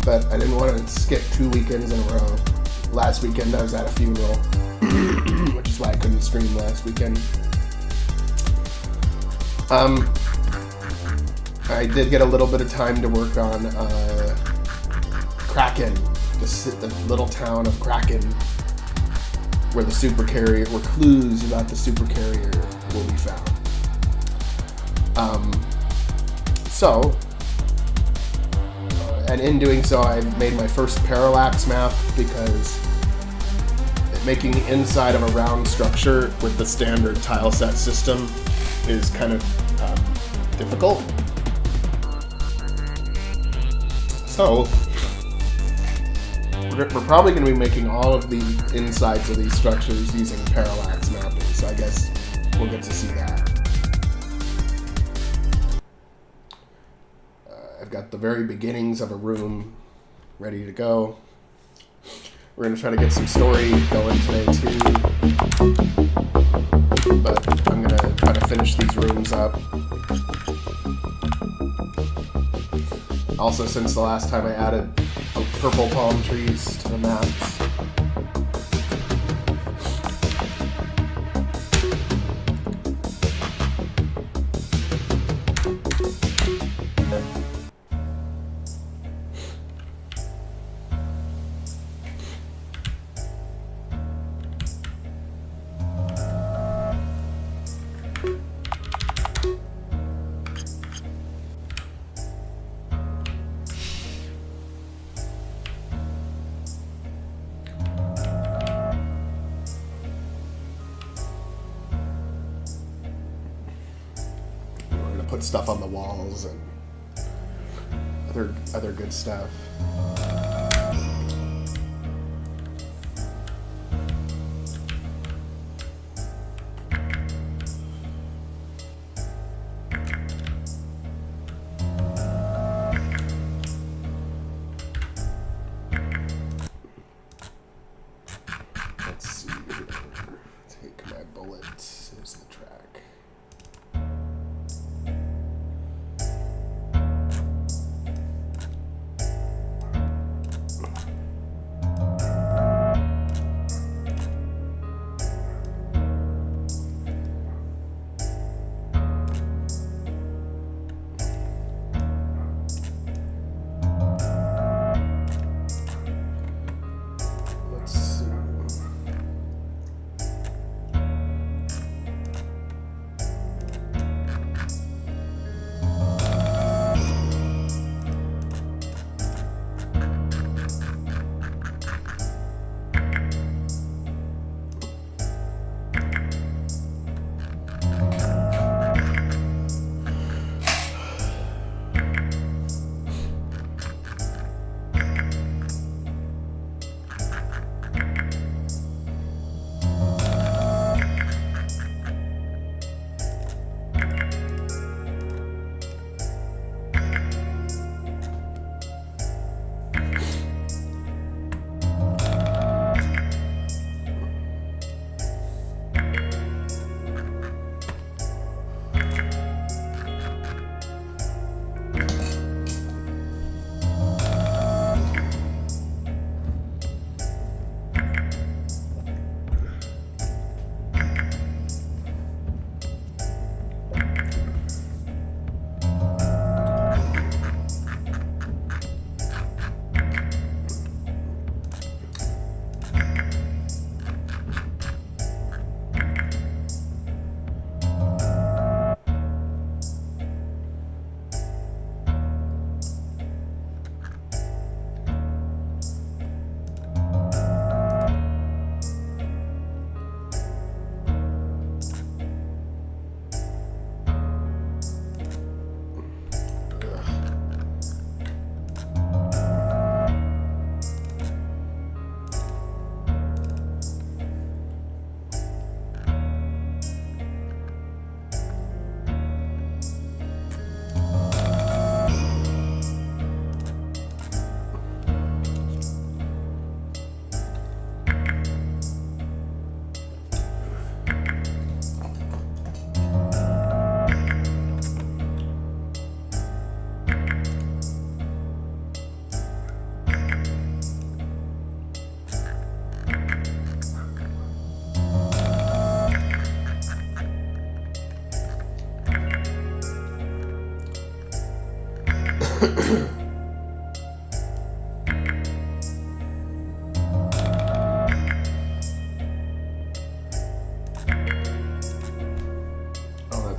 but I didn't want to skip 2 weekends in a row. Last weekend I was at a funeral, which is why I couldn't stream last weekend. I did get a little bit of time to work on Kraken, the little town of Kraken, where the supercarrier, where clues about the supercarrier will be found. And in doing so, I've made my first parallax map, because making the inside of a round structure with the standard tile set system is kind of difficult. So we're probably going to be making all of the insides of these structures using parallax mapping, so I guess we'll get to see that. I've got the very beginnings of a room ready to go. We're going to try to get some story going today too, but I'm going to try to finish these rooms up. Also, since the last time I added purple palm trees to the maps. Put stuff on the walls and other good stuff. Let's see here. Take my bullets. Here's the track.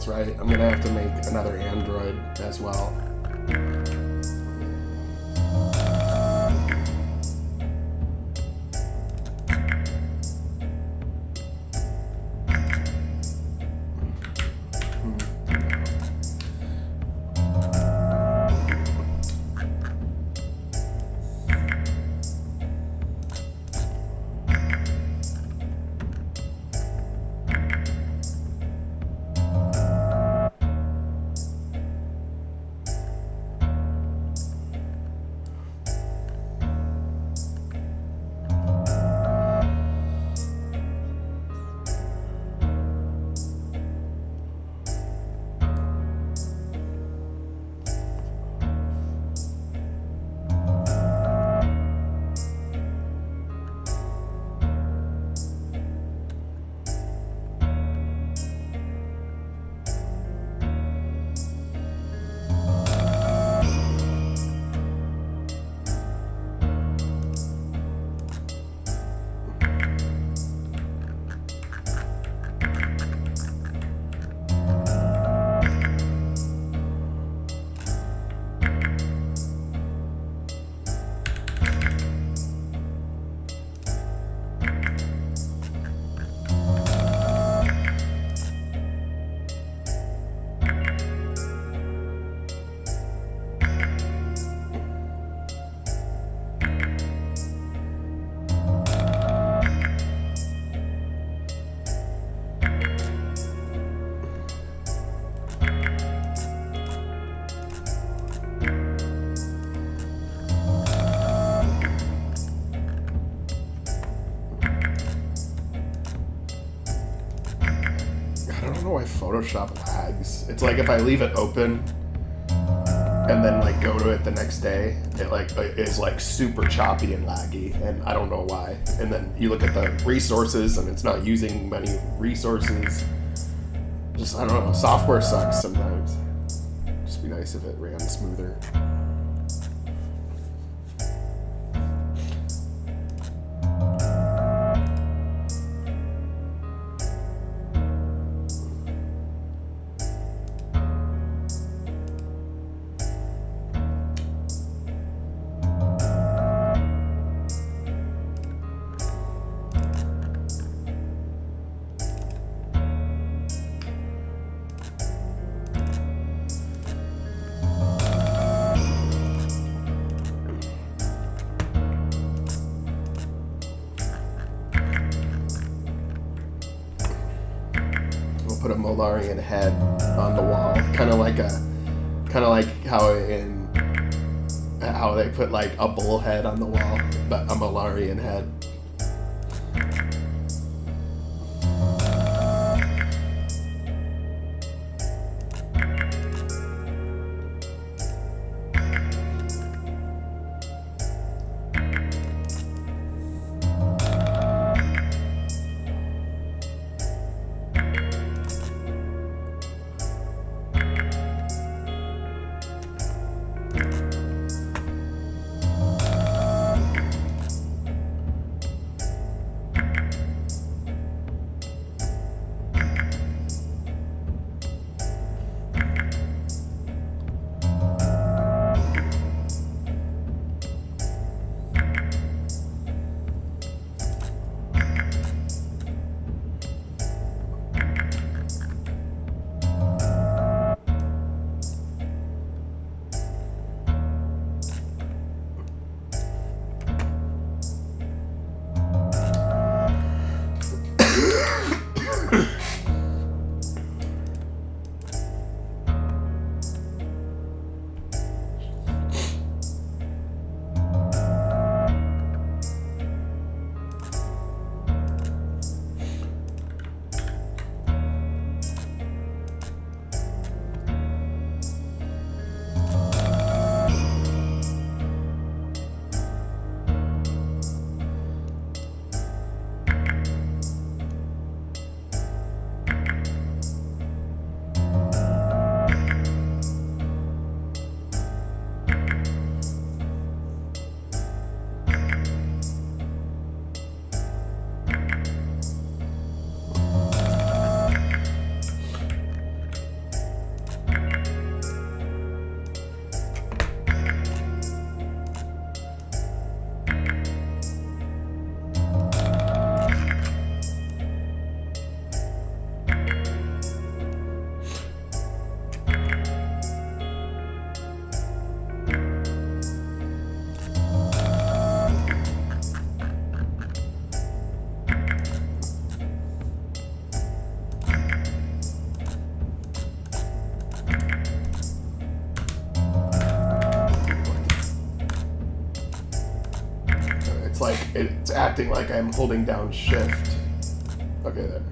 else, right? I'm gonna have to make another Android as well. Why Photoshop lags. It's like if I leave it open and then like go to it the next day, it like is like super choppy and laggy, and I don't know why. And then you look at the resources and it's not using many resources. Just, I don't know, software sucks sometimes. Just be nice if it ran smoother. Put a Molarian head on the wall, kind of like how they put like a bull head on the wall, but a Molarian head. It's acting like I'm holding down shift. Okay, there.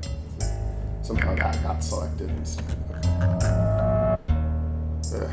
Somehow that got selected instead. Ugh.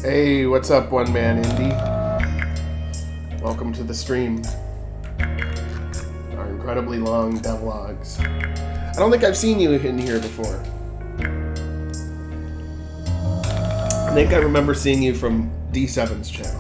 Hey, what's up, One Man Indie? Welcome to the stream. Our incredibly long devlogs. I don't think I've seen you in here before. I think I remember seeing you from D7's channel.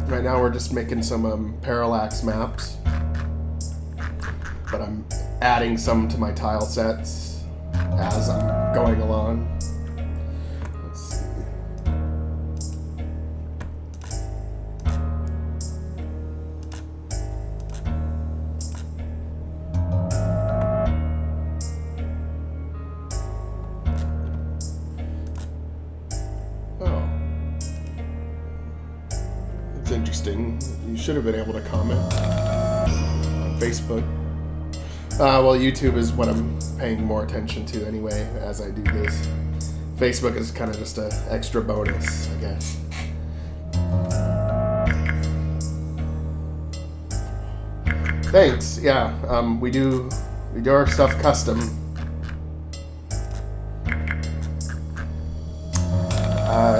Right now we're just making some parallax maps, but I'm adding some to my tile sets as I'm going along. Let's see. Oh. It's interesting. You should have been able to comment on Facebook. Well, YouTube is what I'm paying more attention to anyway as I do this. Facebook is kind of just an extra bonus, I guess. Thanks. Yeah, we do our stuff custom.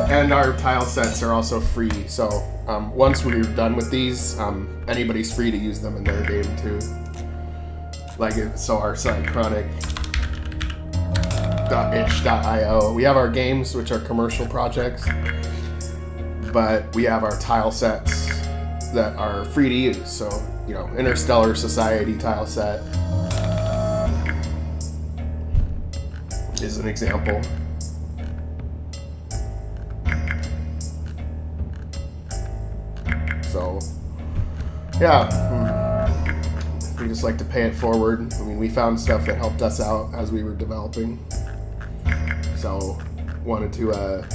And our tile sets are also free, so once we're done with these, anybody's free to use them in their game too. So our Psychronic.itch.io. We have our games, which are commercial projects, but we have our tile sets that are free to use. So, Interstellar Society tile set, is an example. So, yeah, we just like to pay it forward. I mean, we found stuff that helped us out as we were developing. So, wanted to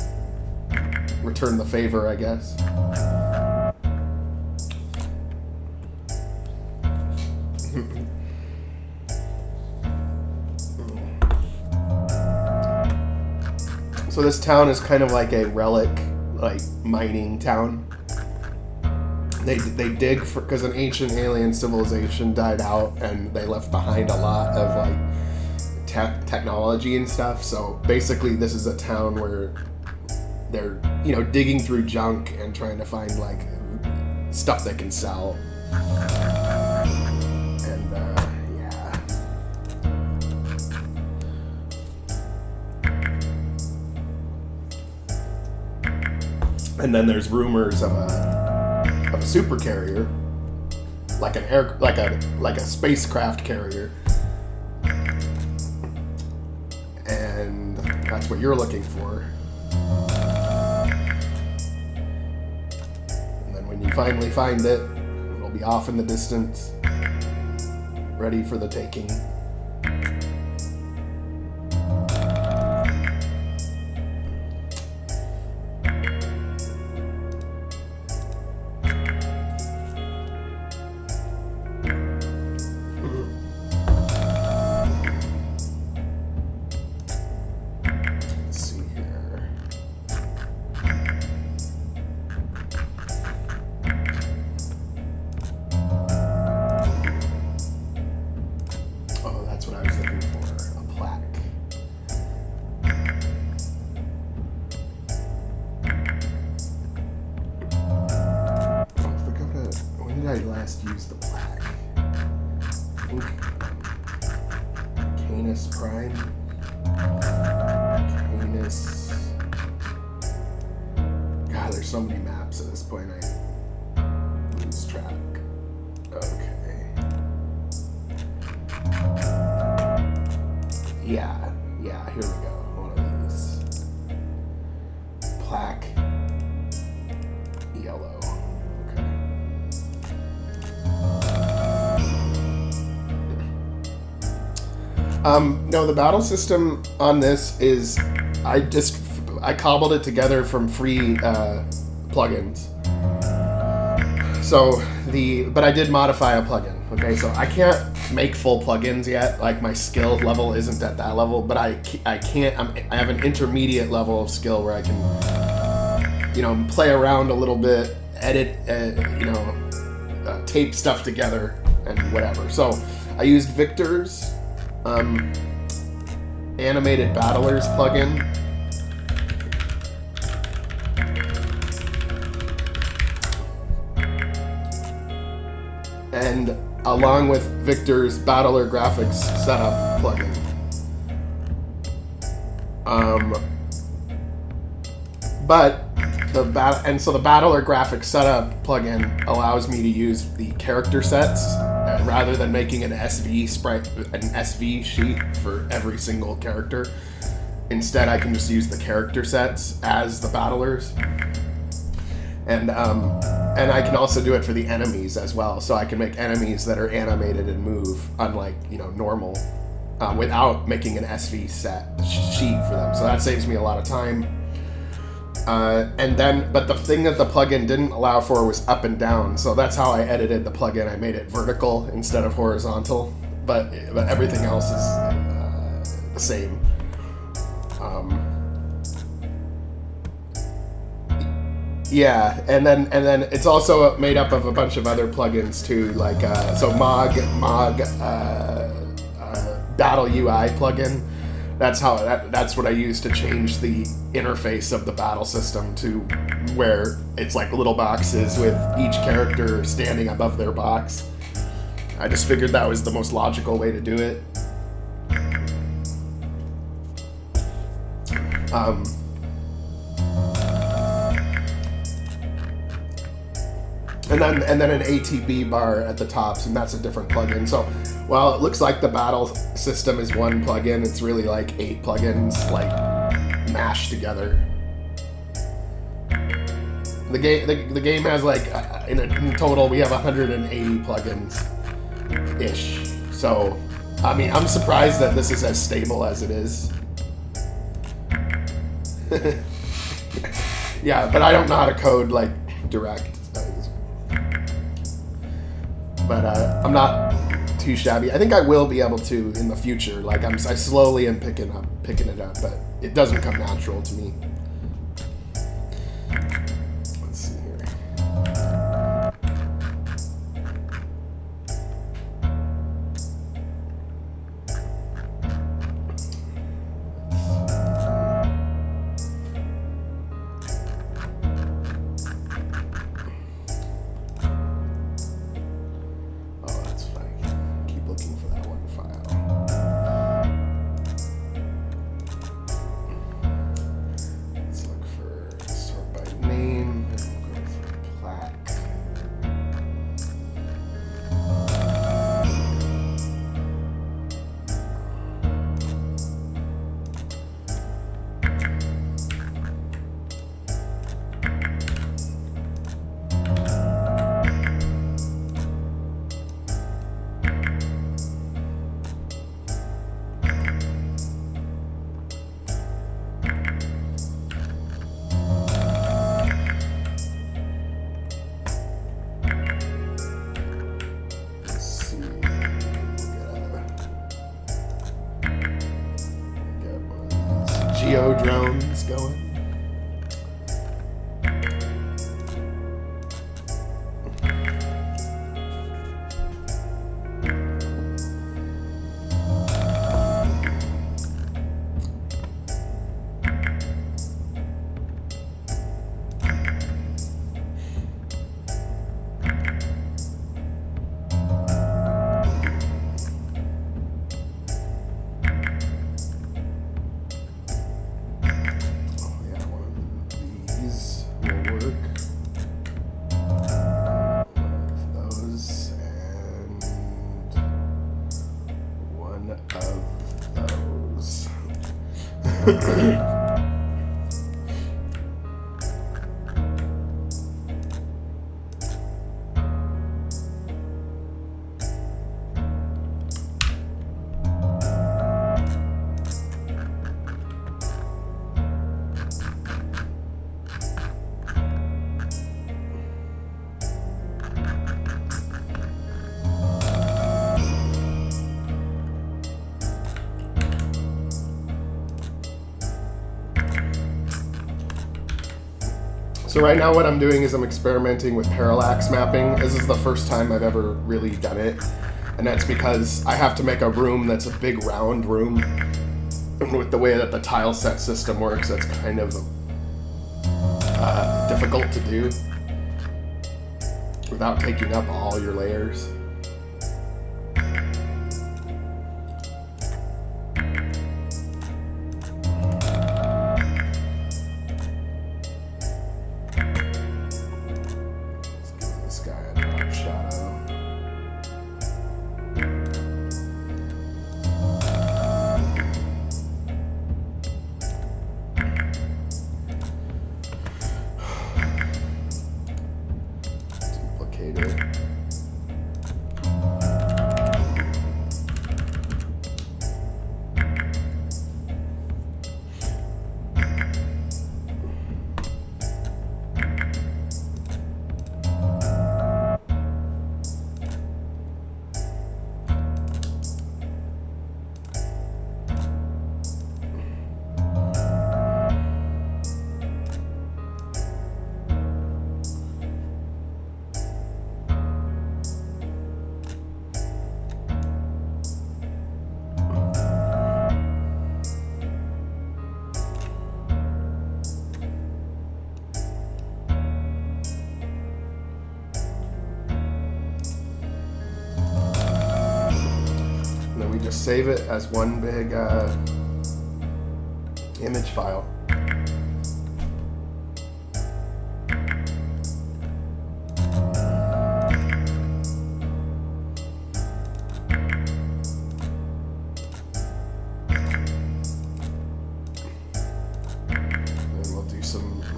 return the favor, I guess. So this town is kind of like a relic, like mining town. They dig for, because an ancient alien civilization died out and they left behind a lot of like technology and stuff. So basically, this is a town where they're, you know, digging through junk and trying to find like stuff they can sell. And yeah. And then there's rumors of a super carrier, like an air, like a spacecraft carrier, and that's what you're looking for. And then when you finally find it, it'll be off in the distance, ready for the taking. Infernis Prime. God, there's so many maps at this point, I lose track. Okay. Yeah, here we go. One of these. Plaque. Yellow. No, the battle system on this is, I cobbled it together from free plugins. So but I did modify a plugin. Okay, so I can't make full plugins yet. Like my skill level isn't at that level, but I have an intermediate level of skill where I can, play around a little bit, edit, tape stuff together and whatever. So I used Victor's animated battlers plugin. And along with Victor's battler graphics setup plugin. So the battler graphics setup plugin allows me to use the character sets rather than making an SV sheet for every single character. Instead, I can just use the character sets as the battlers. And I can also do it for the enemies as well. So I can make enemies that are animated and move, unlike normal, without making an SV set sheet for them. So that saves me a lot of time. But the thing that the plugin didn't allow for was up and down. So that's how I edited the plugin. I made it vertical instead of horizontal. But everything else is the same. Yeah, and then it's also made up of a bunch of other plugins too, like Mog Battle UI plugin. That's what I use to change the interface of the battle system to where it's like little boxes with each character standing above their box. I just figured that was the most logical way to do it. and then an ATB bar at the tops, and that's a different plugin. So while it looks like the battle system is one plugin, it's really like 8 plugins like mashed together. The game has like in total we have 180 plugins ish. So I mean, I'm surprised that this is as stable as it is. Yeah, but I don't know how to code like direct. But I'm not too shabby. I think I will be able to in the future. Like I slowly am picking it up, but it doesn't come natural to me. Let's see here. Drones going. So right now what I'm doing is I'm experimenting with parallax mapping. This is the first time I've ever really done it. And that's because I have to make a room that's a big round room. And with the way that the tile set system works, that's kind of difficult to do without taking up all your layers. Save it as one big image file.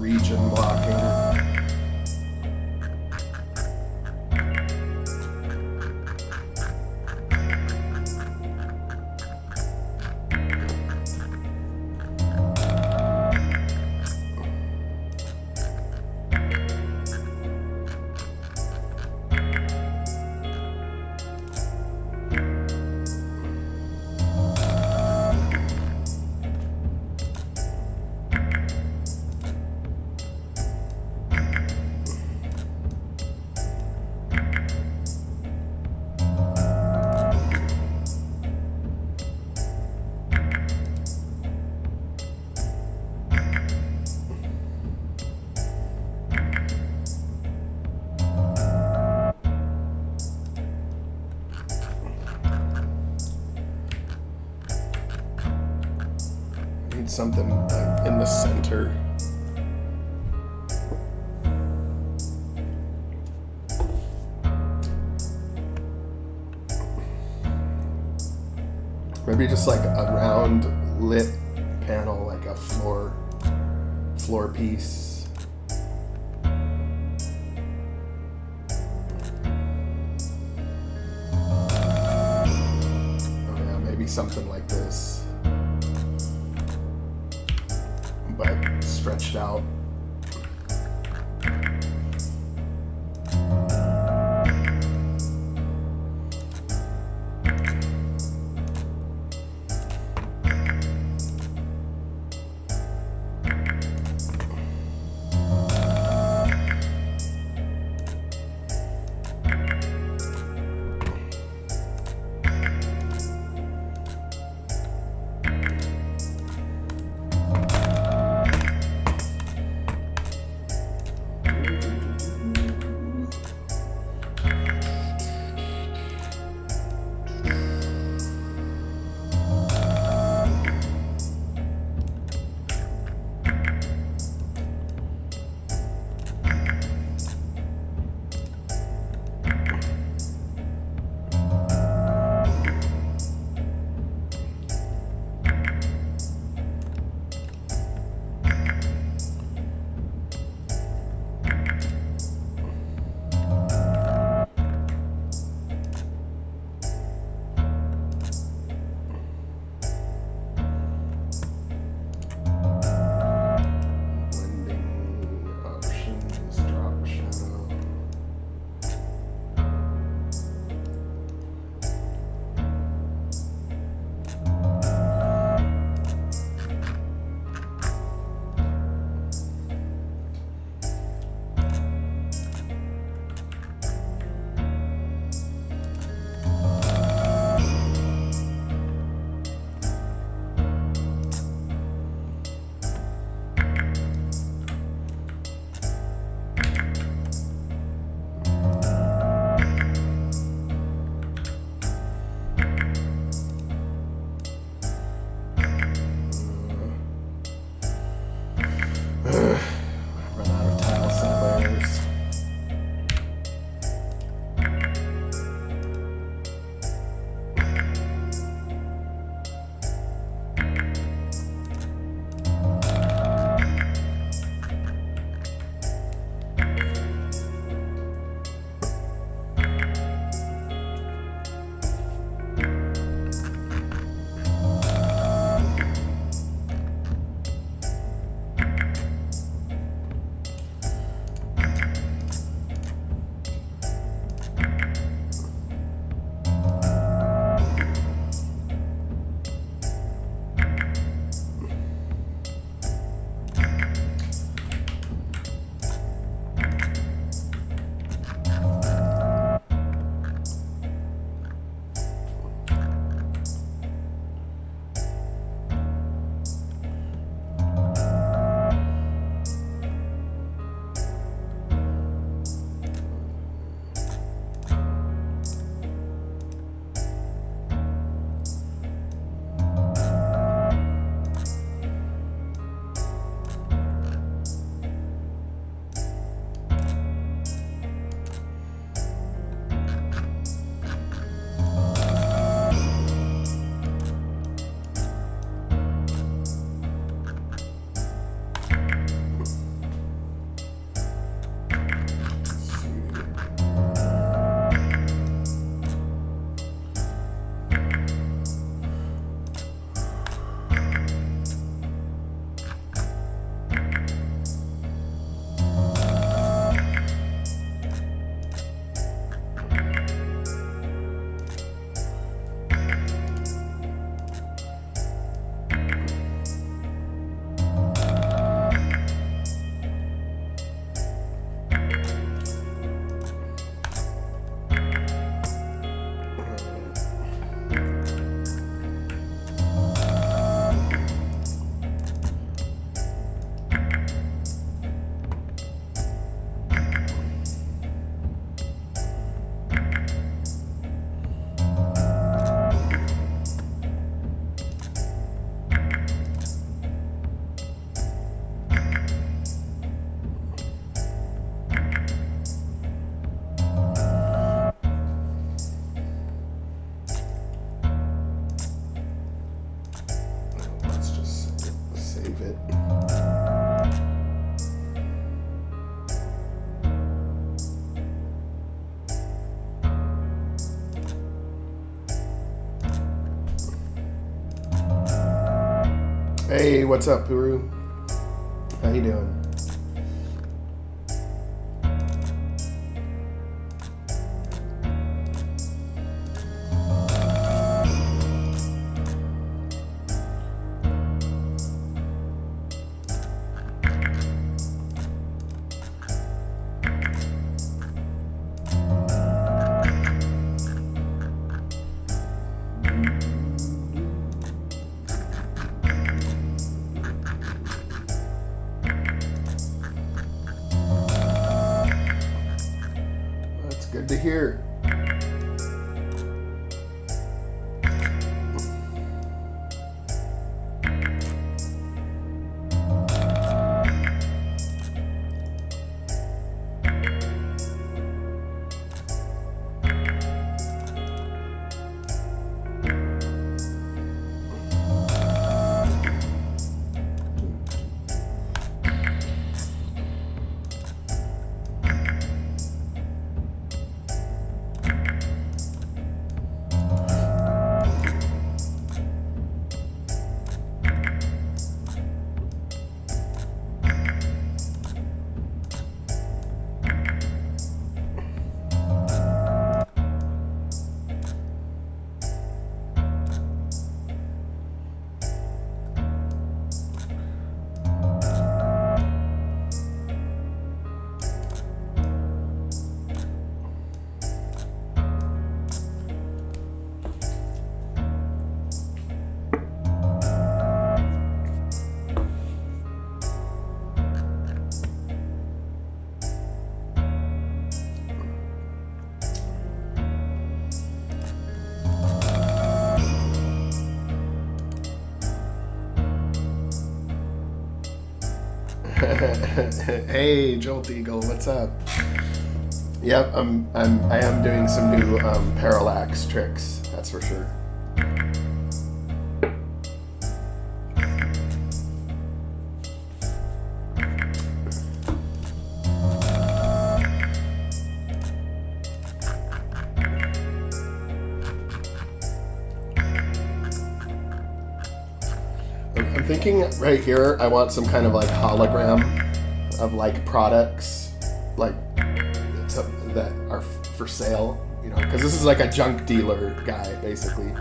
region blocking. Something like in the center. Maybe just like a round lit panel, like a floor piece. Oh yeah, maybe something like this, but stretched out. save it. Hey, what's up, Puru? How you doing? Good to hear. Hey, Jolt Eagle, what's up? Yep, I am doing some new parallax tricks, that's for sure. I'm thinking right here, I want some kind of like hologram of like products, like that are for sale, you know, because this is like a junk dealer guy, basically.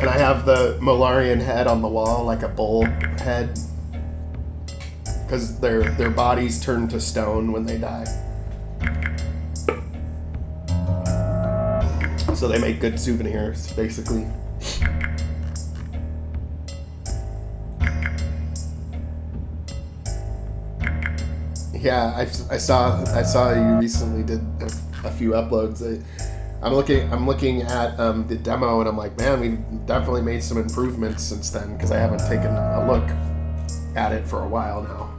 And I have the Molarian head on the wall, like a bull head, because their bodies turn to stone when they die. So they make good souvenirs, basically. Yeah, I saw you recently did a few uploads. I'm looking at the demo and I'm like, man, we've definitely made some improvements since then, because I haven't taken a look at it for a while now.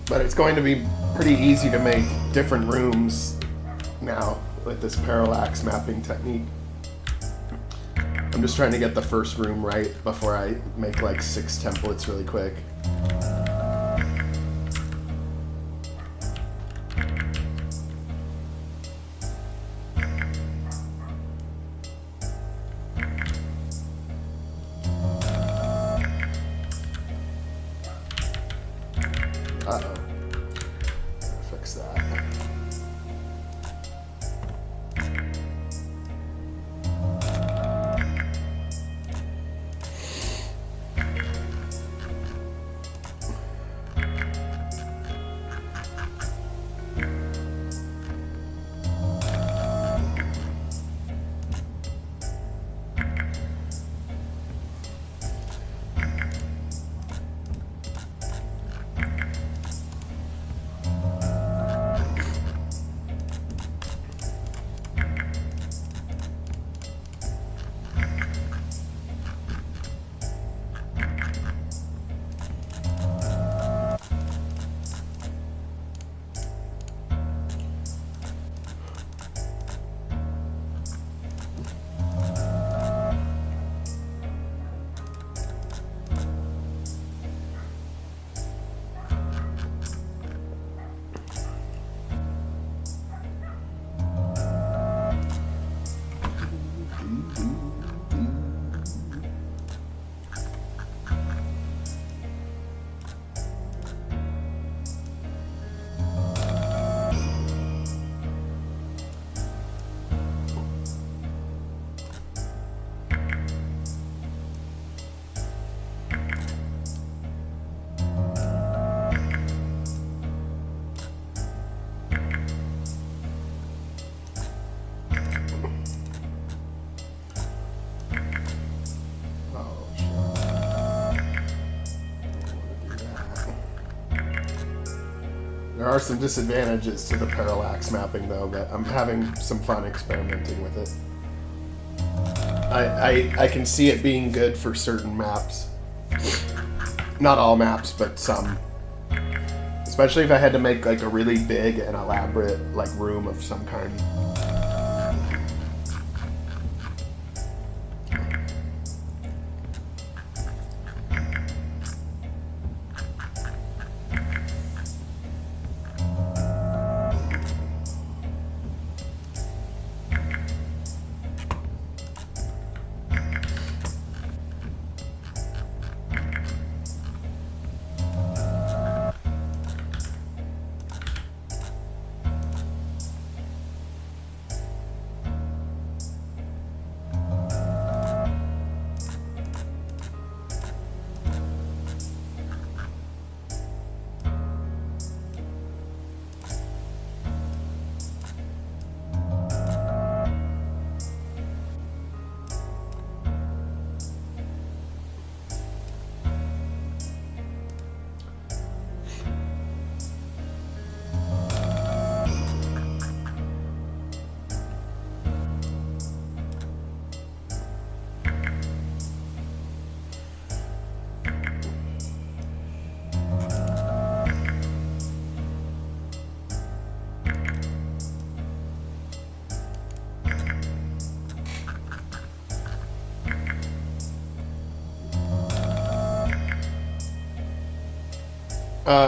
But it's going to be pretty easy to make different rooms now with this parallax mapping technique. I'm just trying to get the first room right before I make like 6 templates really quick. Uh-oh. Fix that. There are some disadvantages to the parallax mapping though, but I'm having some fun experimenting with it. I can see it being good for certain maps. Not all maps, but some. Especially if I had to make like a really big and elaborate like room of some kind.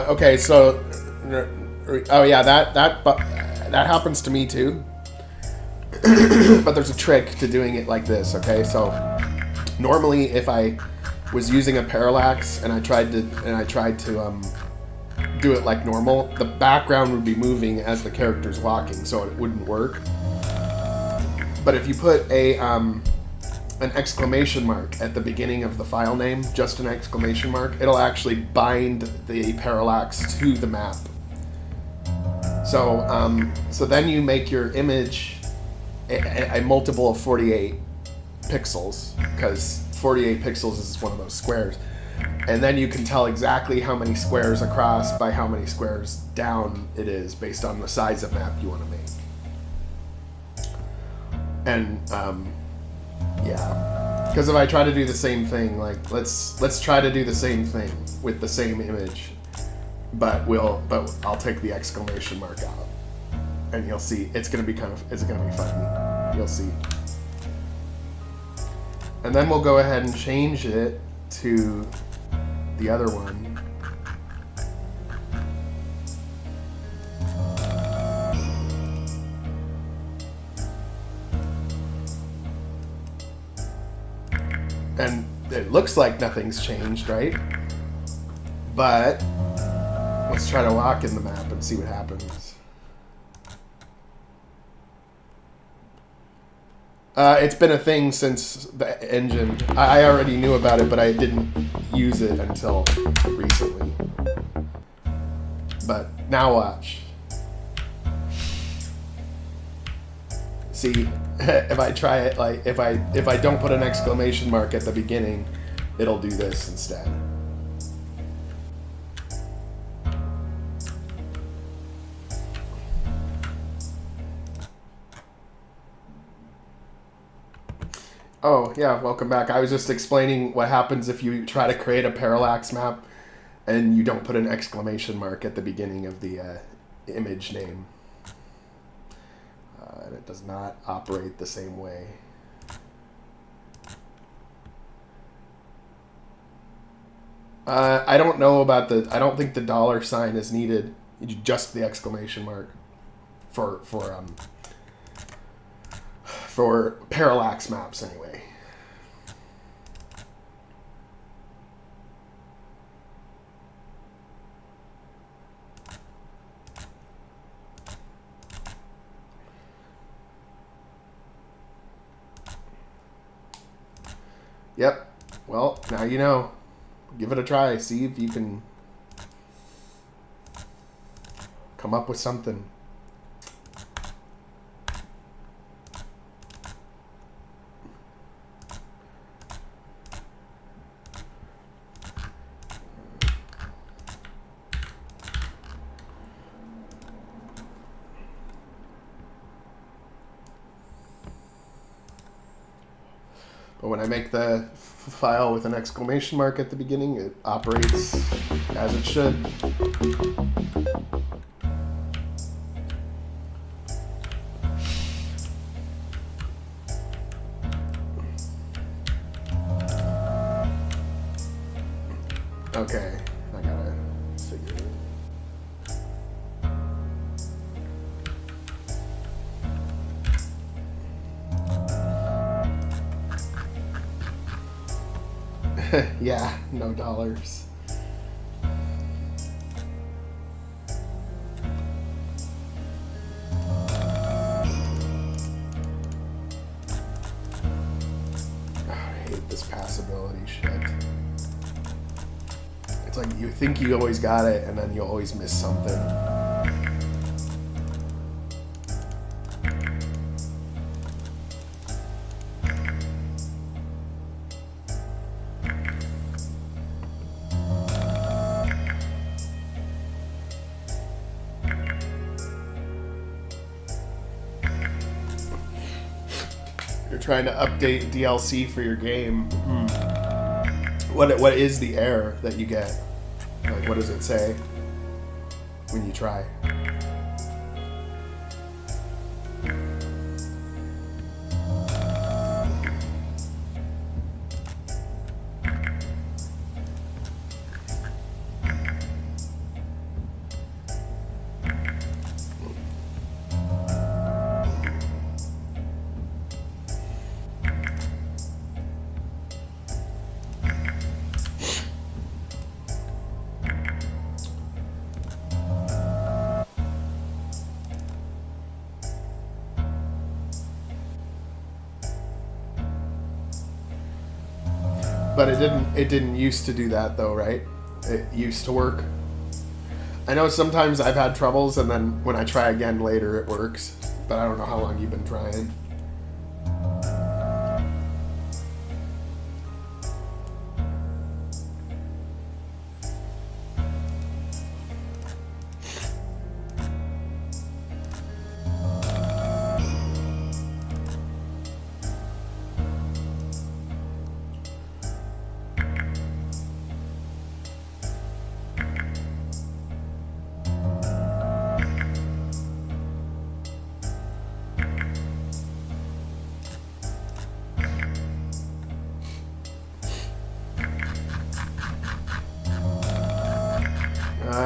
Okay, so, oh yeah, that happens to me too. But there's a trick to doing it like this. Okay, so normally if I was using a parallax and I tried to do it like normal, the background would be moving as the character's walking, so it wouldn't work. But if you put an exclamation mark at the beginning of the file name, just an exclamation mark, it'll actually bind the parallax to the map. So, so then you make your image a multiple of 48 pixels, because 48 pixels is one of those squares. And then you can tell exactly how many squares across by how many squares down it is based on the size of map you want to make. And, yeah, because if I try to do the same thing, like let's try to do the same thing with the same image, but I'll take the exclamation mark out. and you'll see it's gonna be funny. You'll see. And then we'll go ahead and change it to the other one. And it looks like nothing's changed, right? But let's try to lock in the map and see what happens. It's been a thing since the engine. I already knew about it, but I didn't use it until recently. But now watch. See, if I try it, like if I don't put an exclamation mark at the beginning, it'll do this instead. Oh, yeah, welcome back. I was just explaining what happens if you try to create a parallax map and you don't put an exclamation mark at the beginning of the image name. And it does not operate the same way. I don't know about I don't think the $sign is needed. Just the exclamation mark for parallax maps anyway. Yep. Well, now you know. Give it a try. See if you can come up with something. But when I make the file with an exclamation mark at the beginning, it operates as it should. Okay, I gotta figure it out. Yeah, no $. I hate this passability shit. It's like you think you always got it, and then you always miss something. Trying to update DLC for your game. What is the error that you get? Like, what does it say when you try? But it didn't used to do that though, right? It used to work. I know sometimes I've had troubles, and then when I try again later it works. But I don't know how long you've been trying.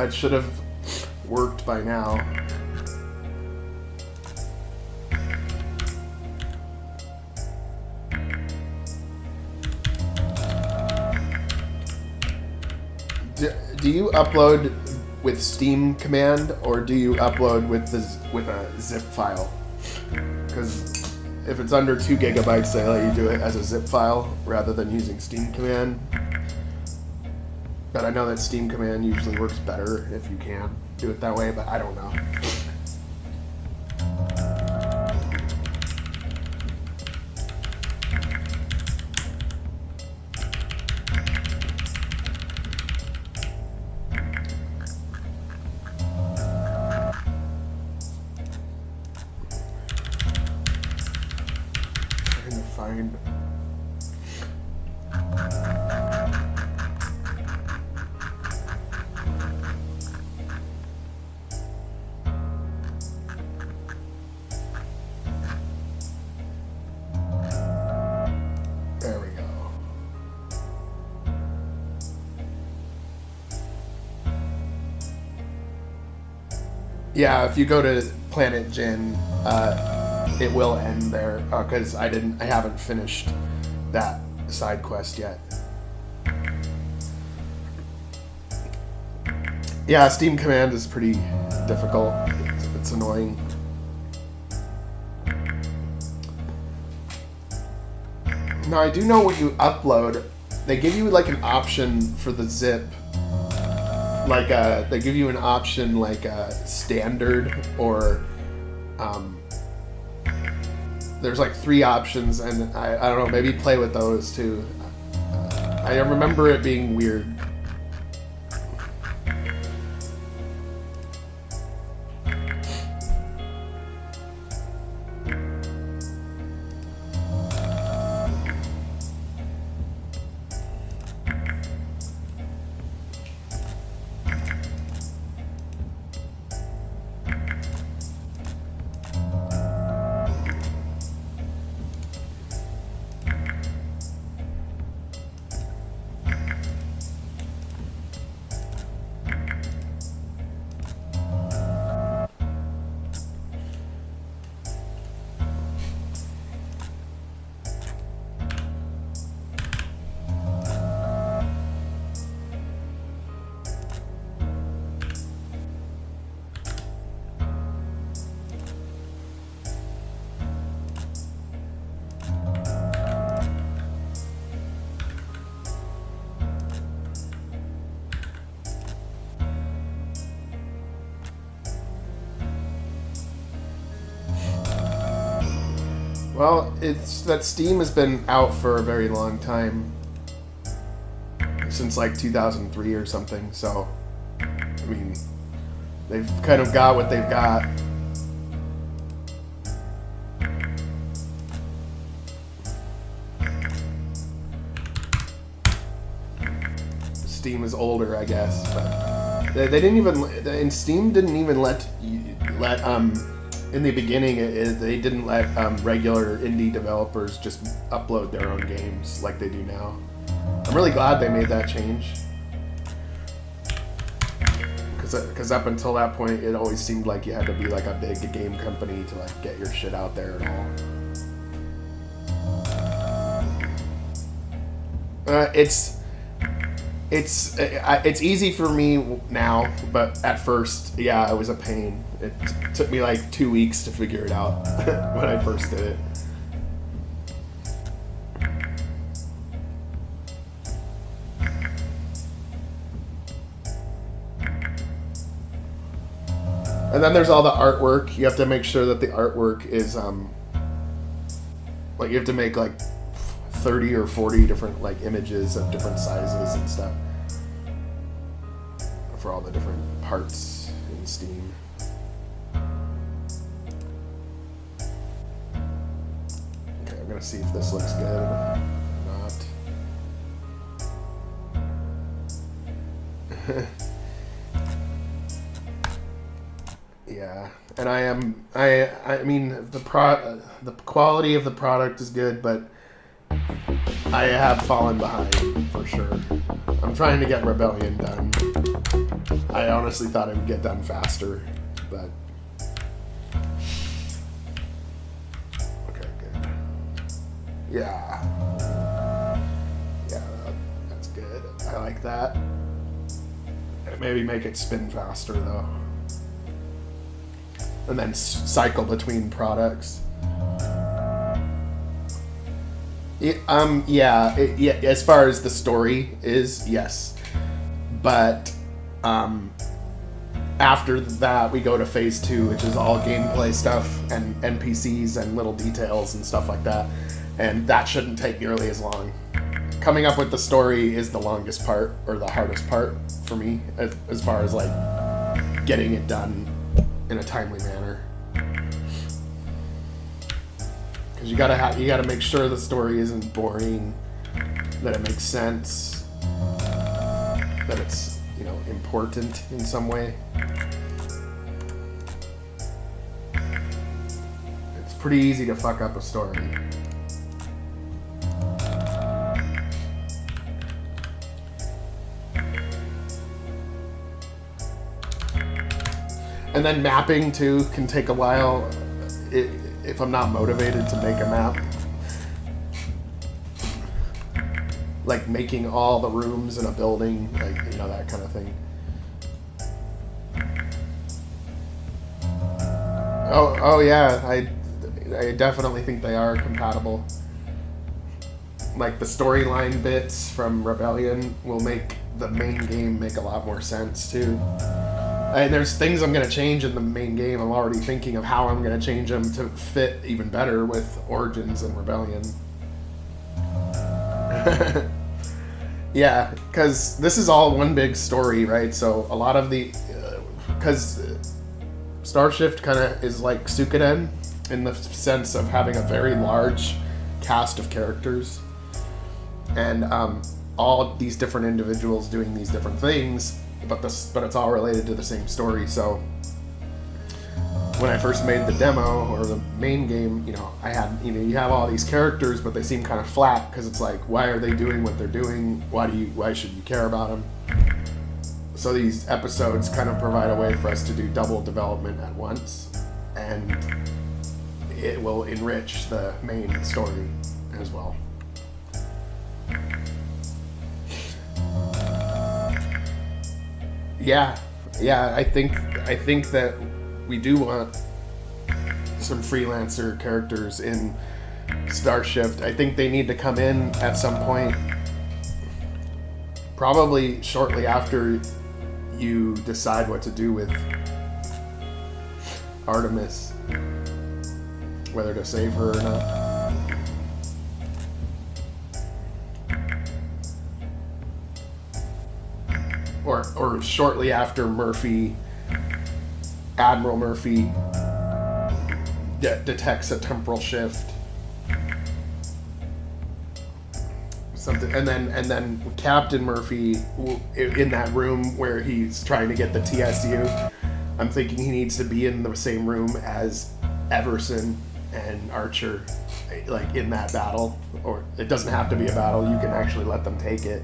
It should have worked by now. Do you upload with Steam command, or do you upload with a zip file? Because if it's under 2 gigabytes, they let you do it as a zip file rather than using Steam command. But I know that Steam command usually works better if you can do it that way, but I don't know. Yeah, if you go to Planet Jinn, it will end there because I haven't finished that side quest yet. Yeah, Steam command is pretty difficult. It's annoying. Now I do know what you upload. They give you like an option for the zip. Like they give you an option like standard or there's like 3 options, and I don't know, maybe play with those too. I remember it being weird. Well, it's that Steam has been out for a very long time. Since like 2003 or something, so I mean, they've kind of got what they've got. Steam is older, I guess, but they didn't even, and Steam didn't even let in the beginning, they didn't let regular indie developers just upload their own games like they do now. I'm really glad they made that change. Because up until that point, it always seemed like you had to be like a big game company to like get your shit out there and all. It's easy for me now, but at first, yeah, it was a pain. It took me like 2 weeks to figure it out when I first did it. And then there's all the artwork. You have to make sure that the artwork is like you have to make like 30 or 40 different like images of different sizes and stuff for all the different parts in Steam. Okay, I'm gonna see if this looks good or not. Yeah, and I mean the quality of the product is good, but I have fallen behind for sure. I'm trying to get Rebellion done. I honestly thought it would get done faster, but... Okay, good. Yeah. Yeah, that's good. I like that. Maybe make it spin faster, though. And then cycle between products. Yeah, as far as the story is, yes. But after that, we go to phase 2, which is all gameplay stuff and NPCs and little details and stuff like that. And that shouldn't take nearly as long. Coming up with the story is the longest part, or the hardest part for me, as far as like getting it done in a timely manner. Because you gotta make sure the story isn't boring, that it makes sense, that it's, you know, important in some way. It's pretty easy to fuck up a story. And then mapping too can take a while if I'm not motivated to make a map. Like making all the rooms in a building, like, you know, that kind of thing. Oh yeah, I definitely think they are compatible. Like the storyline bits from Rebellion will make the main game make a lot more sense too. And there's things I'm going to change in the main game. I'm already thinking of how I'm going to change them to fit even better with Origins and Rebellion. Yeah, because this is all one big story, right? So a lot of the... Because Starshift kind of is like Suikoden in the sense of having a very large cast of characters. And all these different individuals doing these different things. But it's all related to the same story. So when I first made the demo or the main game, you know, I had, you know, you have all these characters, but they seem kind of flat because it's like, why are they doing what they're doing? Why should you care about them? So these episodes kind of provide a way for us to do double development at once, and it will enrich the main story as well. Yeah, I think that we do want some freelancer characters in Starshift. I think they need to come in at some point, probably shortly after you decide what to do with Artemis, whether to save her or not. Or shortly after Admiral Murphy detects a temporal shift. Something, and then Captain Murphy in that room where he's trying to get the TSU. I'm thinking he needs to be in the same room as Everson and Archer, like in that battle. Or it doesn't have to be a battle, you can actually let them take it.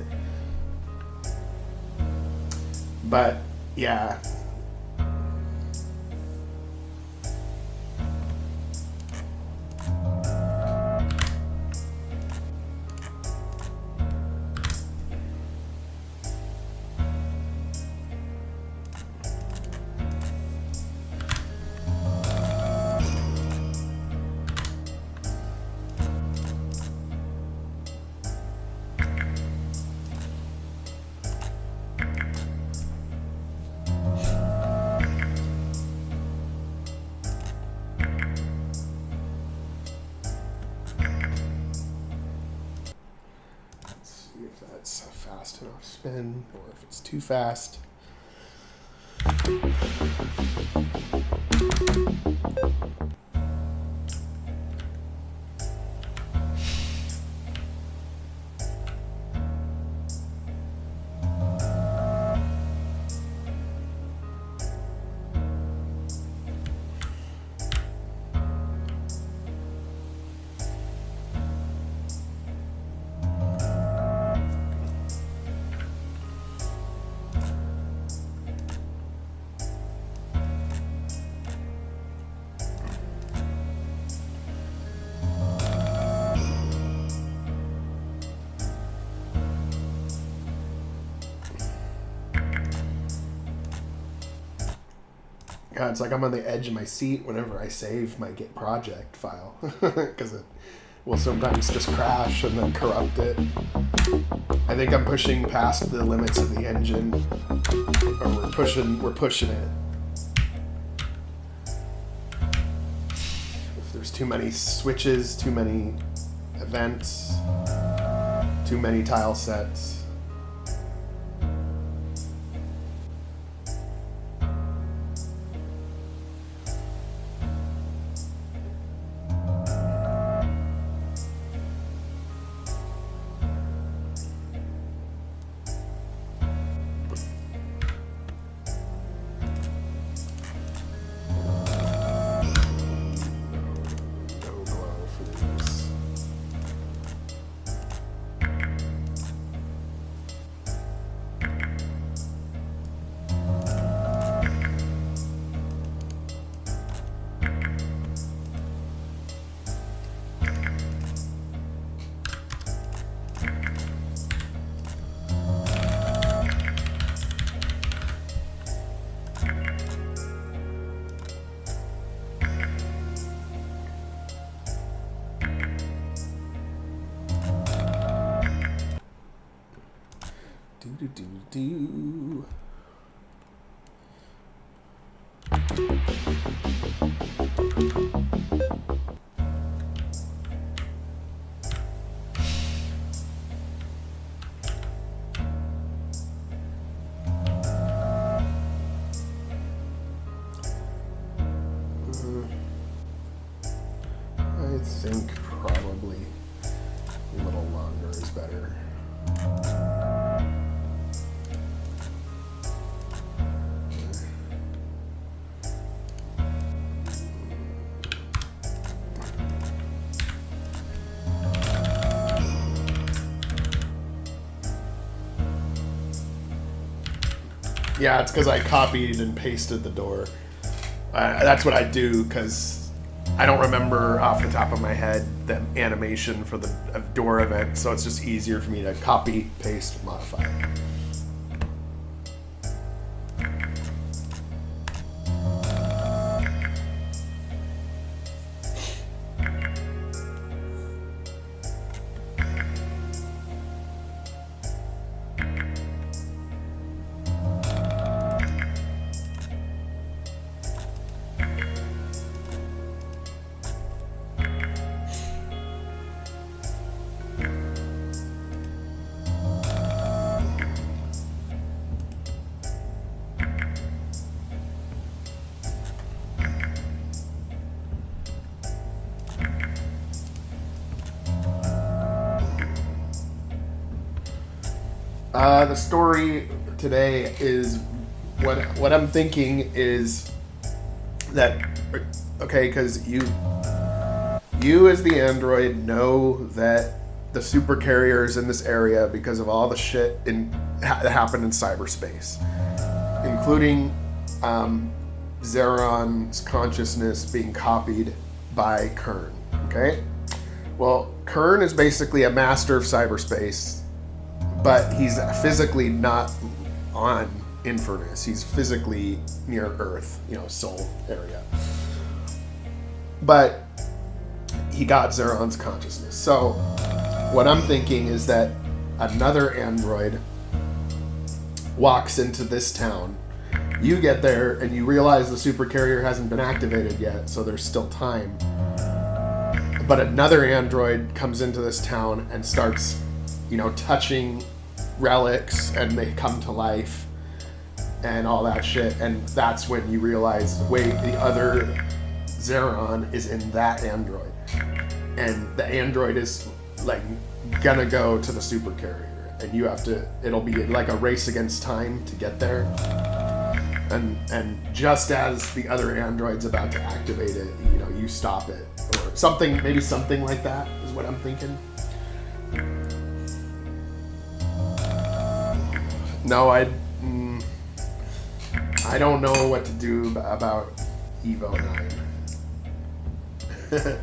But yeah. Fast enough spin, or if it's too fast. God, it's like I'm on the edge of my seat whenever I save my Git project file, because it will sometimes just crash and then corrupt it. I think I'm pushing past the limits of the engine, or we're pushing it. If there's too many switches, too many events, too many tile sets. Do. I think probably a little longer is better. Yeah, it's because I copied and pasted the door. That's what I do, because I don't remember off the top of my head the animation for the door event, so it's just easier for me to copy, paste, modify. The story today is what I'm thinking is that, okay, because you as the android know that the supercarrier is in this area because of all the shit that happened in cyberspace, including Zeron's consciousness being copied by Kern. Okay, well, Kern is basically a master of cyberspace, but he's physically not on Infernis. He's physically near Earth, Soul area. But he got Zeron's consciousness. So what I'm thinking is that another android walks into this town. You get there and you realize the supercarrier hasn't been activated yet, so there's still time. But another android comes into this town and starts, touching relics, and they come to life and all that shit. And that's when you realize, wait, the other Zeron is in that android. And the android is like gonna go to the supercarrier, and you have to, it'll be like a race against time to get there. And just as the other android's about to activate it, you stop it. Or something, maybe something like that is what I'm thinking. No, I don't know what to do about Evo 9.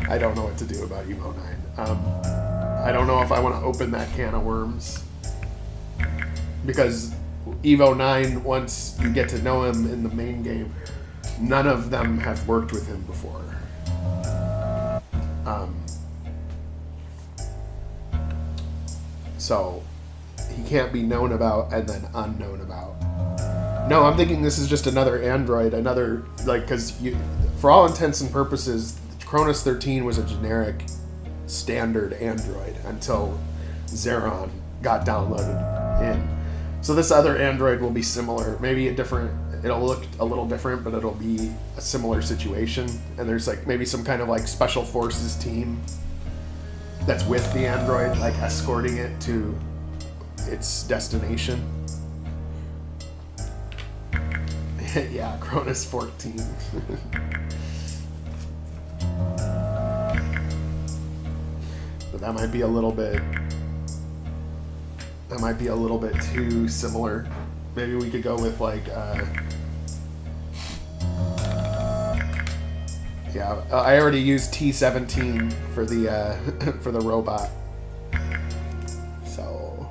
I don't know what to do about Evo 9. I don't know if I want to open that can of worms, because Evo 9, once you get to know him in the main game, none of them have worked with him before. So he can't be known about and then unknown about. No, I'm thinking this is just another android, another, like, because for all intents and purposes, Cronus 13 was a generic standard android until Xeron got downloaded in. So this other android will be similar, maybe it'll look a little different, but it'll be a similar situation. And there's like maybe some kind of like special forces team that's with the android, like escorting it to its destination. Yeah, Cronus 14. But that might be a little bit too similar. Maybe we could go with like yeah, I already used T-17 for the for the robot. So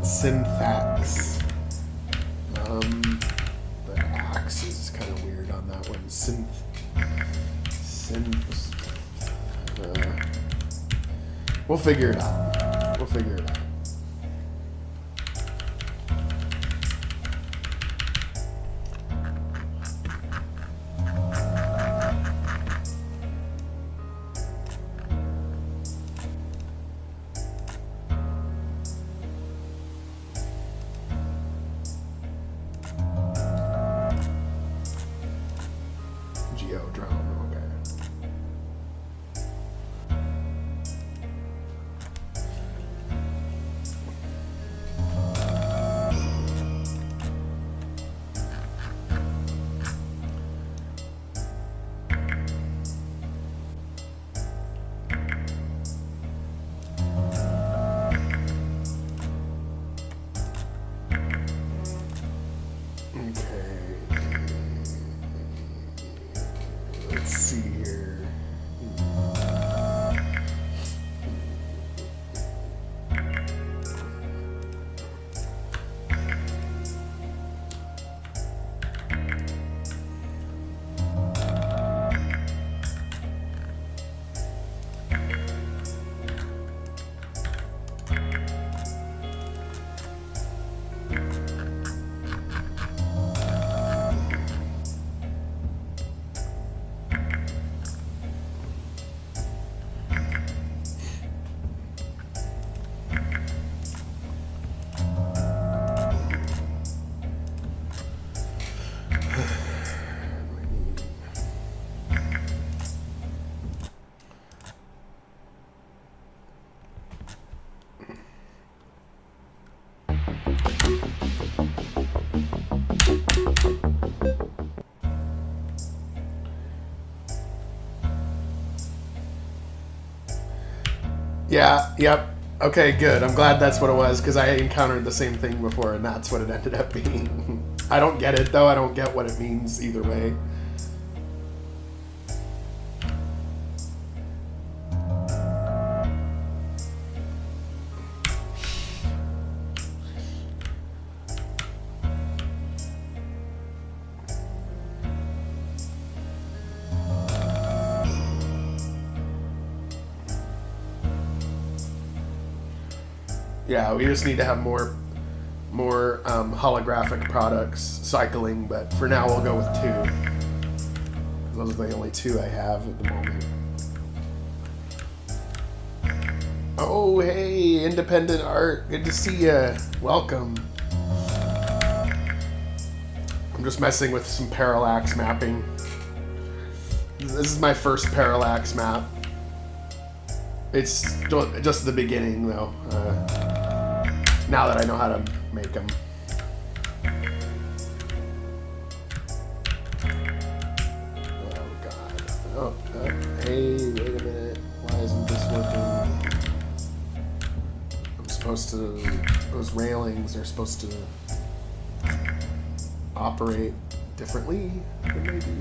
syntax. The axe is kind of weird on that one. We'll figure it out. We'll figure it out. Yeah, yep. Okay, good. I'm glad that's what it was, because I encountered the same thing before, and that's what it ended up being. I don't get it, though. I don't get what it means either way. Yeah, we just need to have more holographic products cycling, but for now we'll go with 2. Those are the only 2 I have at the moment. Oh, hey, independent art. Good to see ya. Welcome. I'm just messing with some parallax mapping. This is my first parallax map. It's just the beginning, though. Now that I know how to make them. Oh, God. Oh, hey, wait a minute. working. I'm supposed to, those railings are supposed to operate differently than they do.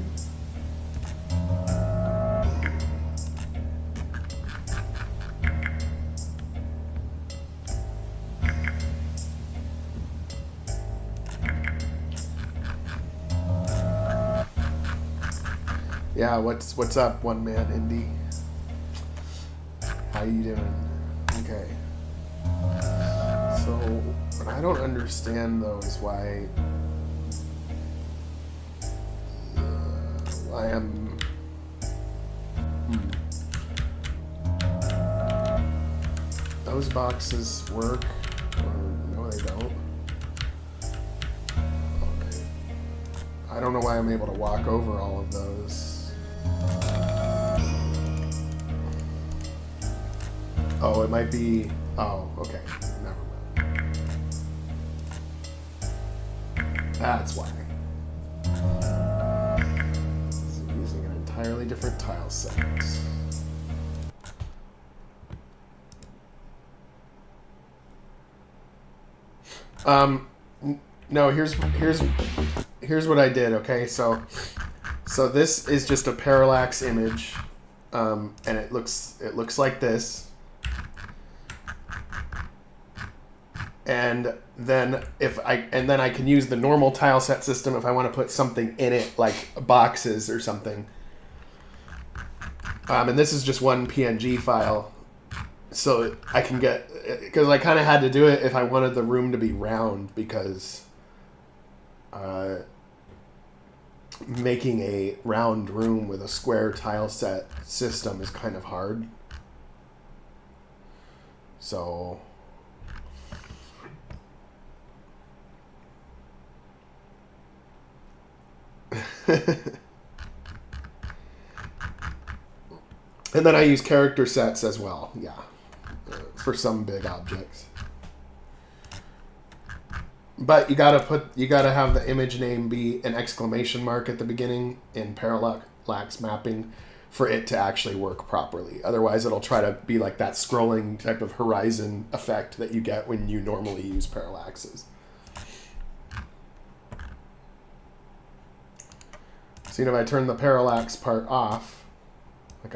Yeah, what's up, one man indie? How you doing? Okay. So what I don't understand though is why I'm those boxes work or no they don't. Okay. I don't know why I'm able to walk over all of those. Oh, it might be. Oh, okay. Never mind. That's why. So using an entirely different tile set. No. Here's what I did. Okay, so this is just a parallax image, and it looks like this. And then I can use the normal tile set system if I want to put something in it, like boxes or something. And this is just one PNG file, so I can get, because I kind of had to do it if I wanted the room to be round, because making a round room with a square tile set system is kind of hard. So and then I use character sets as well, yeah, for some big objects. But you gotta have the image name be an exclamation mark at the beginning in parallax mapping for it to actually work properly. Otherwise, it'll try to be like that scrolling type of horizon effect that you get when you normally use parallaxes. So, if I turn the parallax part off, like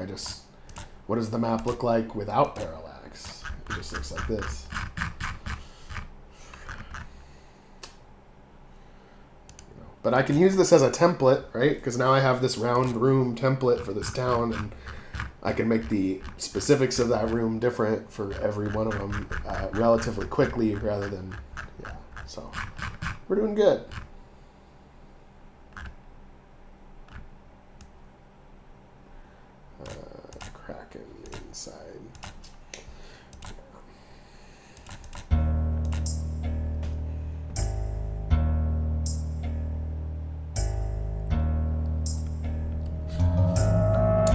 what does the map look like without parallax? It just looks like this. But I can use this as a template, right? Because now I have this round room template for this town, and I can make the specifics of that room different for every one of them relatively quickly rather than, yeah. So, we're doing good. Kraken inside.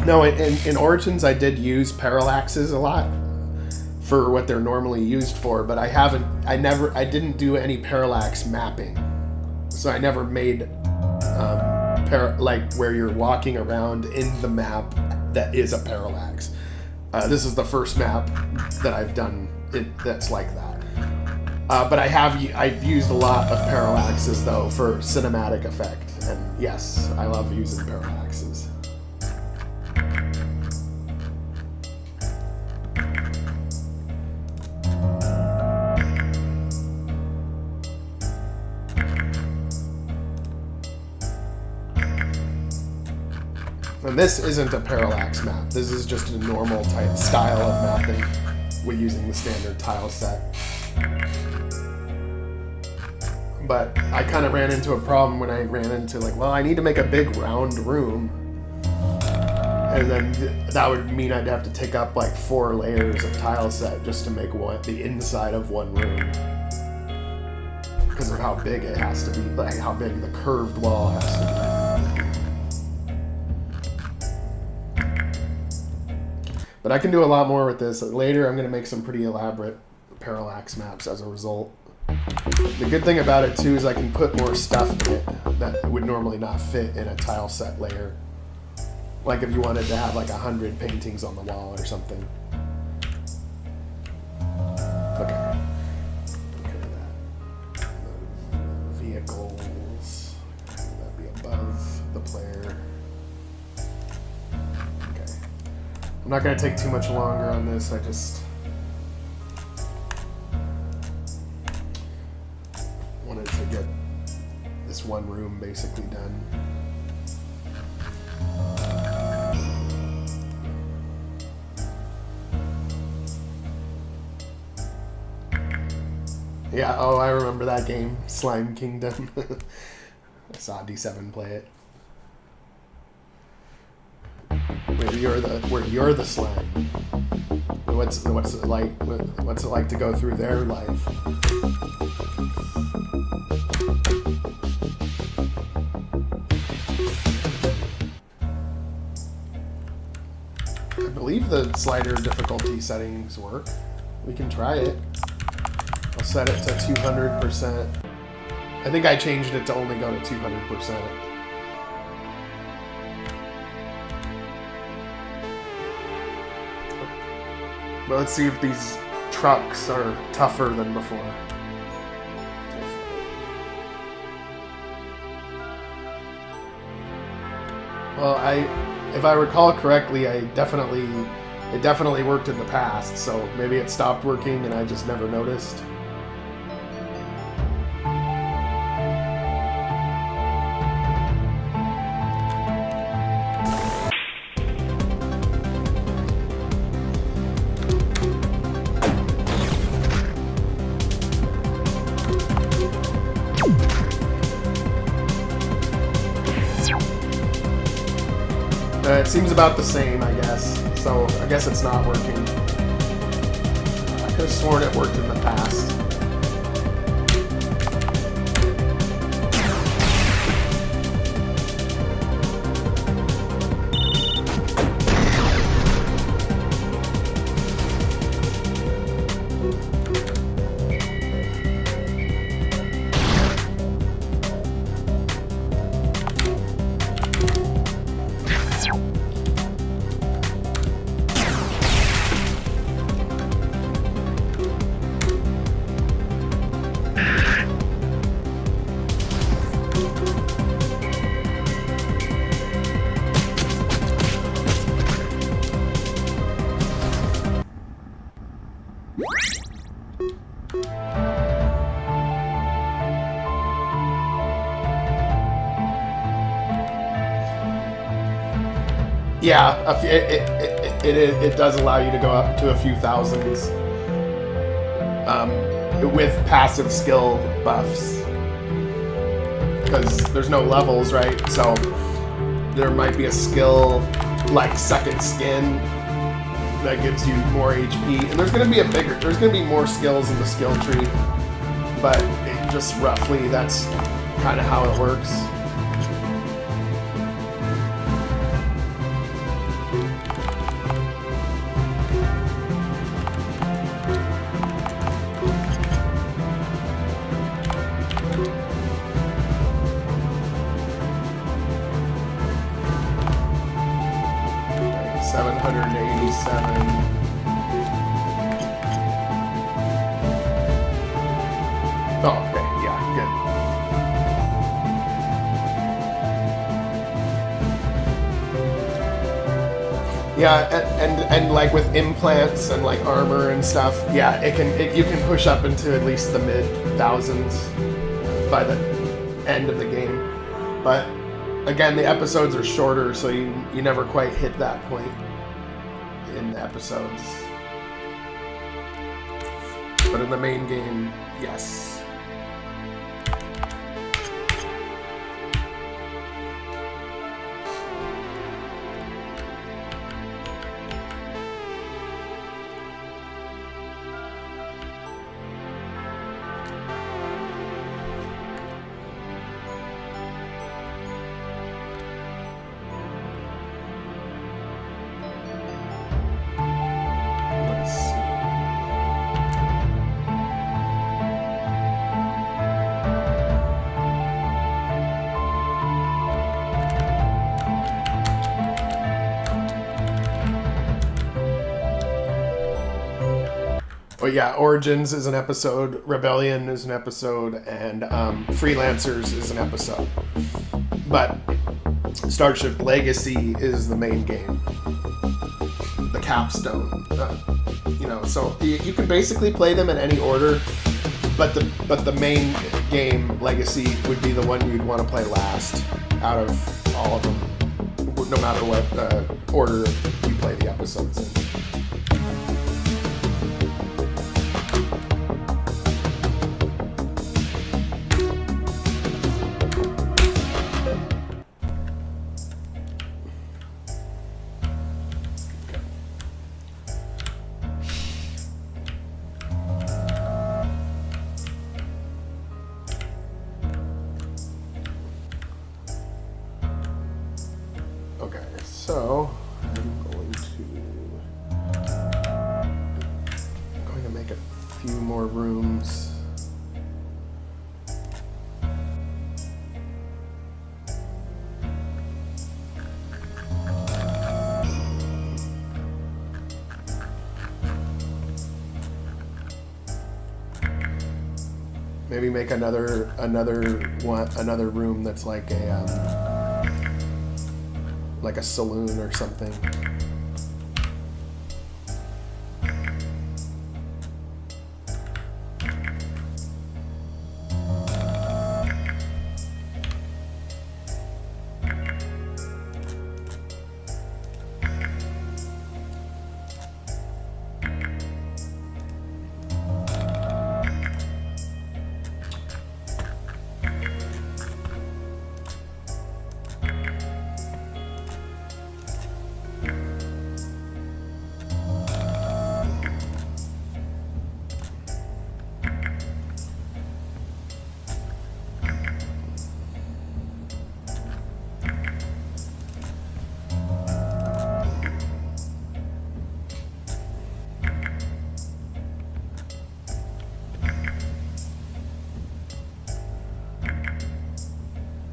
No, in Origins I did use parallaxes a lot for what they're normally used for, but I didn't do any parallax mapping. So I never made like where you're walking around in the map that is a parallax. This is the first map that I've done that's like that. But I've used a lot of parallaxes though for cinematic effect, and yes, I love using parallaxes. And this isn't a parallax map. This is just a normal type style of mapping with using the standard tile set. But I kind of ran into a problem when I ran into I need to make a big round room. And then that would mean I'd have to take up 4 layers of tile set just to make the inside of one room. Because of how big it has to be, how big the curved wall has to be. But I can do a lot more with this. Later, I'm going to make some pretty elaborate parallax maps as a result. The good thing about it, too, is I can put more stuff in it that would normally not fit in a tile set layer. Like if you wanted to have 100 paintings on the wall or something. not going to take too much longer on this. I just wanted to get this one room basically done. Yeah, oh, I remember that game, Slime Kingdom. I saw D7 play it. Where you're the slime. What's it like? What's it like to go through their life? I believe the slider difficulty settings work. We can try it. I'll set it to 200%. I think I changed it to only go to 200%. But let's see if these trucks are tougher than before. Well, if I recall correctly, it definitely worked in the past, so maybe it stopped working and I just never noticed. It seems about the same, I guess. So I guess it's not working. I could have sworn it worked in the past. Yeah, it does allow you to go up to a few thousands with passive skill buffs, because there's no levels, right? So there might be a skill like Second Skin that gives you more HP, and there's going to be more skills in the skill tree, but just roughly that's kind of how it works. Yeah, and like with implants and like armor and stuff, yeah, you can push up into at least the mid thousands by the end of the game. But again, the episodes are shorter, so you never quite hit that point in the episodes. But in the main game, yes. But yeah, Origins is an episode, Rebellion is an episode, and Freelancers is an episode. But Starship Legacy is the main game. the capstone. You know, so you can basically play them in any order, but the main game, Legacy, would be the one you'd want to play last out of all of them, no matter what order you play the episodes in. So I'm going to make a few more rooms. Maybe make another room that's like a saloon or something.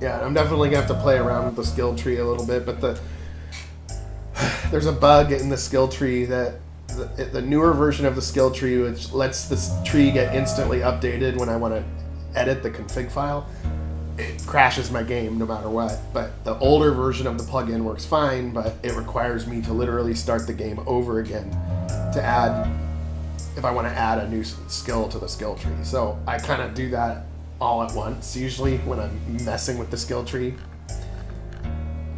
Yeah, I'm definitely gonna have to play around with the skill tree a little bit, but there's a bug in the skill tree that the newer version of the skill tree, which lets this tree get instantly updated when I want to edit the config file, it crashes my game no matter what. But the older version of the plugin works fine, but it requires me to literally start the game over again to add, if I want to add a new skill to the skill tree. So I kind of do that all at once, usually when I'm messing with the skill tree.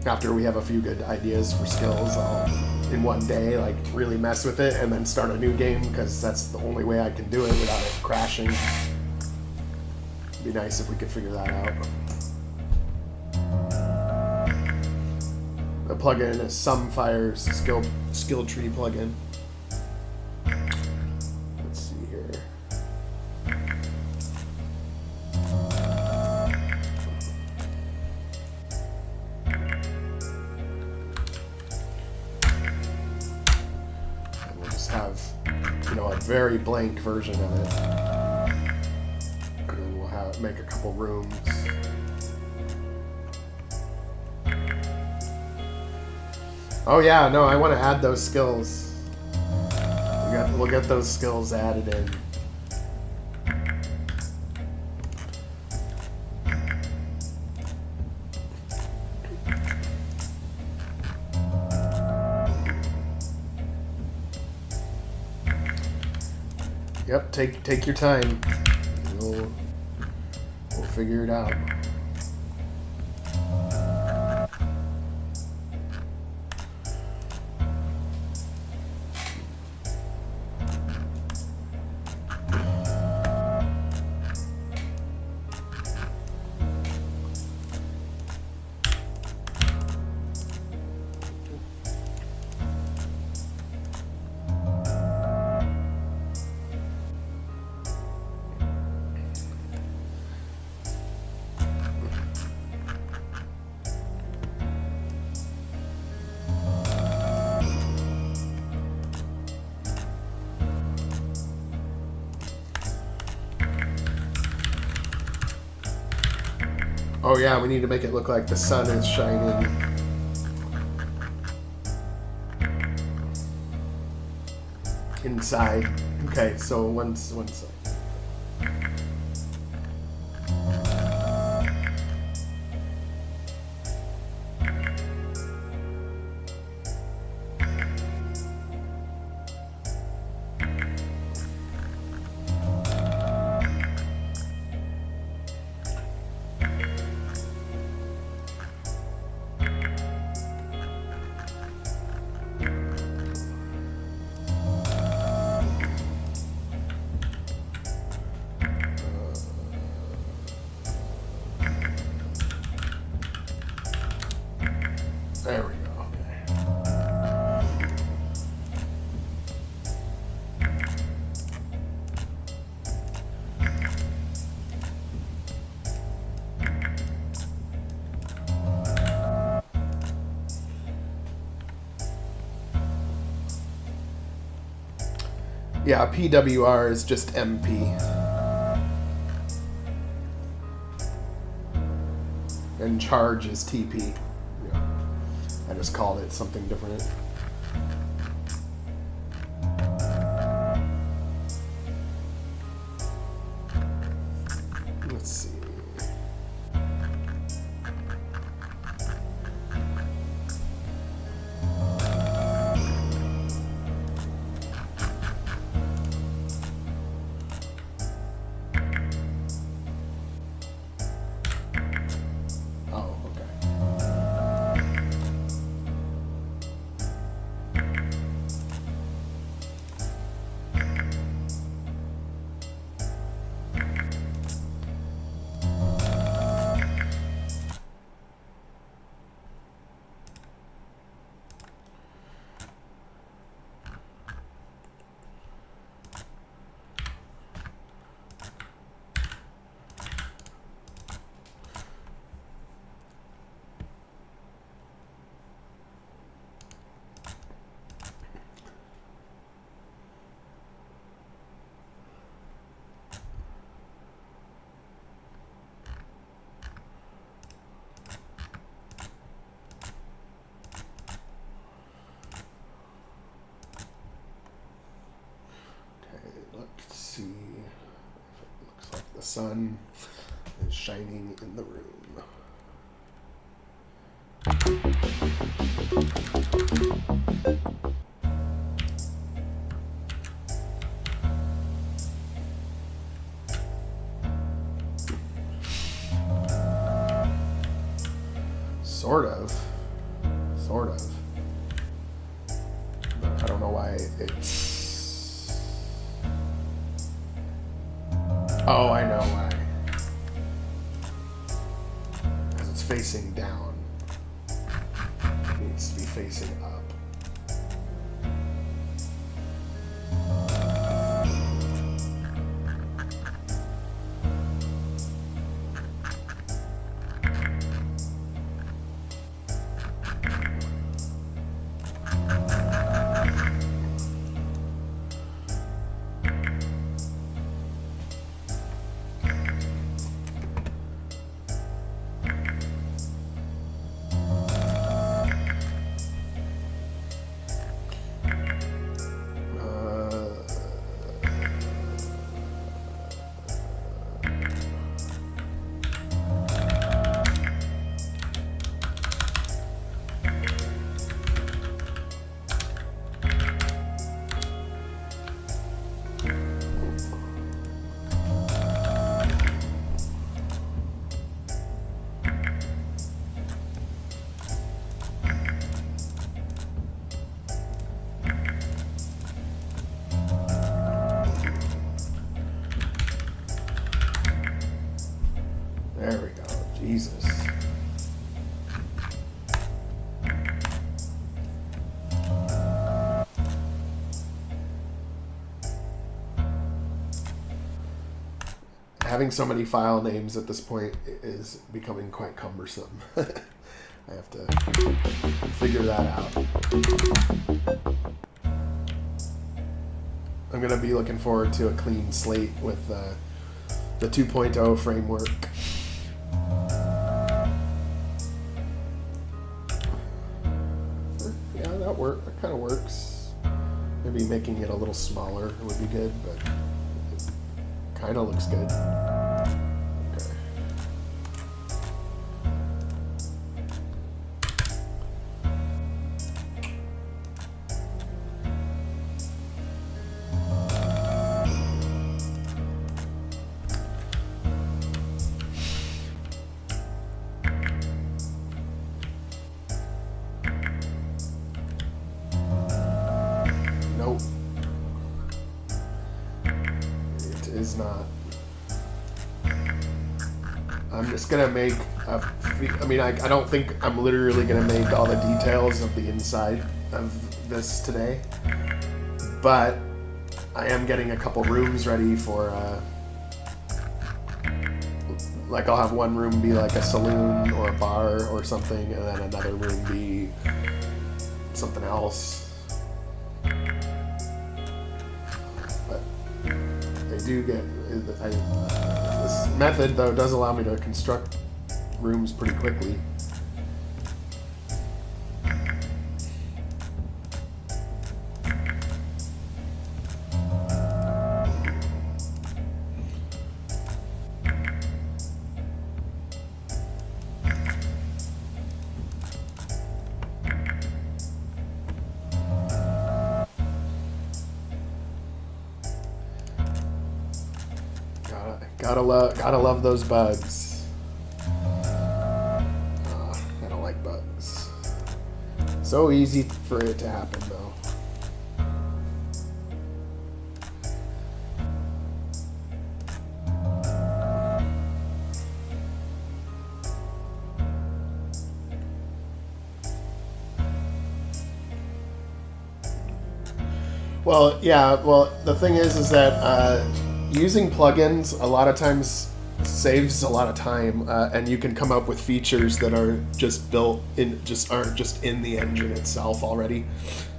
After we have a few good ideas for skills, I'll, in one day, like really mess with it and then start a new game, because that's the only way I can do it without it crashing. It'd be nice if we could figure that out. The plugin is Sumfire's skill tree plugin. Let's see here. And we'll just have, a very blank version of it. And then we'll make a couple rooms. Oh yeah, no, I want to add those skills. We'll get those skills added in. Yep, take your time. We'll figure it out. Oh yeah, we need to make it look like the sun is shining. Inside. Okay, so one side. Yeah, PWR is just MP. And charge is TP. Yeah. I just called it something different. Let's see. Let's see if it looks like the sun is shining in the room. Sort of. But I don't know why it's... Oh, I know why. Because it's facing down. It needs to be facing up. There we go. Jesus. Having so many file names at this point is becoming quite cumbersome. I have to figure that out. I'm going to be looking forward to a clean slate with the 2.0 framework. That kind of works. Maybe making it a little smaller would be good, but it kind of looks good. Okay. Nope. It is not. I'm just gonna make I don't think I'm literally gonna make all the details of the inside of this today, but I am getting a couple rooms ready for like I'll have one room be like a saloon or a bar or something, and then another room be something else. do get... this method, though, does allow me to construct rooms pretty quickly. Gotta love those bugs. I don't like bugs. So easy for it to happen, though. Well, yeah. Well, the thing is that using plugins a lot of times saves a lot of time, and you can come up with features that are just built in, aren't just in the engine itself already,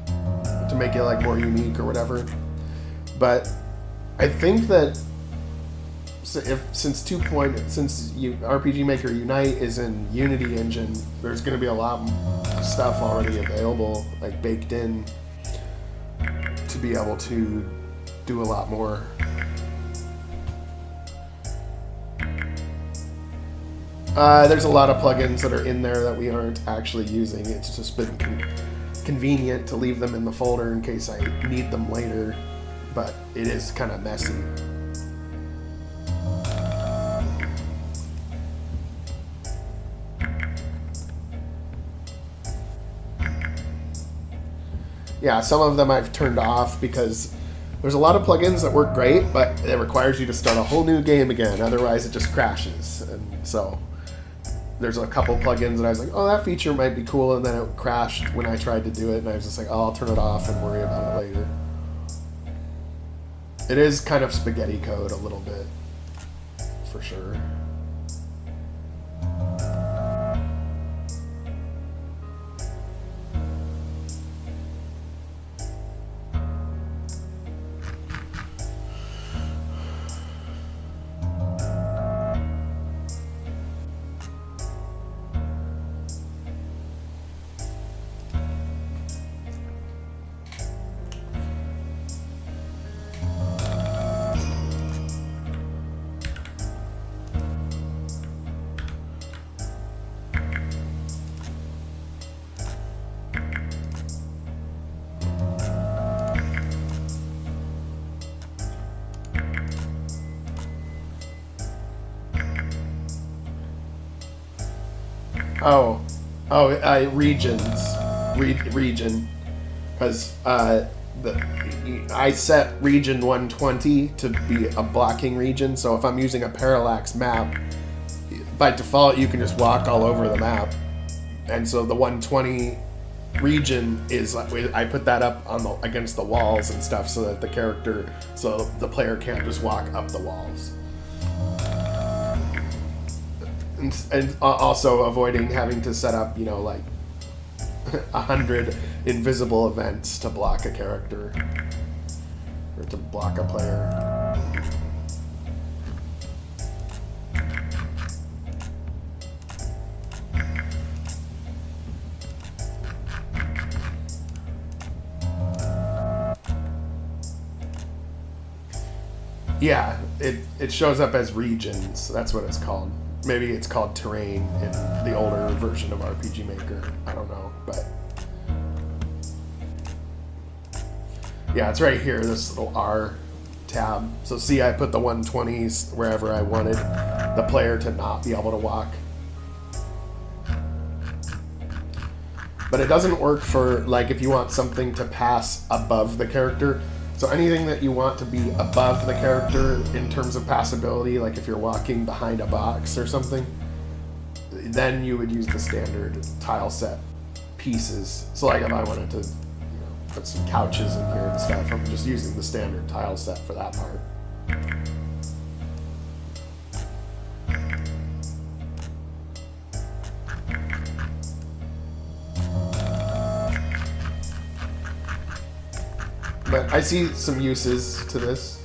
to make it like more unique or whatever. But I think that since RPG Maker Unite is in Unity engine, there's going to be a lot of stuff already available, like baked in, to be able to do a lot more. There's a lot of plugins that are in there that we aren't actually using. It's just been convenient to leave them in the folder in case I need them later, but it is kind of messy. Yeah, some of them I've turned off because there's a lot of plugins that work great, but it requires you to start a whole new game again, otherwise it just crashes. And so there's a couple plugins that I was like, oh, that feature might be cool, and then it crashed when I tried to do it, and I was just like, oh, I'll turn it off and worry about it later. It is kind of spaghetti code a little bit, for sure. Region, because I set region 120 to be a blocking region, so if I'm using a parallax map, by default you can just walk all over the map, and so the 120 region is, I put that up on against the walls and stuff so that the player can't just walk up the walls. And also avoiding having to set up, like 100 invisible events to block a character or to block a player. Yeah, it shows up as regions. That's what it's called. Maybe it's called terrain in the older version of RPG Maker. I don't know, but yeah, it's right here, this little R tab. So see, I put the 120s wherever I wanted the player to not be able to walk. But it doesn't work for, like, if you want something to pass above the character. So anything that you want to be above the character in terms of passability, like if you're walking behind a box or something, then you would use the standard tile set pieces. So like if I wanted to put some couches in here and stuff, I'm just using the standard tile set for that part. But I see some uses to this.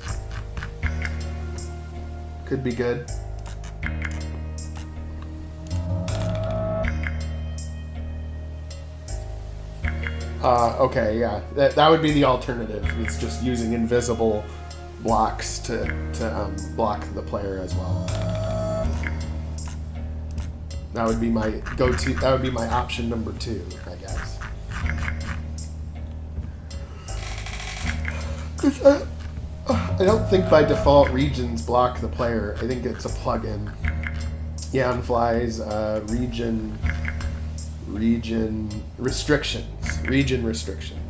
Could be good. Okay, yeah. That would be the alternative. It's just using invisible blocks to block the player as well. That would be my go-to. That would be my option number 2, I guess. 'Cause I don't think by default regions block the player. I think it's a plugin. Yeah, on flies, region restrictions. Region restrictions.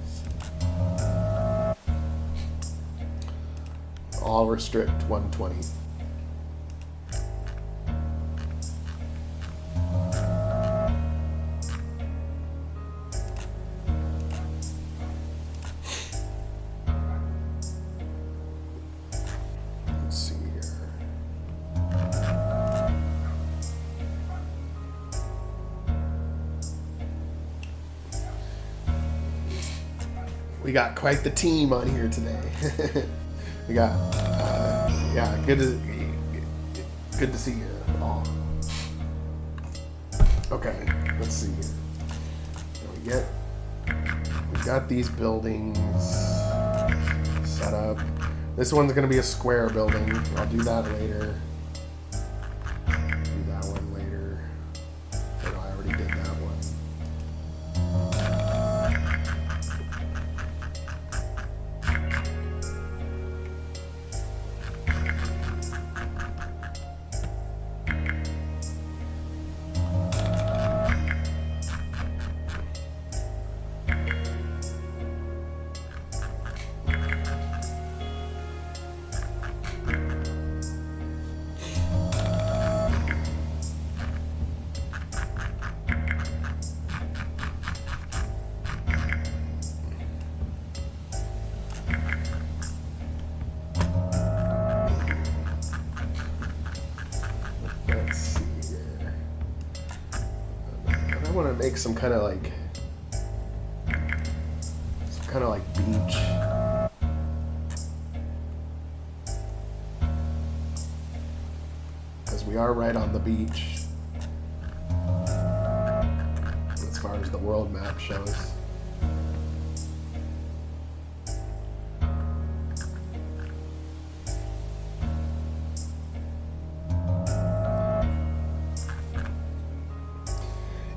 All restrict 120. We got quite the team on here today. We got, yeah, good to see you all. Okay, let's see here. We got these buildings set up. This one's gonna be a square building. I'll do that later. Do that one later. Oh, I already did that one. Make some kind of like beach. Because we are right on the beach as far as the world map shows.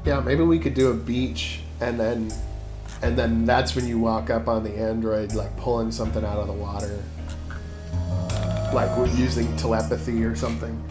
Yeah, maybe we could do a beach, and then that's when you walk up on the android, like pulling something out of the water, like we're using telepathy or something.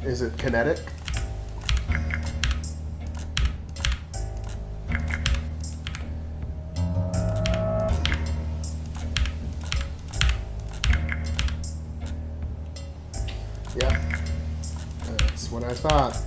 Is it kinetic? Yeah, that's what I thought.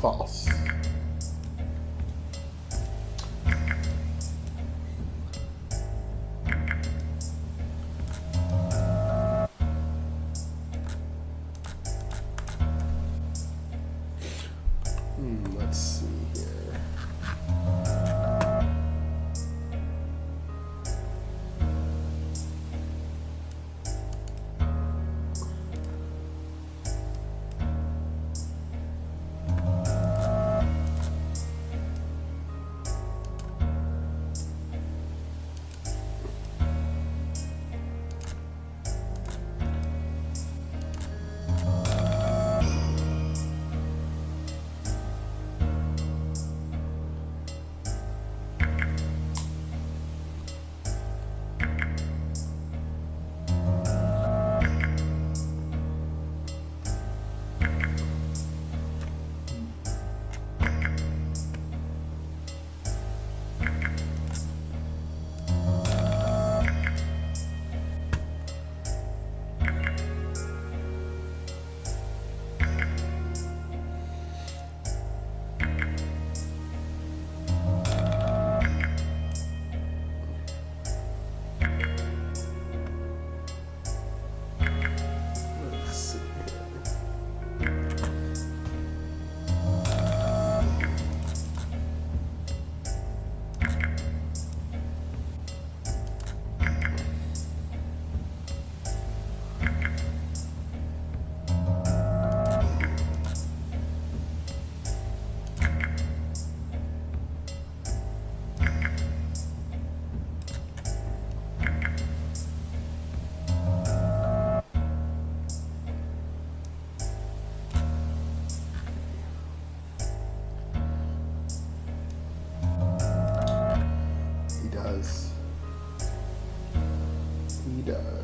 False. Let's see here. He does.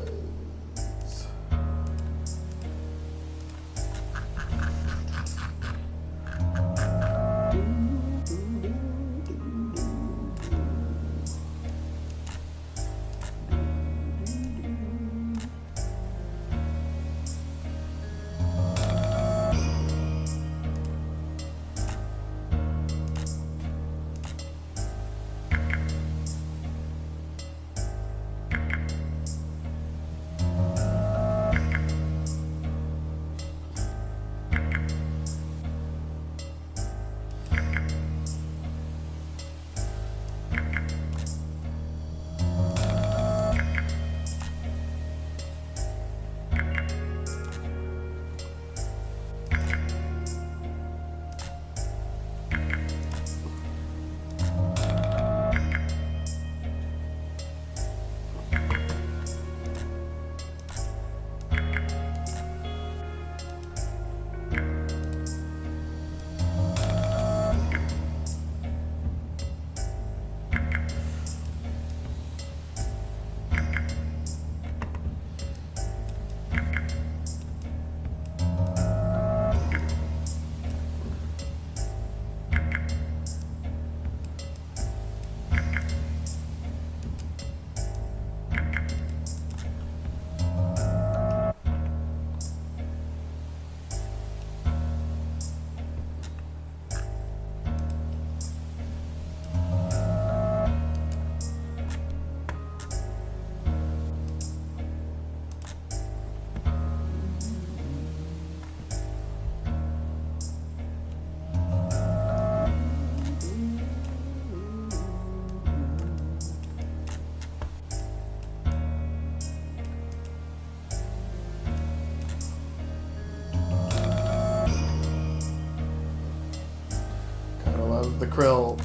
The krill.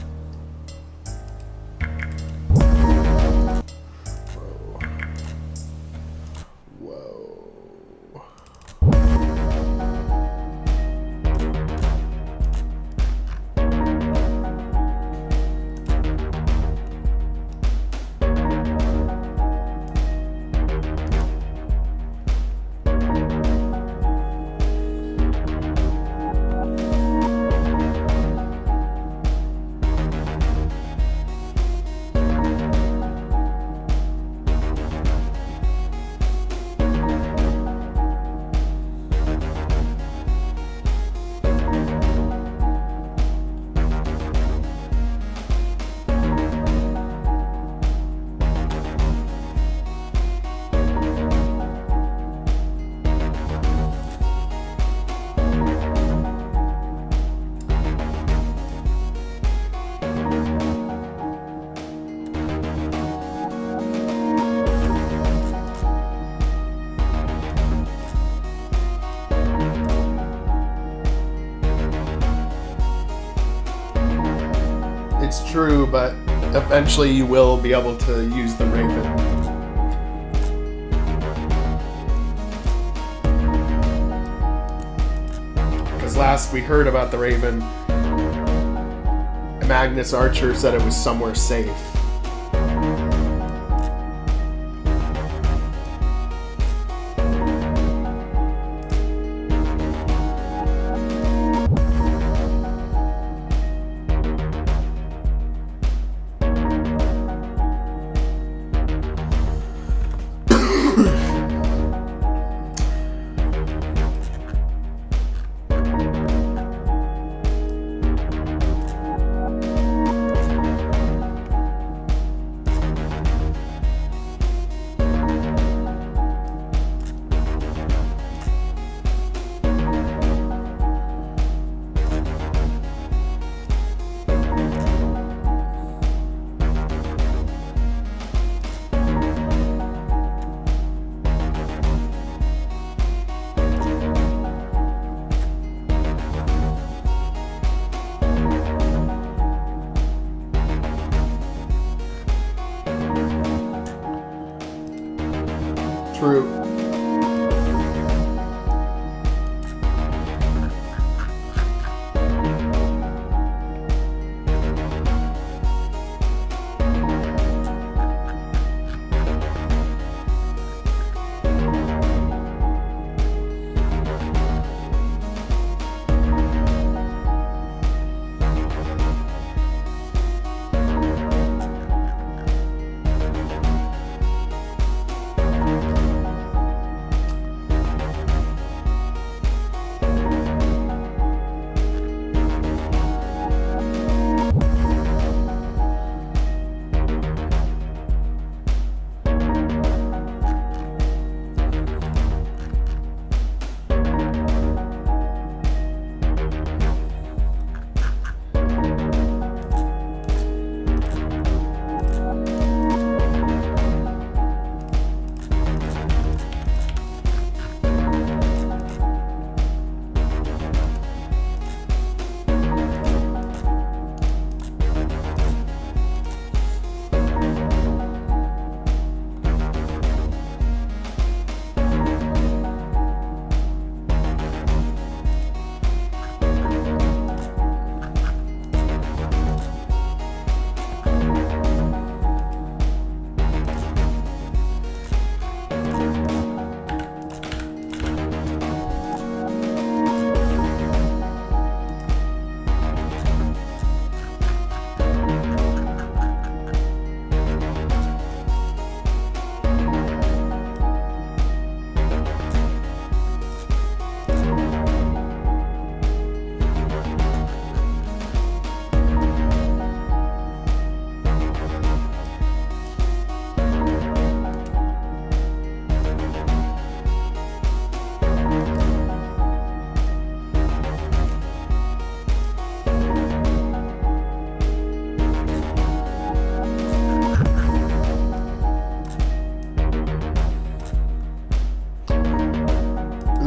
It's true, but eventually you will be able to use the Raven. Because last we heard about the Raven, Magnus Archer said it was somewhere safe. True.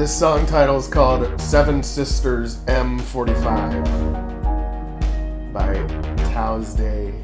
This song title is called Seven Sisters M45 by Vitalezzz.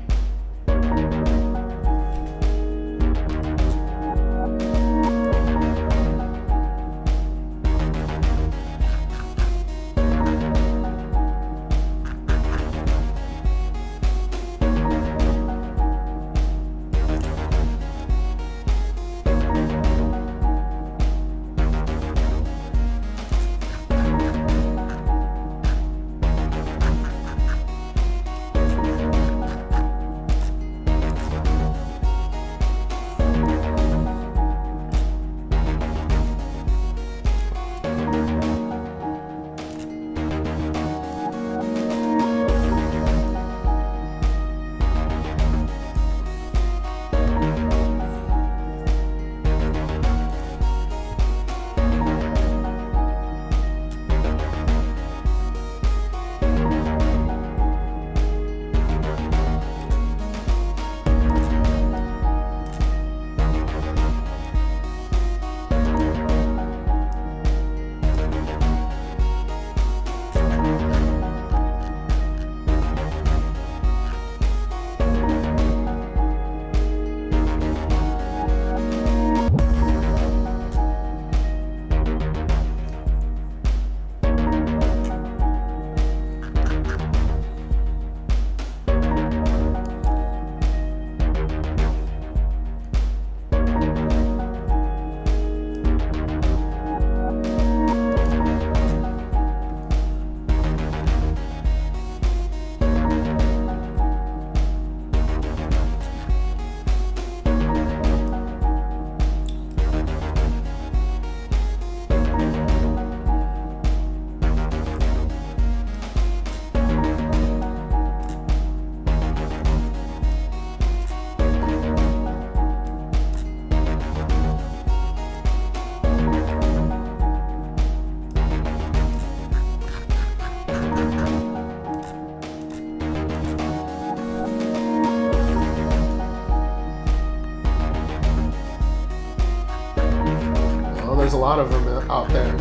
lot of them out there.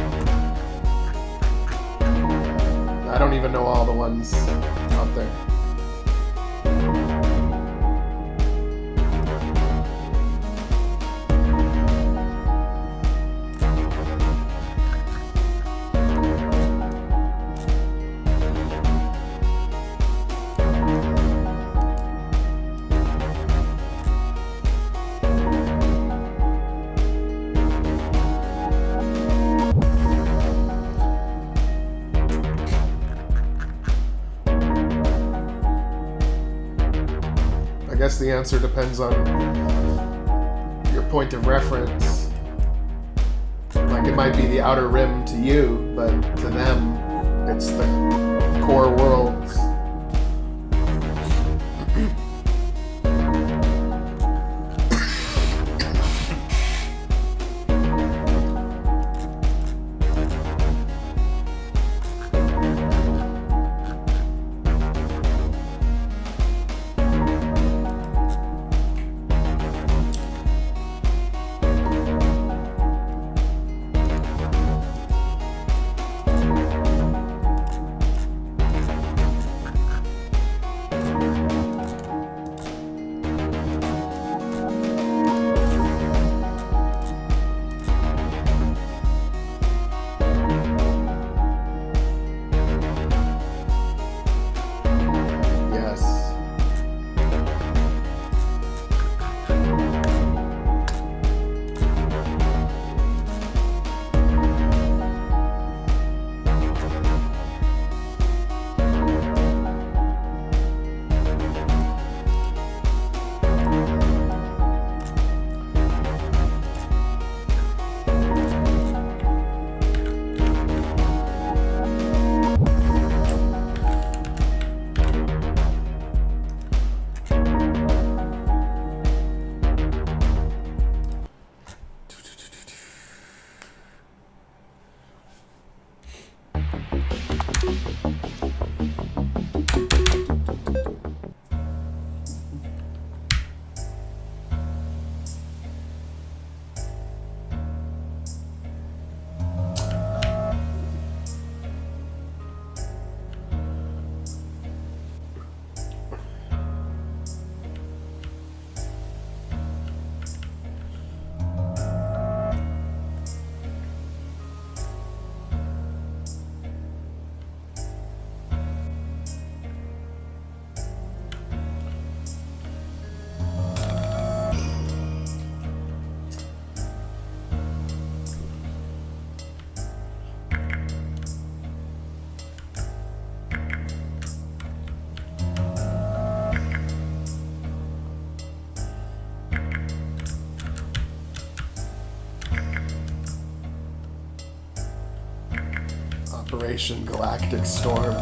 I don't even know all the ones out there. I guess the answer depends on your point of reference. Like, it might be the outer rim to you, but to them, it's the core worlds. Operation Galactic Storm.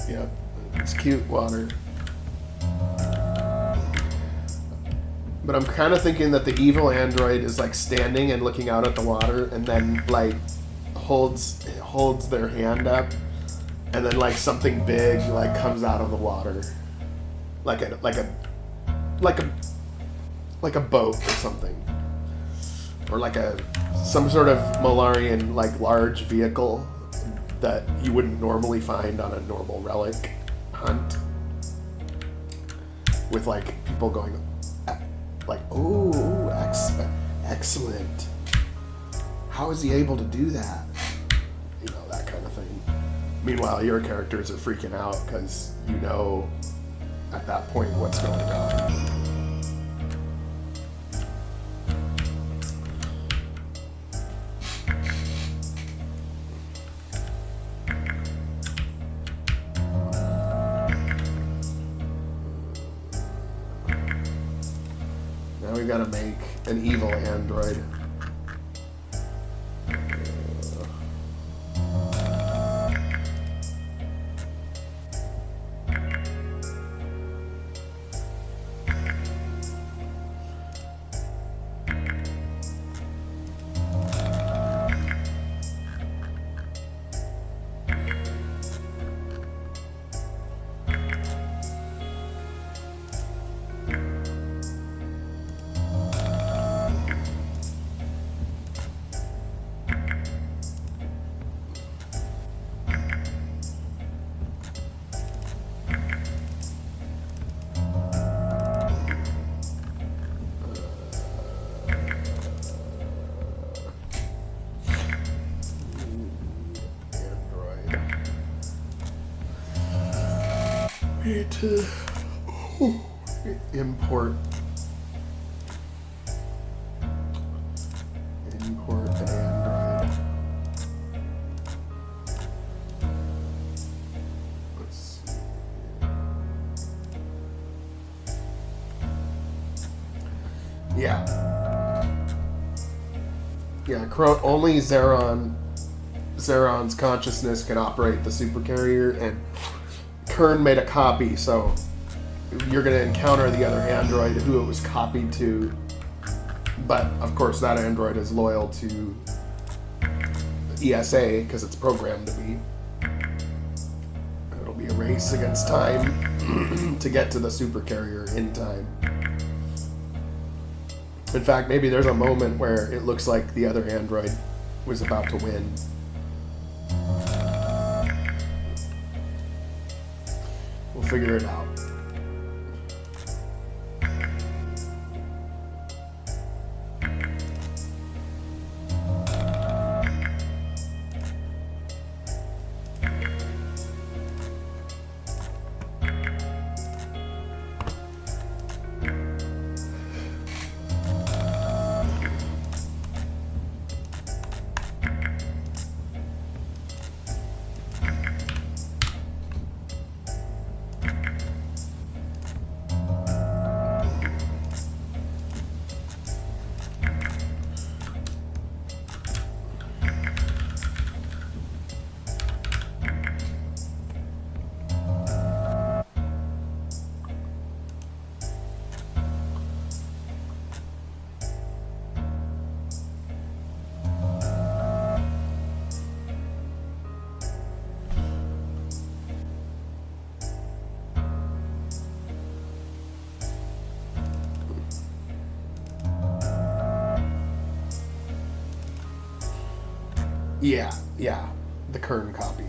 Yep, it's cute water. But I'm kind of thinking that the evil android is like standing and looking out at the water, and then like holds their hand up, and then like something big like comes out of the water, like a boat or something, or like some sort of Malarian like large vehicle that you wouldn't normally find on a normal relic hunt, with like people going like, oh, excellent, how is he able to do that, you know, that kind of thing. Meanwhile, your characters are freaking out because you know at that point what's going on. Now we gotta make an evil android. need to import an Android. Let's see. Yeah. Yeah, only Zeron's consciousness can operate the supercarrier, and Kern made a copy, so you're going to encounter the other android who it was copied to, but of course that android is loyal to ESA because it's programmed to be. It'll be a race against time to get to the supercarrier in time. In fact, maybe there's a moment where it looks like the other android was about to win. We'll figure it out. Yeah, the Kern copy.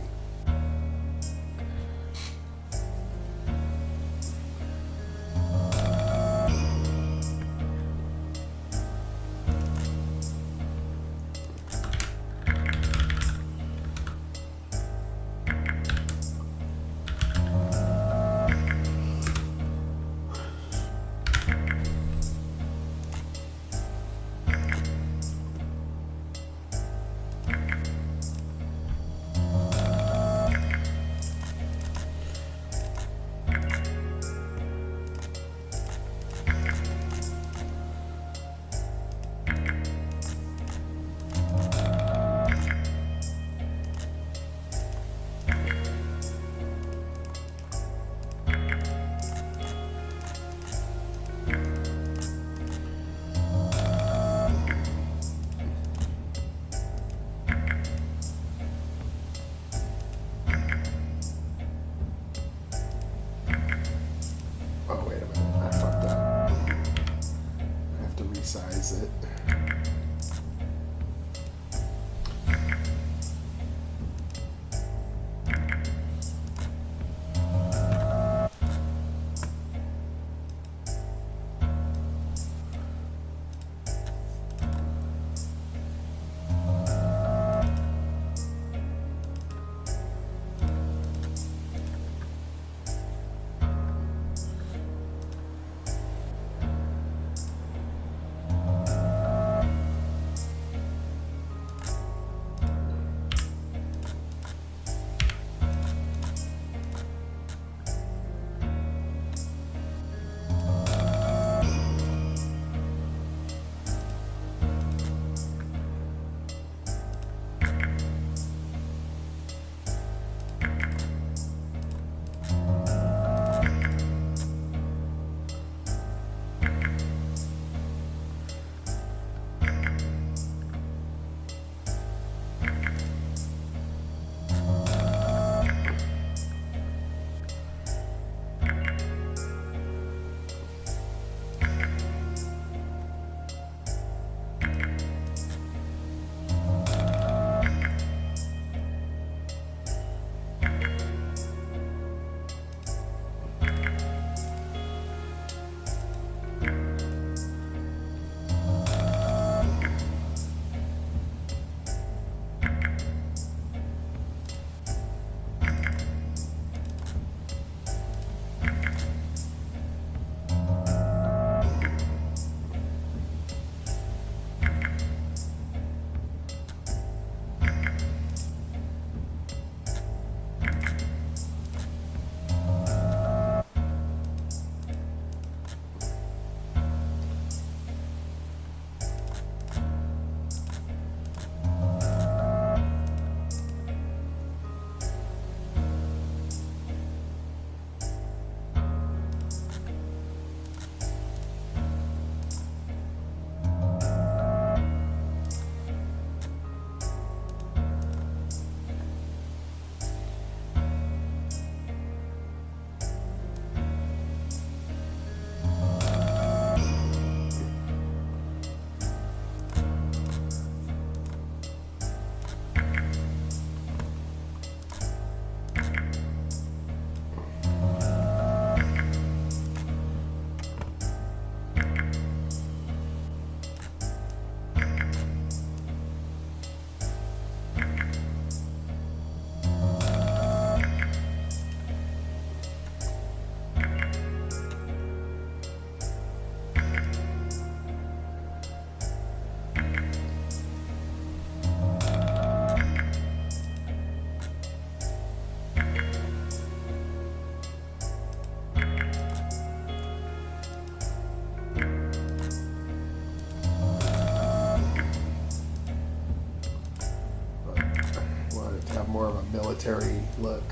more of a military look.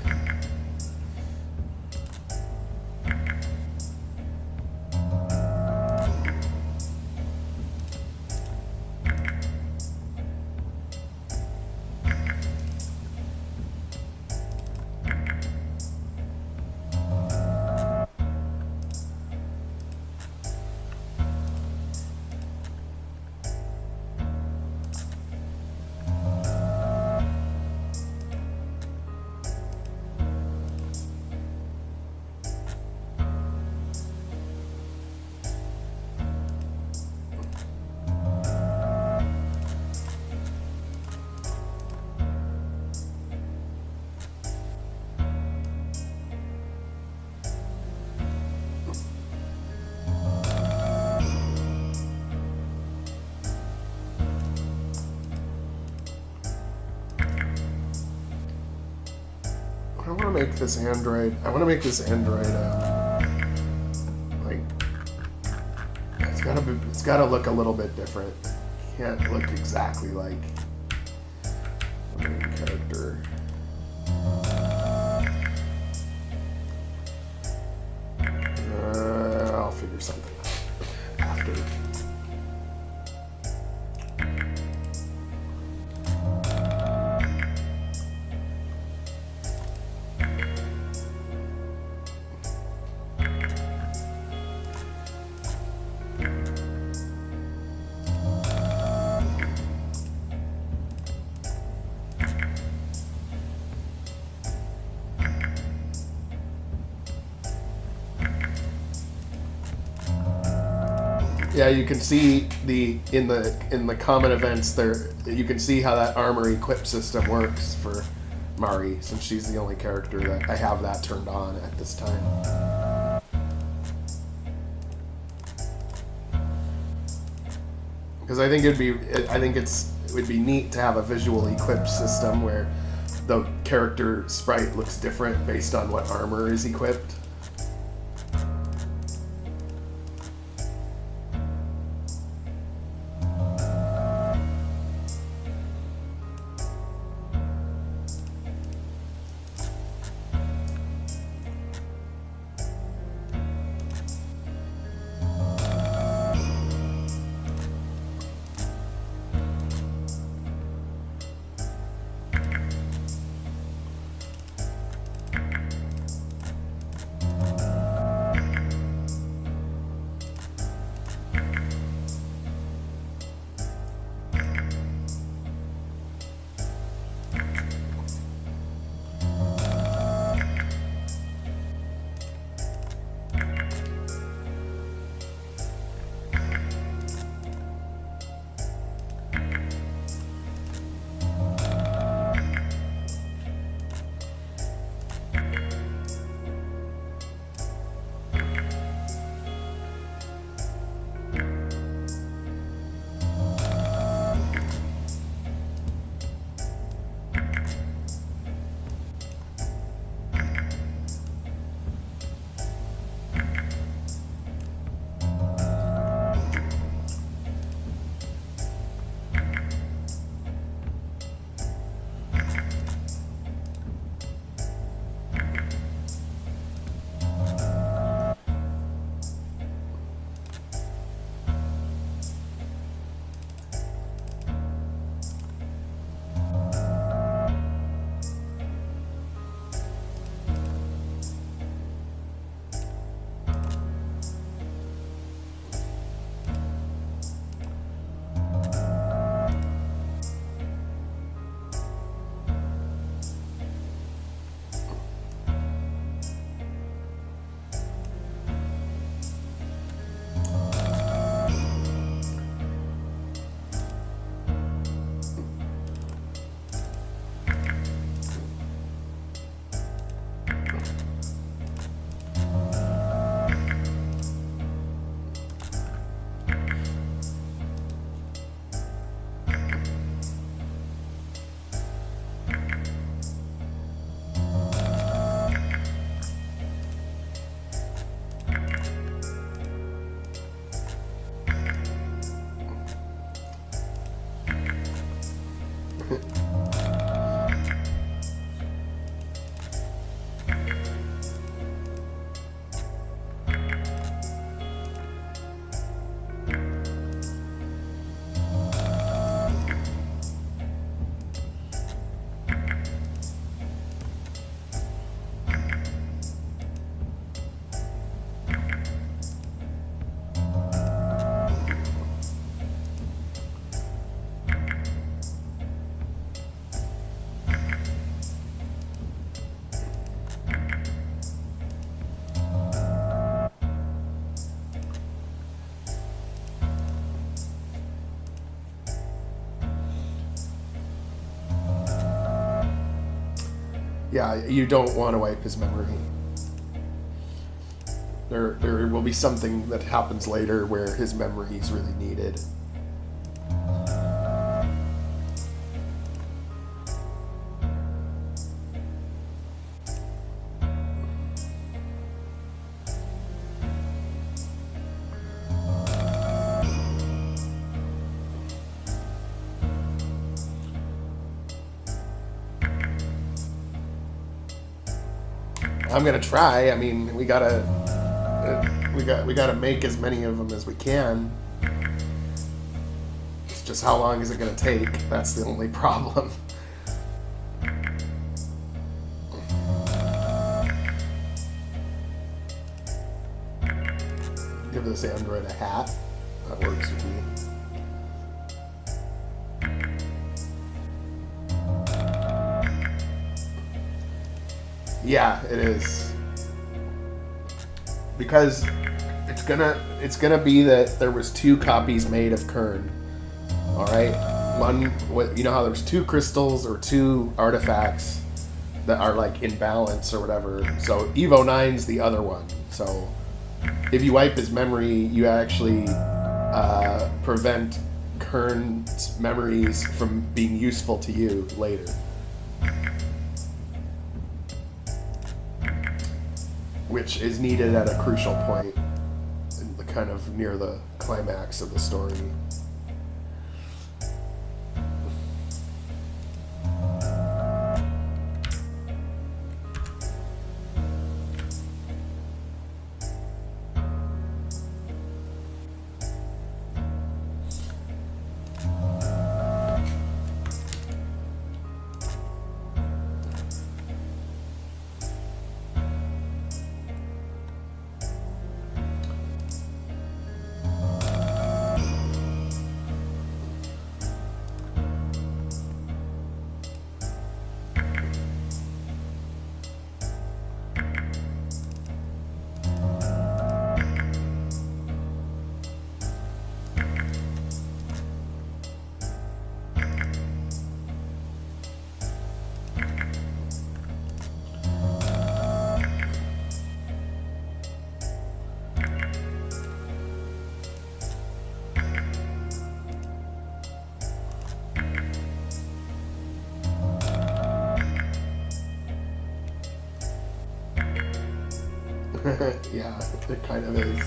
I want to make this android. Like it's gotta look a little bit different. Can't look exactly like the main character. I'll figure something out after. Yeah, you can see in the common events there. You can see how that armor equip system works for Mari, since she's the only character that I have that turned on at this time. Because I think it would be neat to have a visual equip system where the character sprite looks different based on what armor is equipped. Yeah, you don't want to wipe his memory. There will be something that happens later where his memory is really needed. I'm gonna try. I mean, we gotta make as many of them as we can. It's just how long is it gonna take? That's the only problem. Give this android a hat. That works with me. Yeah, it is. Because it's gonna be that there was 2 copies made of Kern. All right, one. You know how there's 2 crystals or 2 artifacts that are like in balance or whatever. So Evo 9's the other one. So if you wipe his memory, you actually prevent Kern's memories from being useful to you later. Which is needed at a crucial point, kind of near the climax of the story. Yeah, it kind of is.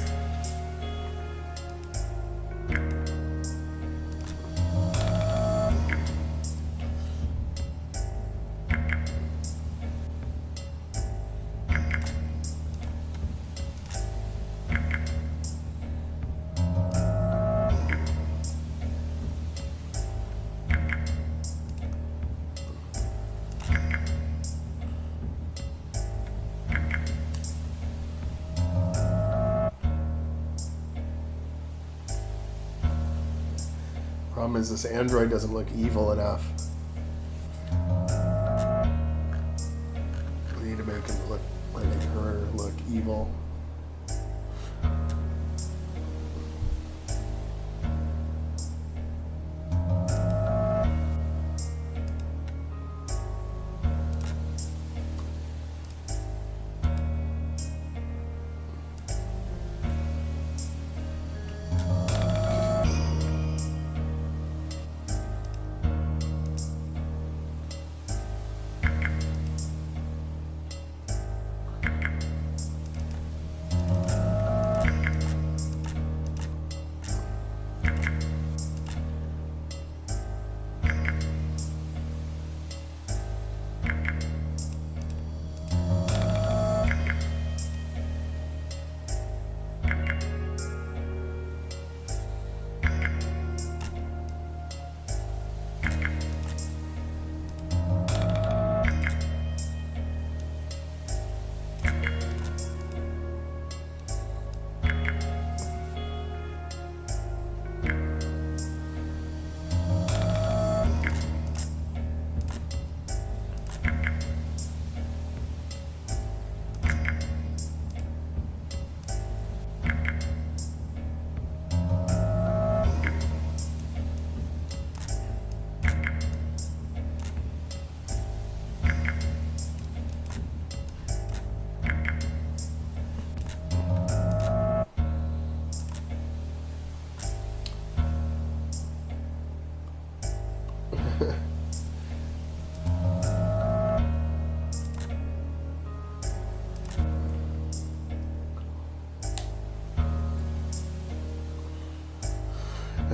Problem is, this android doesn't look evil enough. We need to make him look, like her look evil.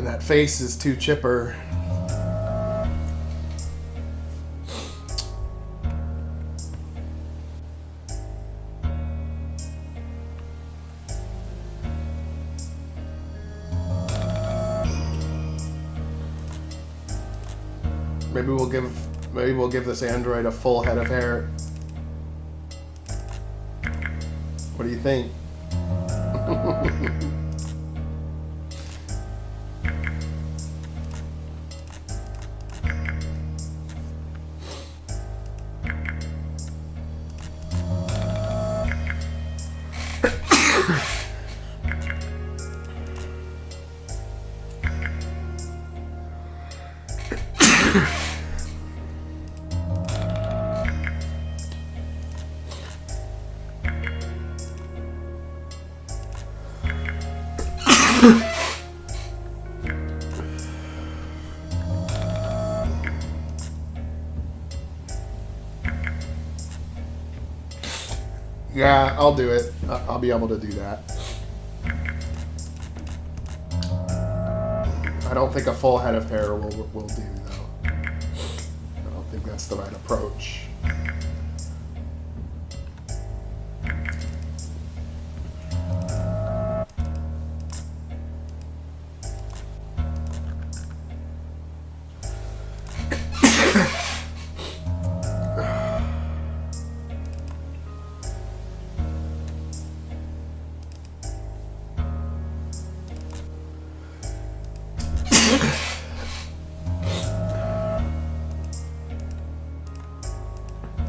That face is too chipper. Maybe we'll give this android a full head of hair. What do you think? Yeah, I'll do it. I'll be able to do that. I don't think a full head of hair will do, though. I don't think that's the right approach.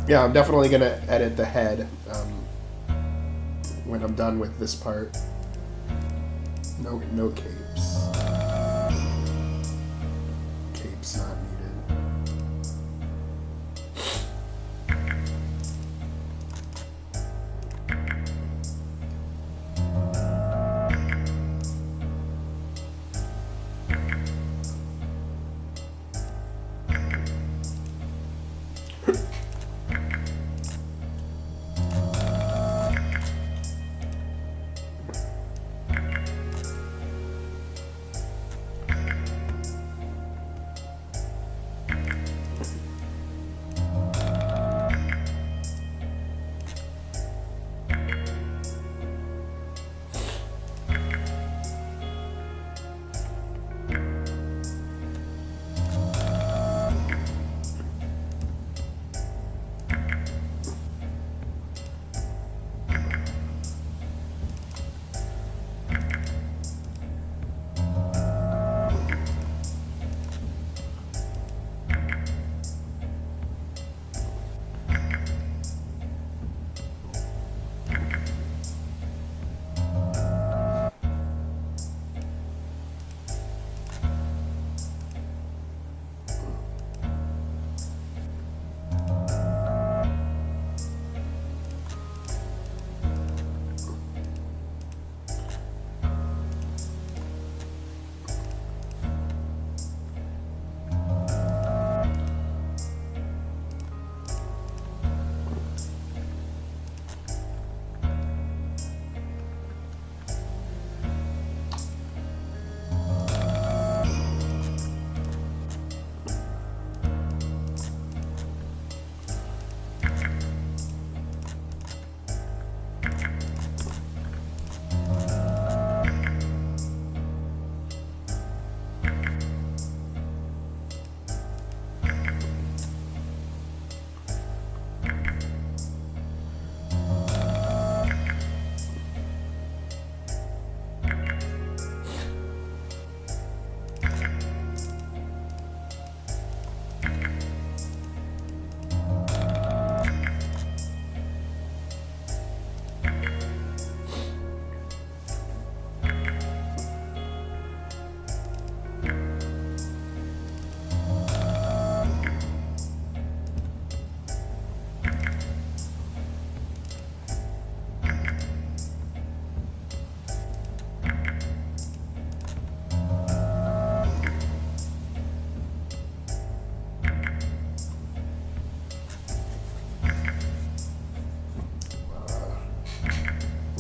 Yeah, I'm definitely going to edit the head when I'm done with this part. No capes. Capes not needed.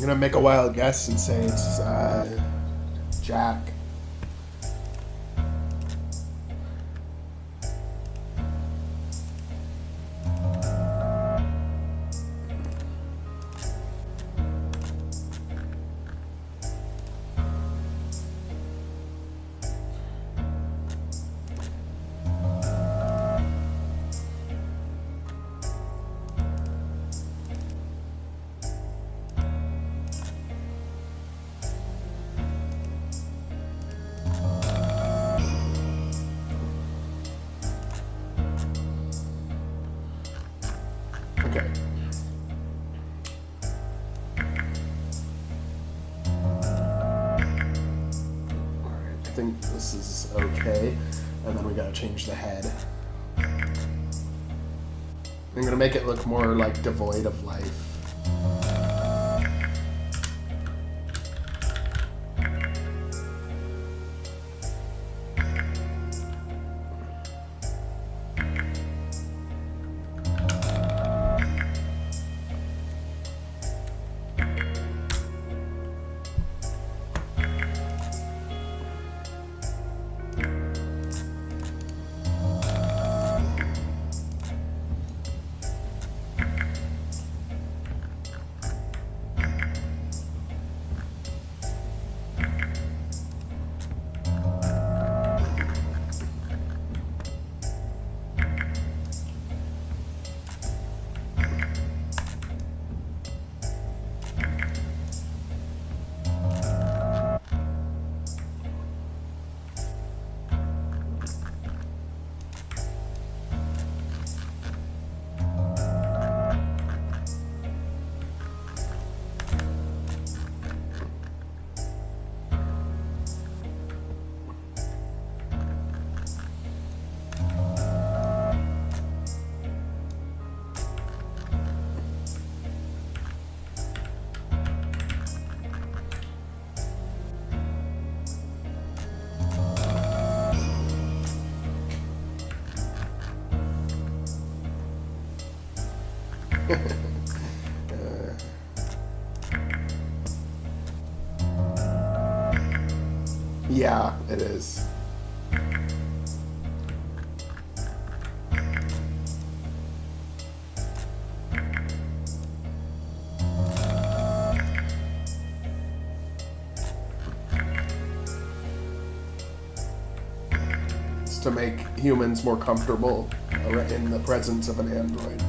I'm gonna make a wild guess and say it's Jack. Okay. Alright, I think this is okay. And then we gotta change the head. I'm gonna make it look more like devoid of life. Yeah, it is. It's to make humans more comfortable in the presence of an android.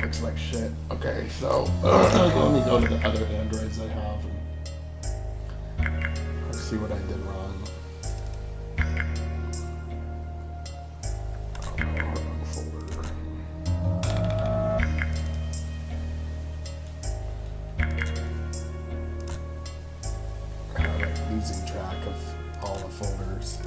looks like shit. Okay, so let me go to the other Androids I have and let's see what I did wrong. Wrong folder. I'm like losing track of all the folders.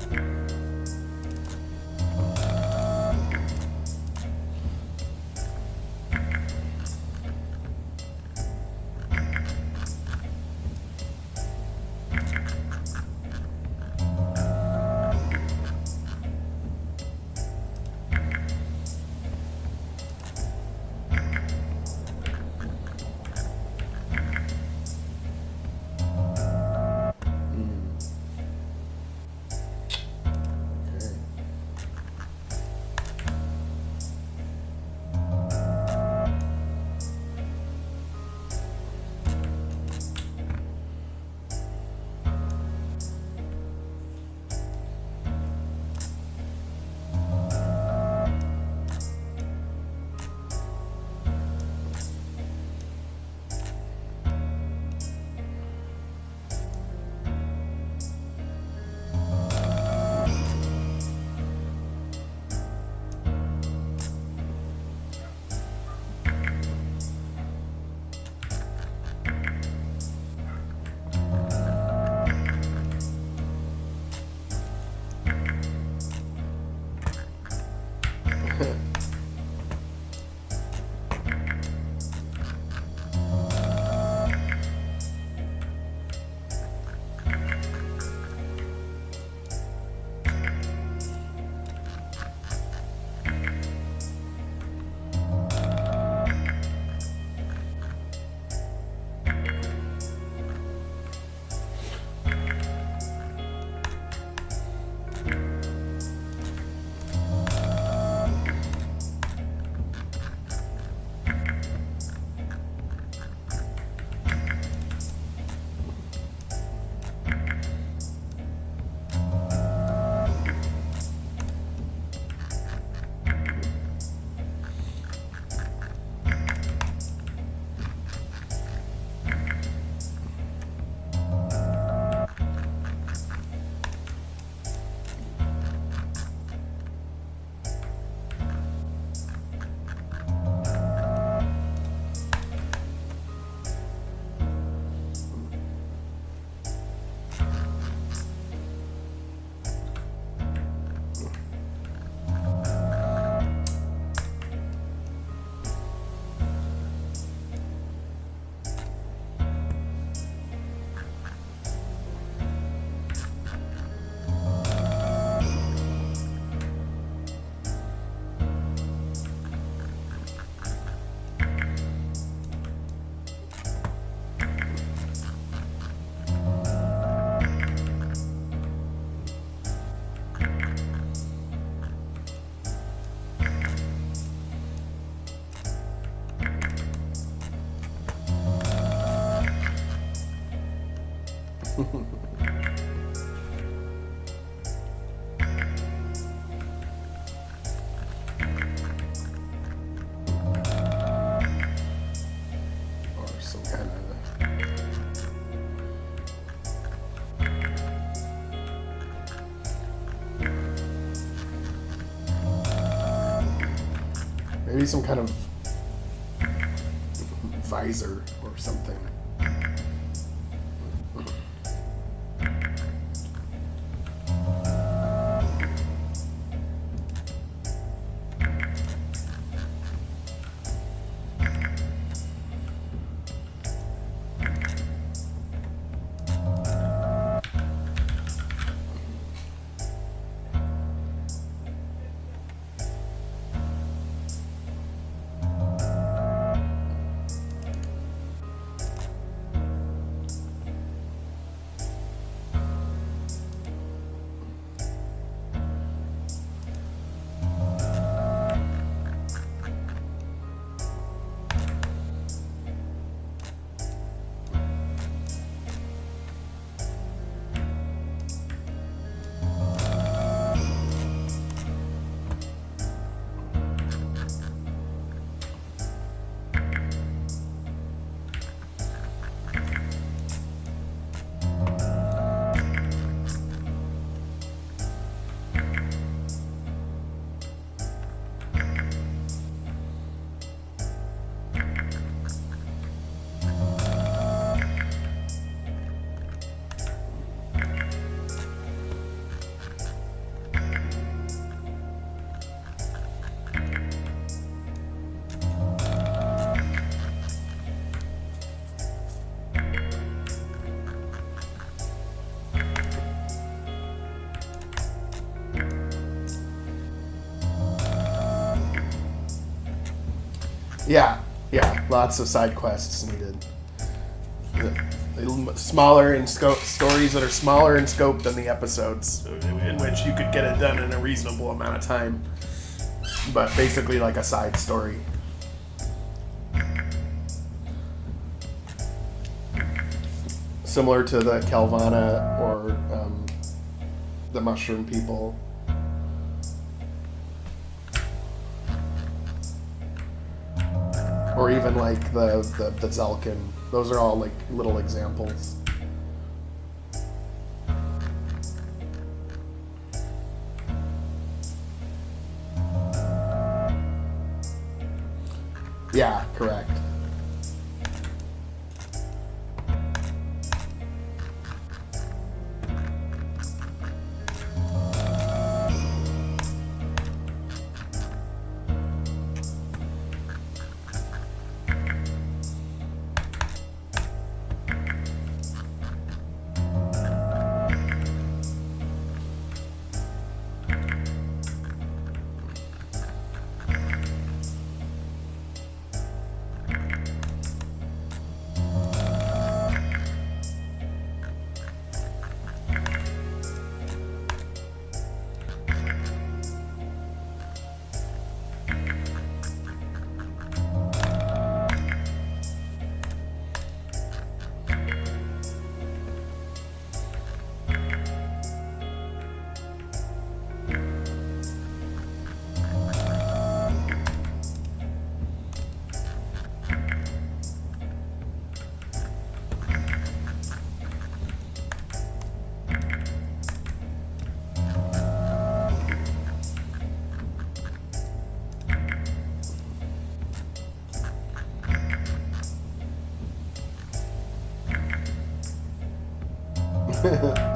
Maybe some kind of visor or something. Yeah, lots of side quests needed. Smaller in scope, stories that are smaller in scope than the episodes, in which you could get it done in a reasonable amount of time. But basically like a side story. Similar to the Calvana or the Mushroom People. Or even like the Zelkin. Those are all like little examples. Yeah, correct.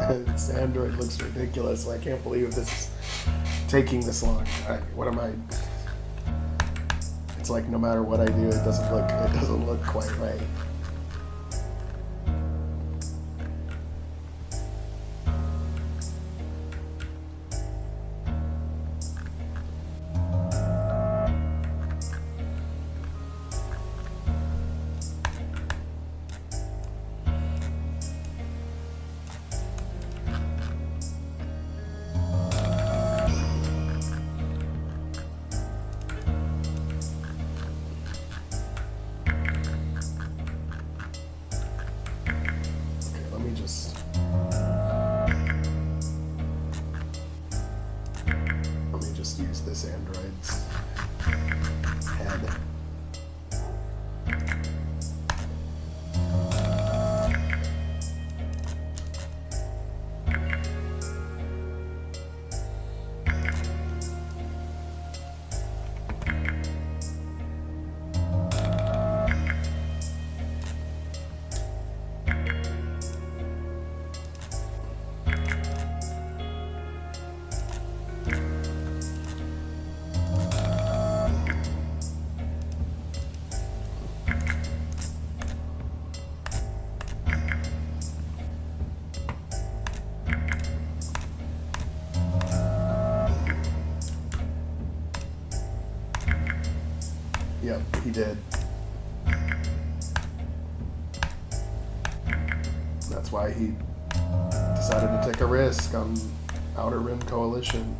This Android looks ridiculous. I can't believe this is taking this long. What am I? It's like no matter what I do, it doesn't look quite right. Use this android's head. Yep, he did. That's why he decided to take a risk on Outer Rim Coalition.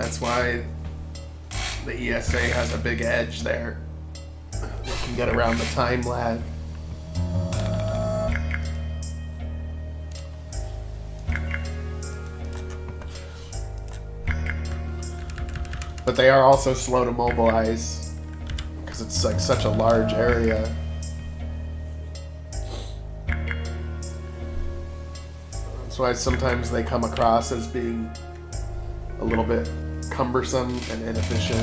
That's why the ESA has a big edge there. They can get around the time lag. But they are also slow to mobilize because it's like such a large area. That's why sometimes they come across as being a little bit cumbersome and inefficient.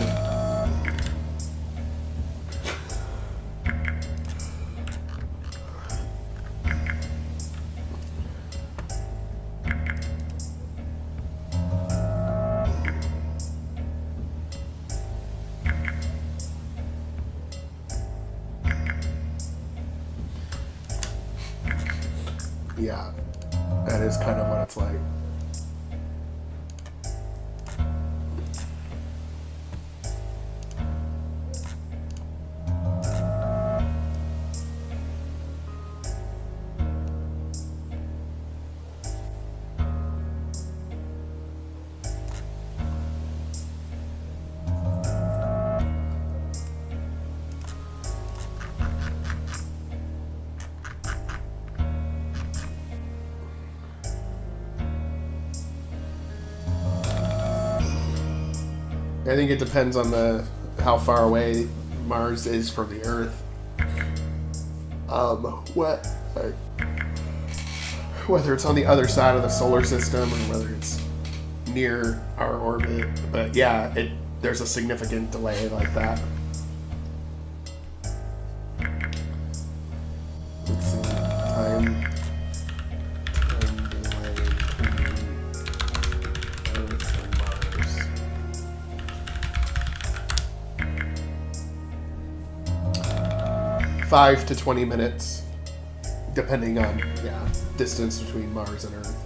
Yeah, that is kind of what it's like. I think it depends on how far away Mars is from the Earth. Whether it's on the other side of the solar system or whether it's near our orbit. But yeah, there's a significant delay like that. Let's see. Time delay between Earth and Mars. 5 to 20 minutes, depending on distance between Mars and Earth.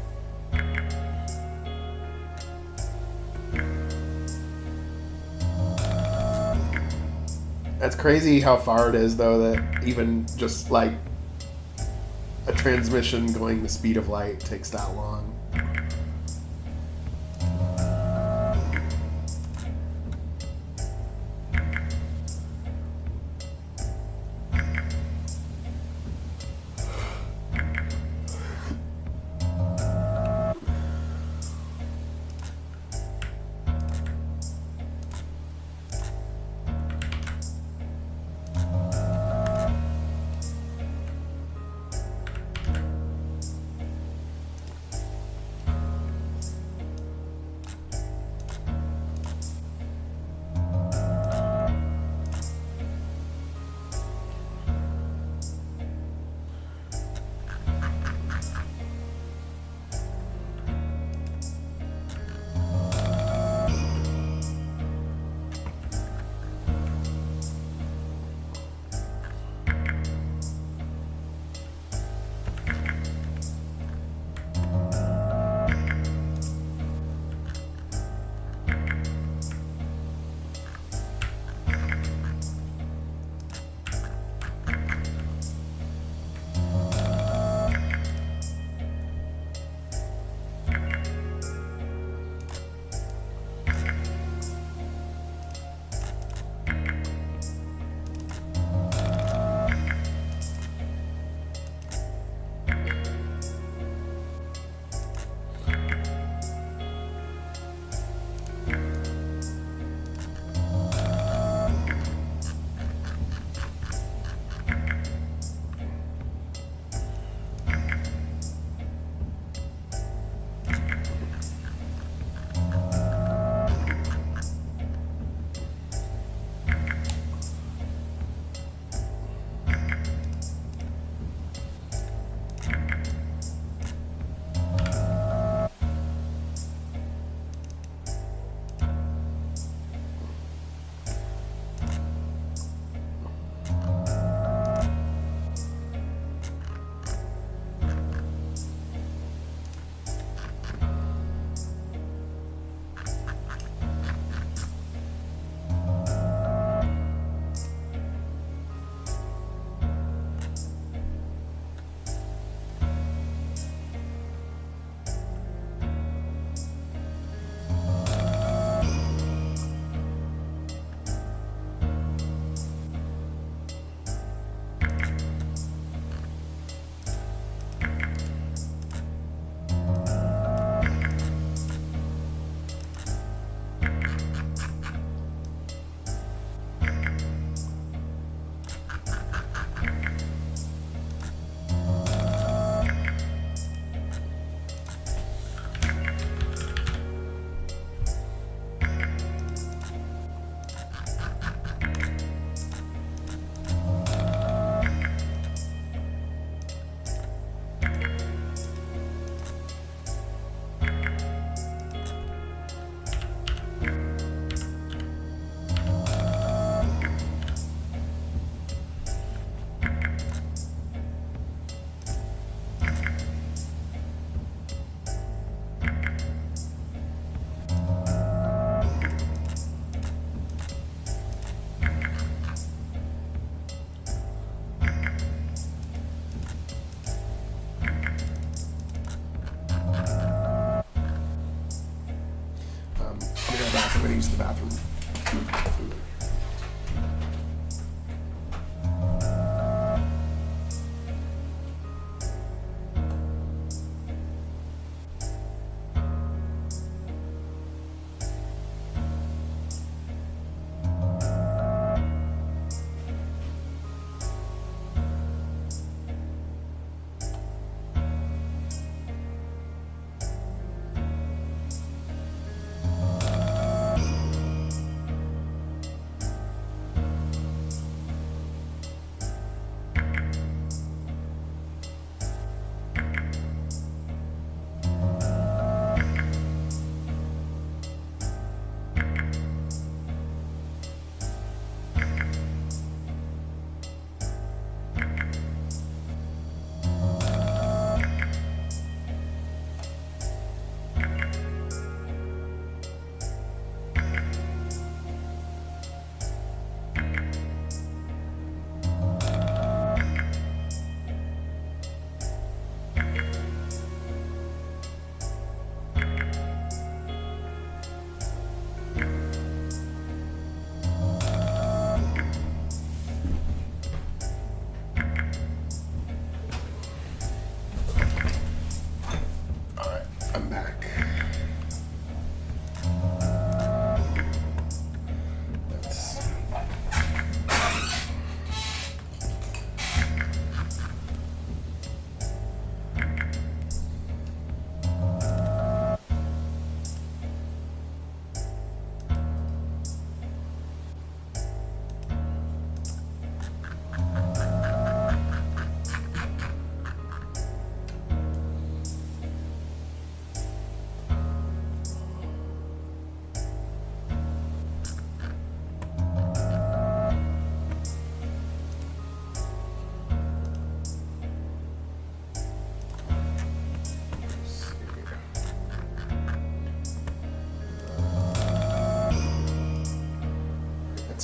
That's crazy how far it is, though, that even just like a transmission going the speed of light takes that long.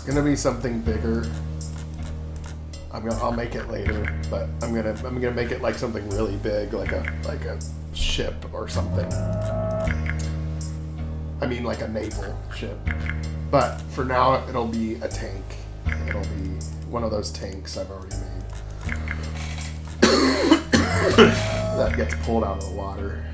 gonna be something bigger. I'll make it later, but I'm gonna make it like something really big, like a ship or something. I mean, like a naval ship. But for now, it'll be a tank. It'll be one of those tanks I've already made that gets pulled out of the water.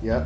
Yep.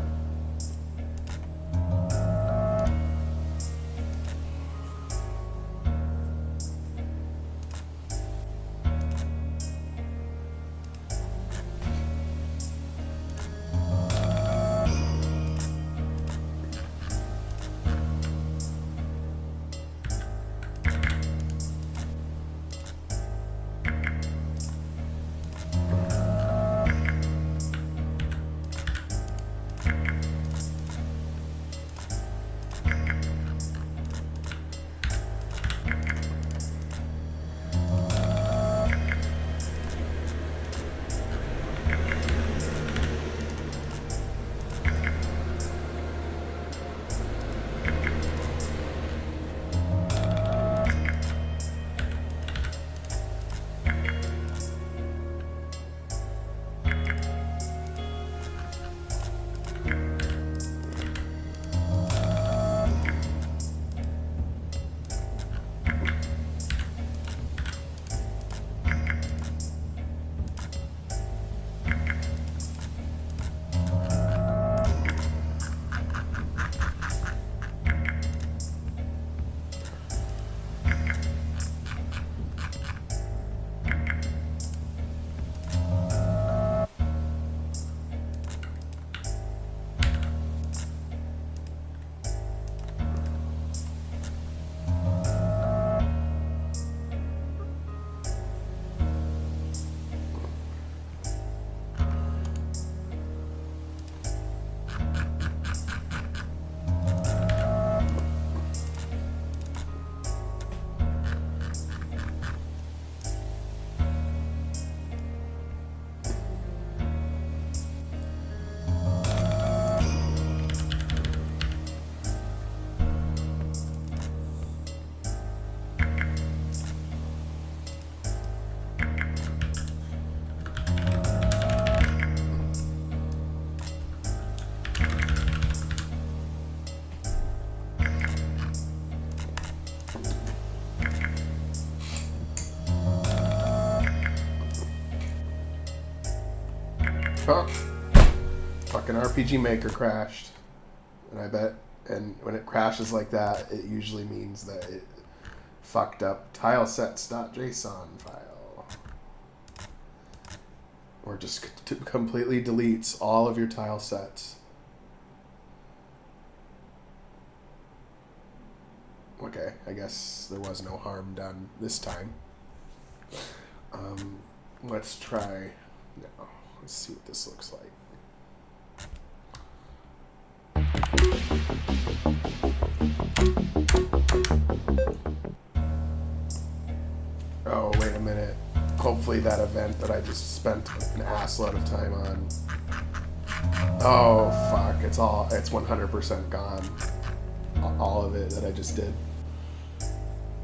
Oh, fucking RPG Maker crashed. And I bet, and when it crashes like that, it usually means that it fucked up tilesets.json file. Or just completely deletes all of your tile sets. Okay, I guess there was no harm done this time. Let's try now. Let's see what this looks like. Oh, wait a minute. Hopefully that event that I just spent an assload of time on. Oh, fuck. It's 100% gone. All of it that I just did.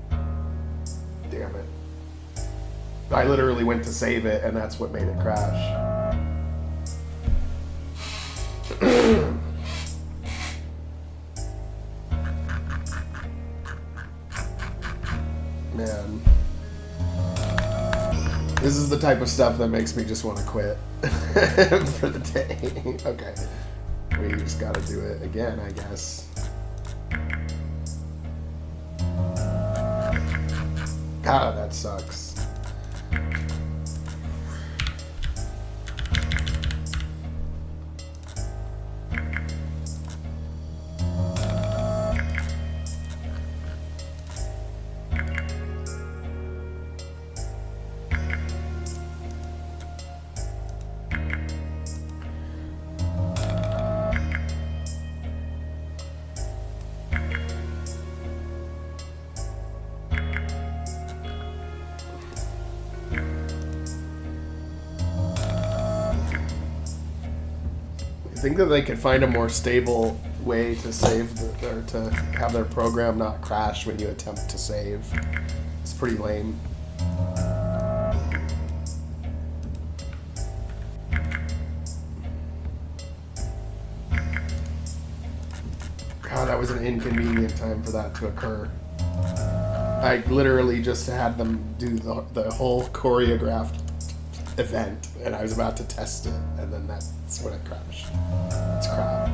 Damn it. I literally went to save it, and that's what made it crash. Man. This is the type of stuff that makes me just want to quit for the day. Okay. We just gotta do it again, I guess. God, that sucks. I think that they could find a more stable way to save or to have their program not crash when you attempt to save. It's pretty lame. God, that was an inconvenient time for that to occur. I literally just had them do the whole choreographed event, and I was about to test it, and then that's when it crashed. That's crap.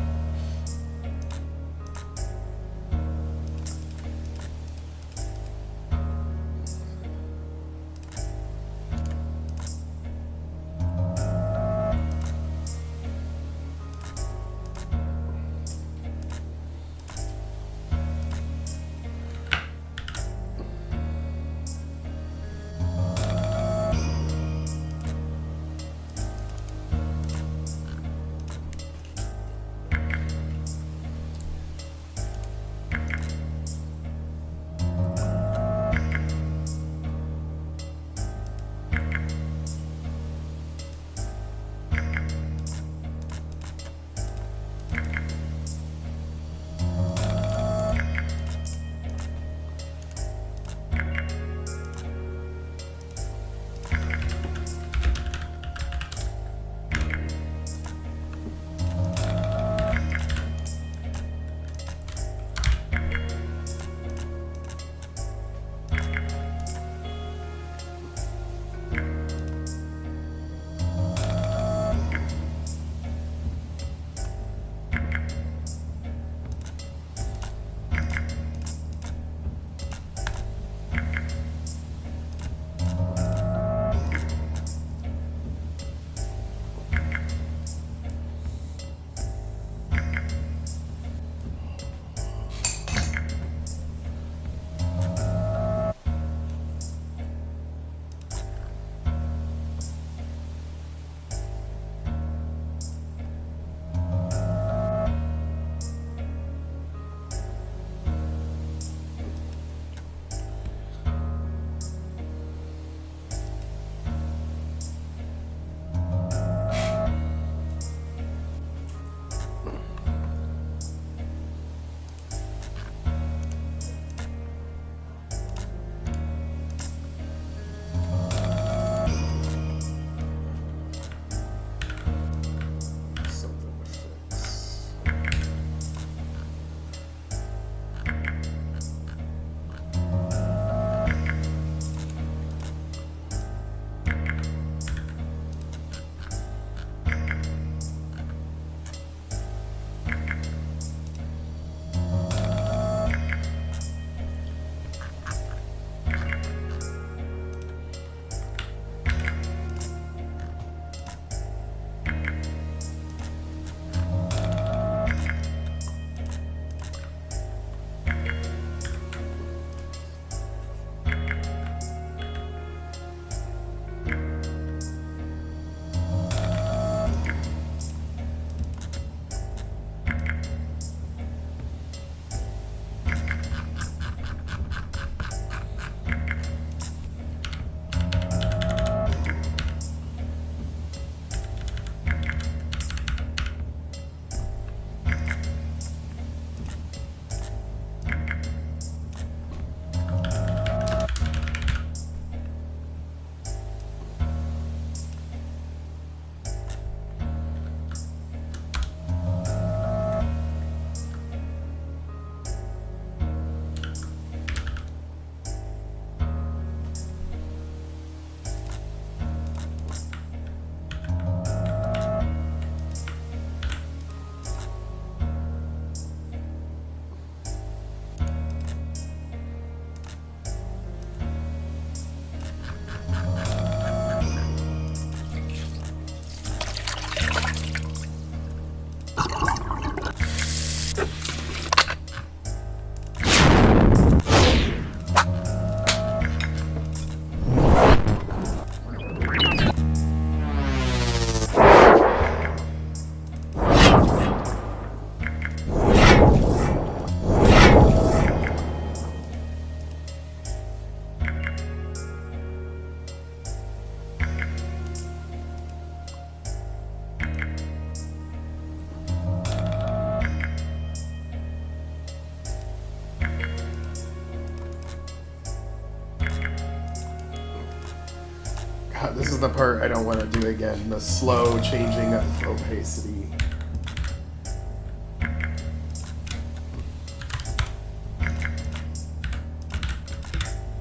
This is the part I don't want to do again, the slow changing of opacity.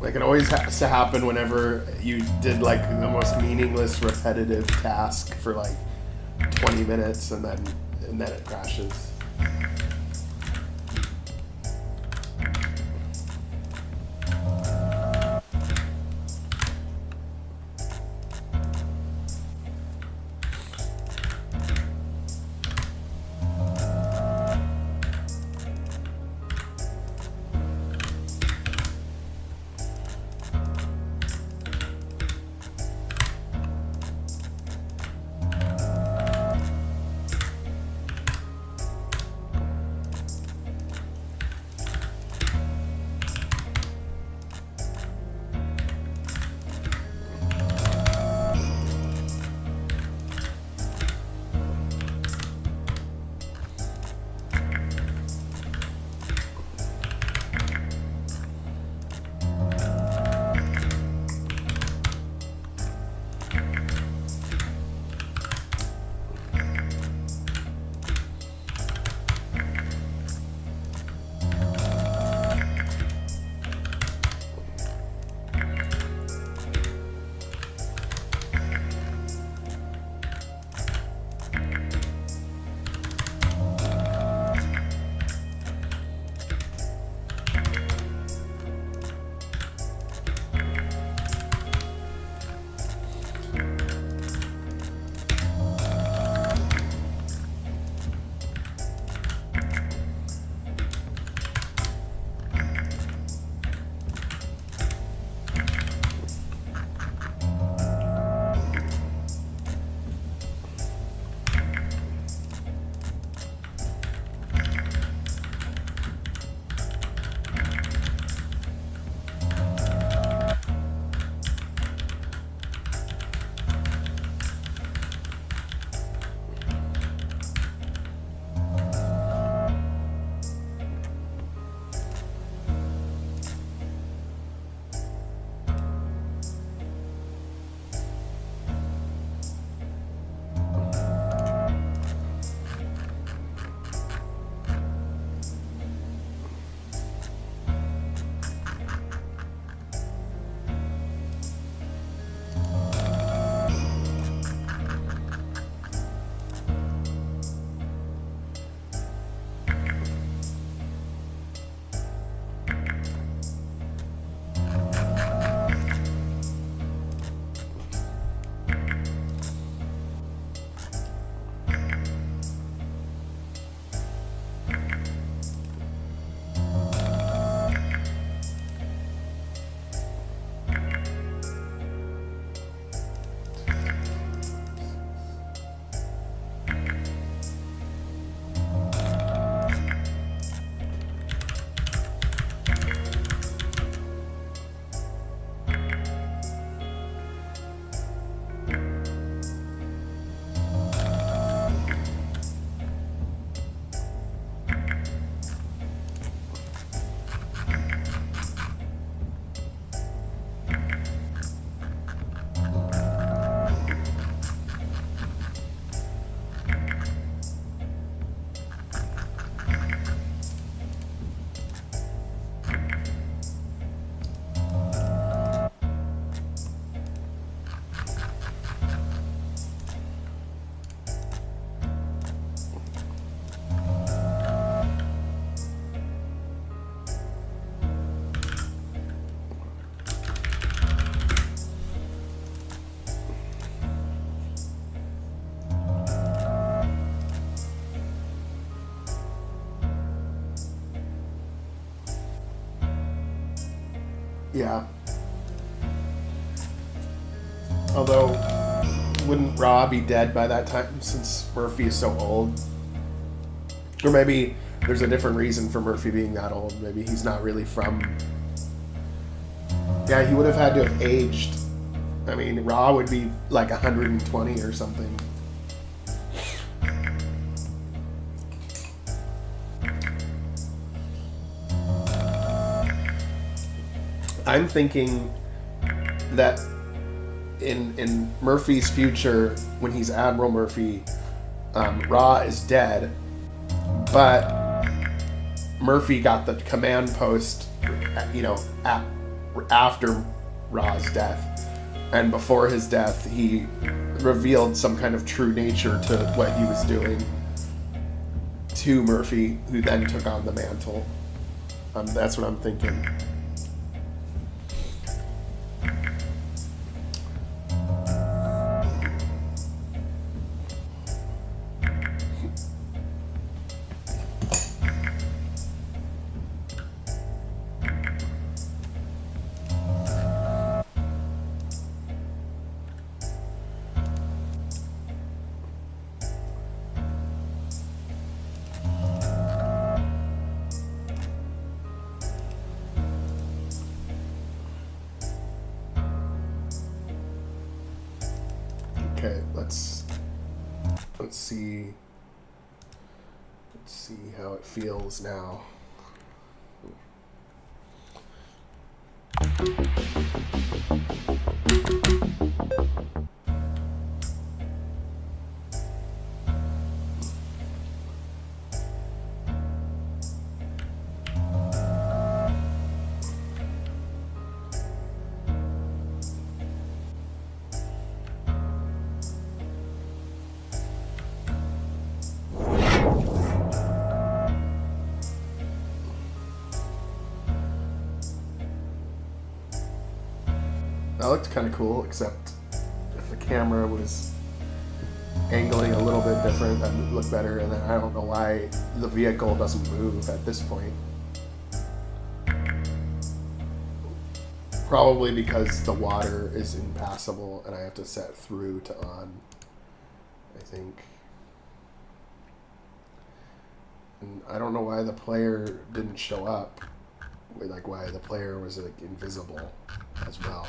Like, it always has to happen whenever you did like the most meaningless repetitive task for like 20 minutes and then and then it crashes. Yeah. Although, wouldn't Ra be dead by that time since Murphy is so old? Or maybe there's a different reason for Murphy being that old. Maybe he's not really from... Yeah, he would have had to have aged. I mean, Ra would be like 120 or something. I'm thinking that in Murphy's future, when he's Admiral Murphy, Ra is dead, but Murphy got the command post, after Ra's death, and before his death, he revealed some kind of true nature to what he was doing. to Murphy, who then took on the mantle. That's what I'm thinking. Okay, let's see how it feels now. That looked kind of cool, except if the camera was angling a little bit different, that would look better. And then I don't know why the vehicle doesn't move at this point. Probably because the water is impassable and I have to set through to on, I think. And I don't know why the player didn't show up. Like why the player was like invisible as well.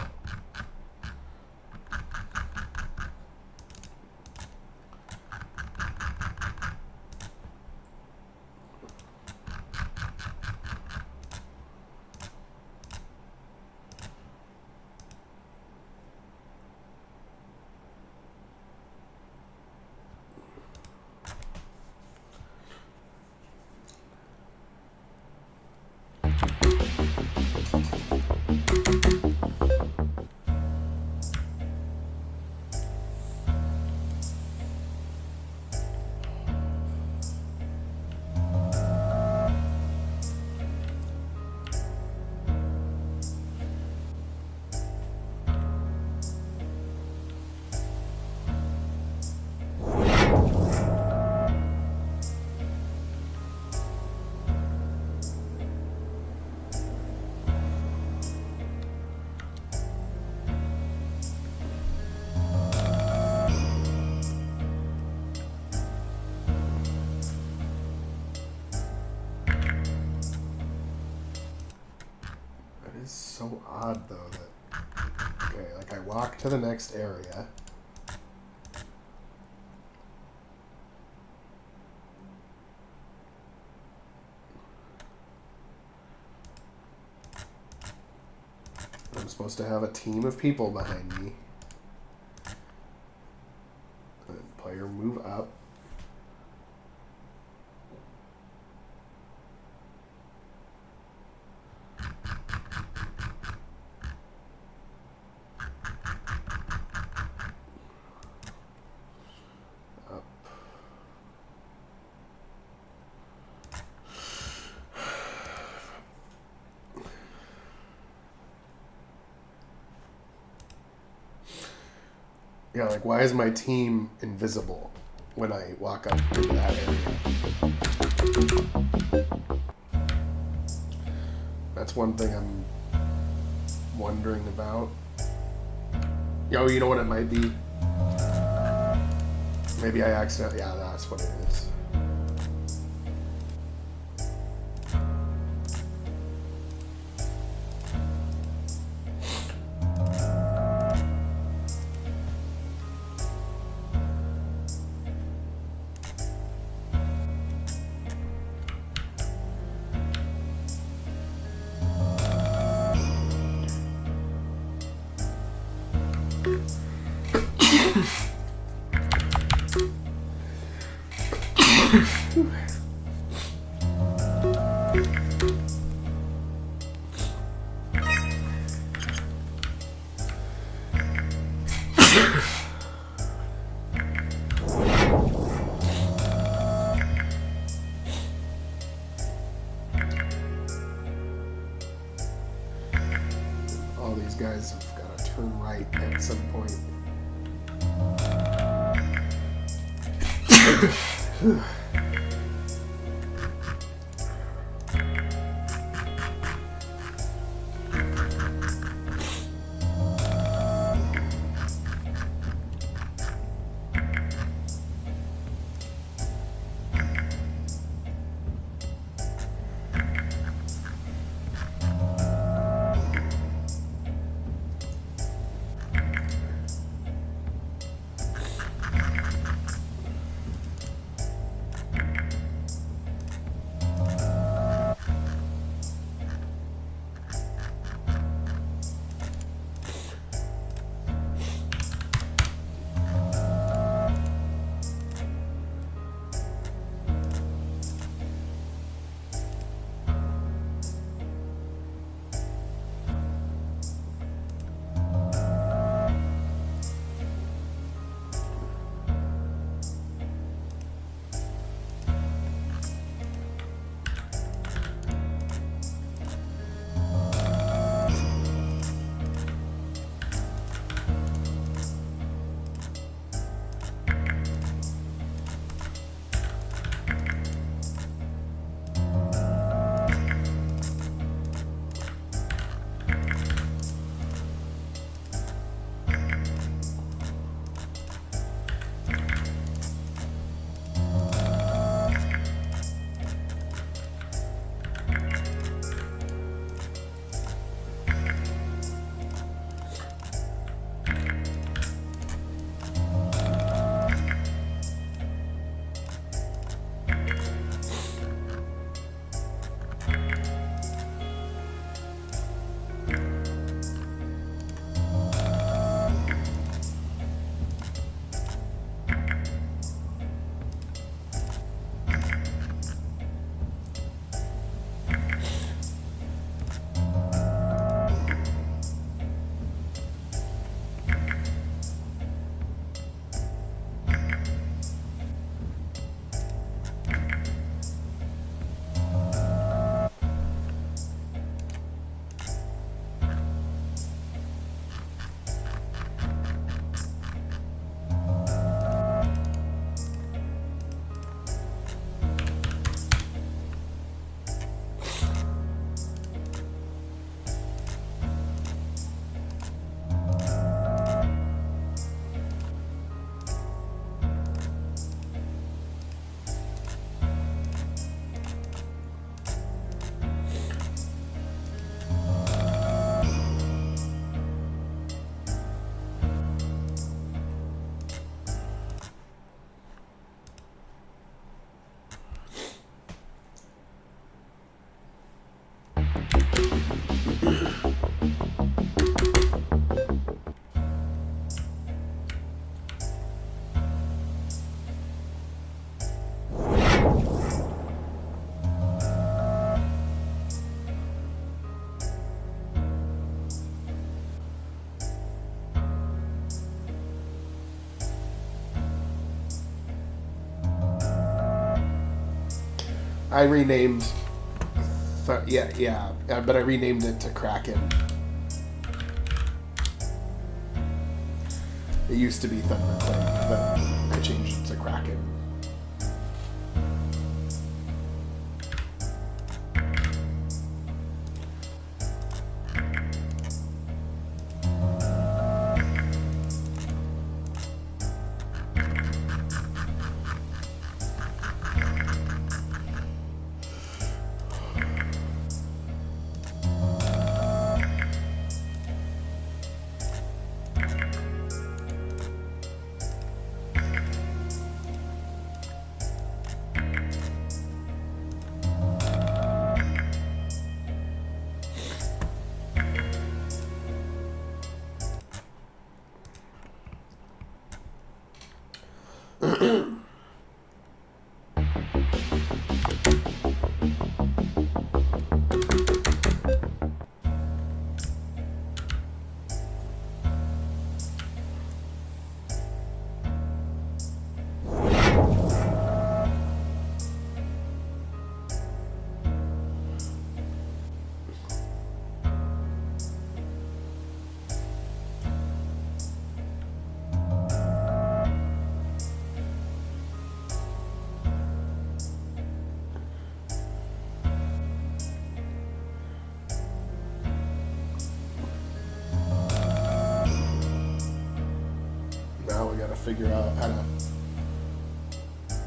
So odd though that, okay, like I walk to the next area. I'm supposed to have a team of people behind me. And player move up. Yeah, like why is my team invisible when I walk up into that area? That's one thing I'm wondering about. Yo, you know what it might be? Maybe I accidentally, yeah, that's what it is. these guys have got to turn right at some point. I renamed, but I renamed it to Kraken. It used to be Thunderclap, but I changed it to Kraken. figure out how to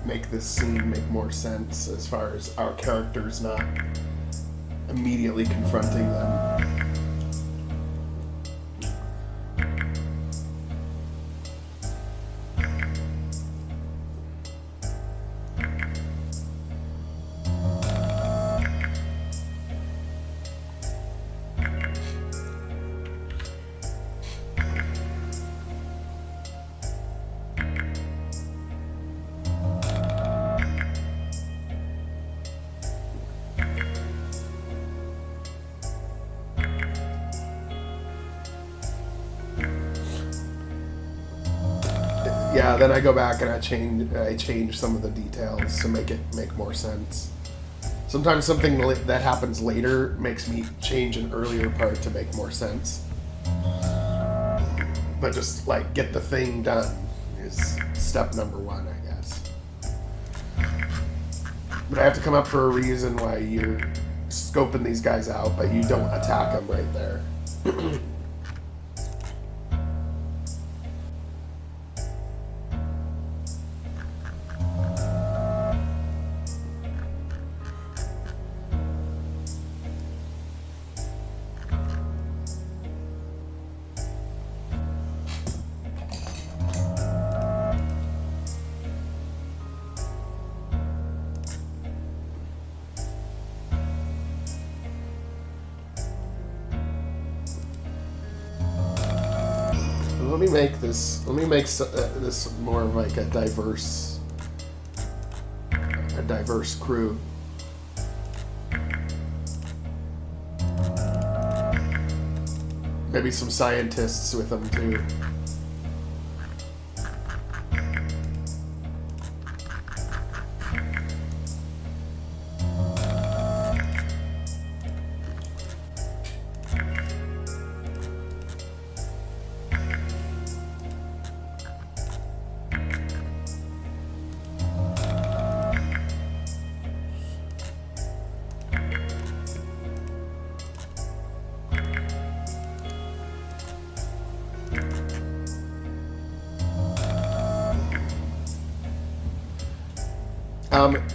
make this scene make more sense as far as our characters not immediately confronting them. Yeah, then I go back and I change some of the details to make it make more sense. Sometimes something that happens later makes me change an earlier part to make more sense. But just like get the thing done is step number one, I guess. But I have to come up for a reason why you're scoping these guys out, but you don't attack them right there. Let me make this more of like a diverse crew. Maybe some scientists with them too.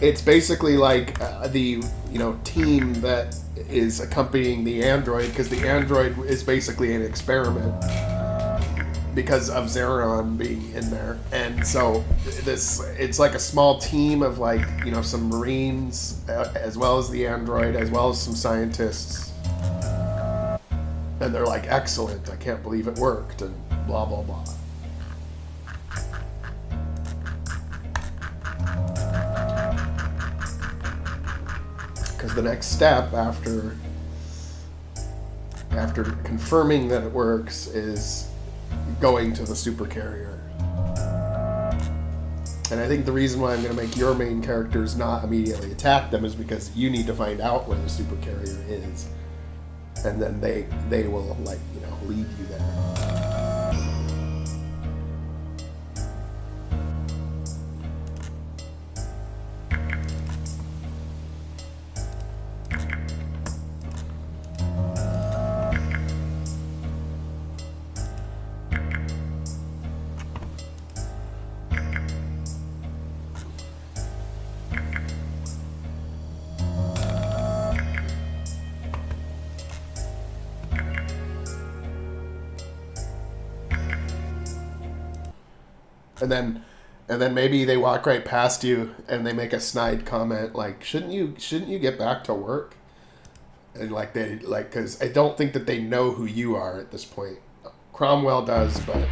It's basically like the team that is accompanying the android, because the android is basically an experiment because of Zeron being in there, and so it's like a small team of like some Marines as well as the android as well as some scientists, and they're like, excellent, I can't believe it worked, and blah blah blah. Because the next step after confirming that it works is going to the supercarrier. And I think the reason why I'm going to make your main characters not immediately attack them is because you need to find out where the supercarrier is, and then they will lead you there. And then maybe they walk right past you and they make a snide comment like, shouldn't you get back to work? And because I don't think that they know who you are at this point. Cromwell does, but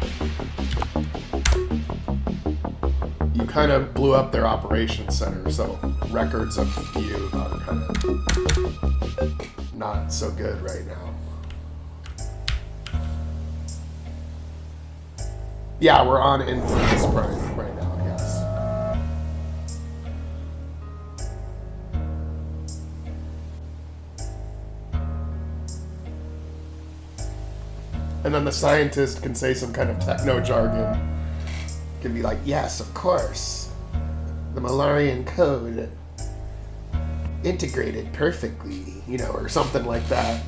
you kind of blew up their operations center, so records of you are kind of not so good right now. Yeah, we're on Infernis Prime right now, yes. And then the scientist can say some kind of techno jargon. Can be like, yes, of course. The Malarian code integrated perfectly, or something like that.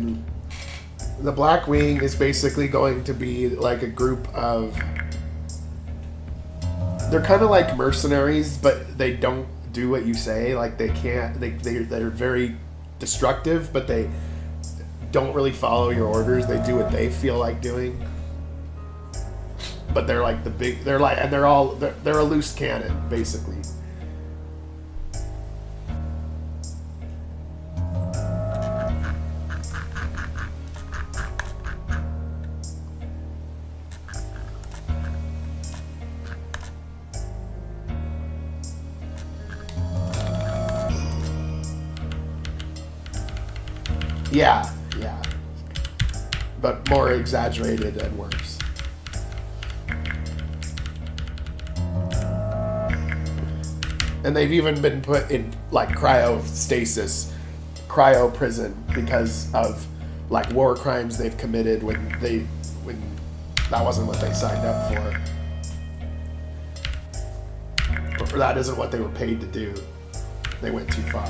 And the Black Wing is basically going to be like a group of... They're kind of like mercenaries, but they don't do what you say. Like they can't... They're very destructive, but they don't really follow your orders. They do what they feel like doing. But they're like the big... They're like... And they're a loose cannon, basically. Yeah, yeah. But more exaggerated and worse. And they've even been put in like cryo prison because of like war crimes they've committed when that wasn't what they signed up for. Or that isn't what they were paid to do. They went too far.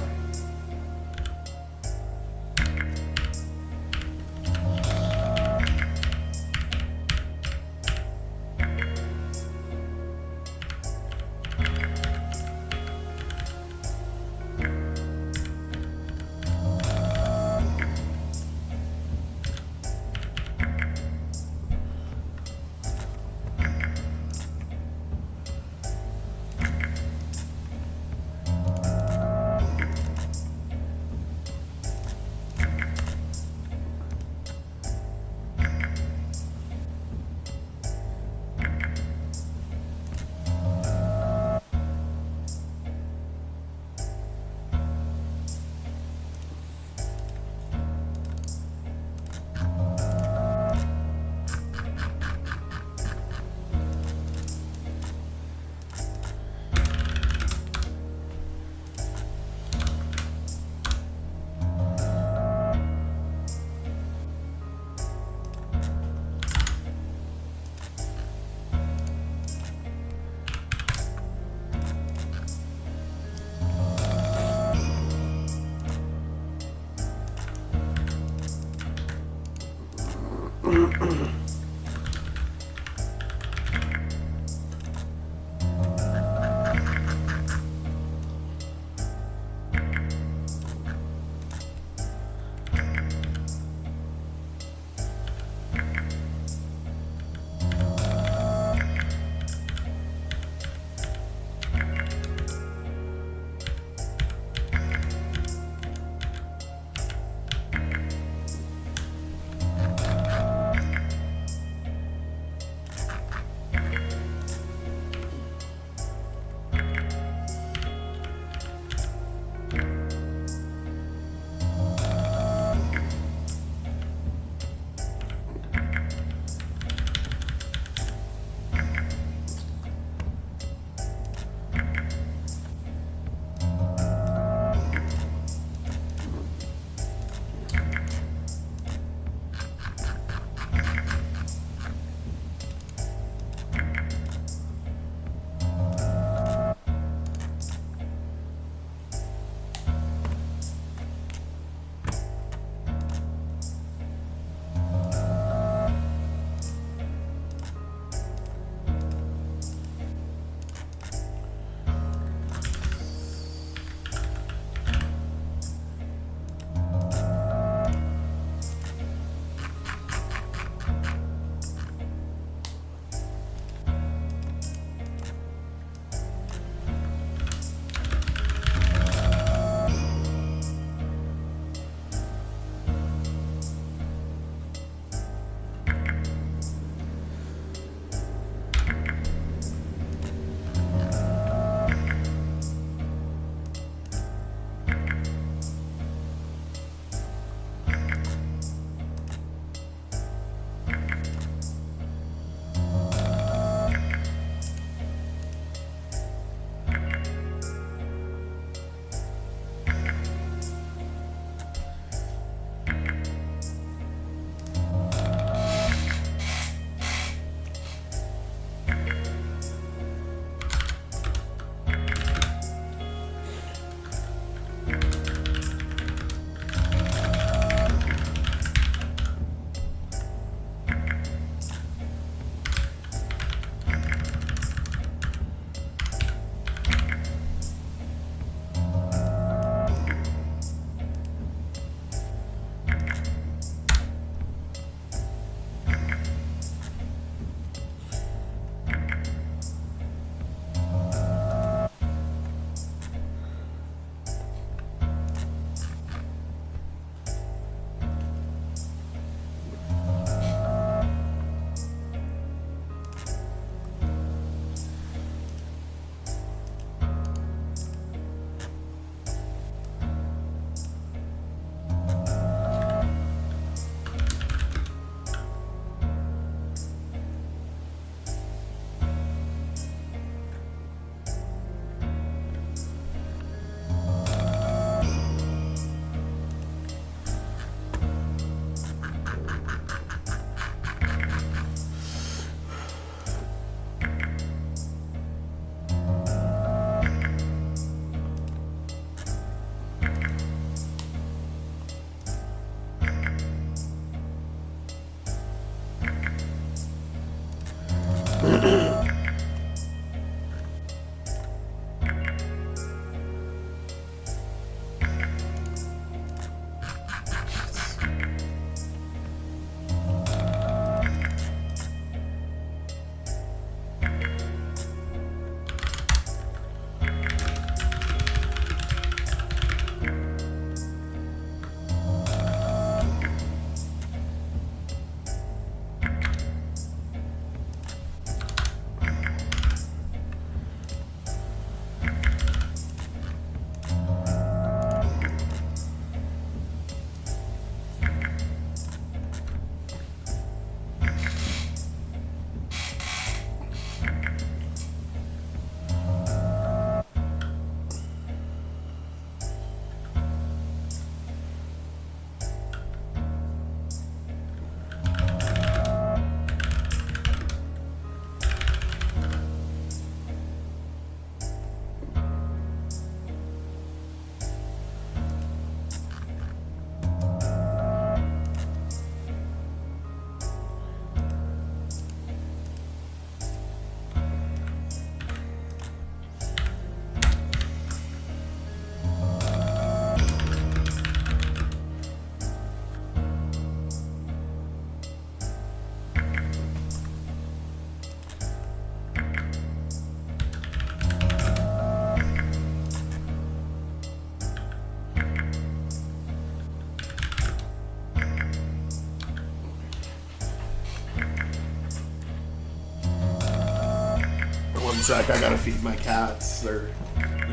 sec. I gotta feed my cats. They're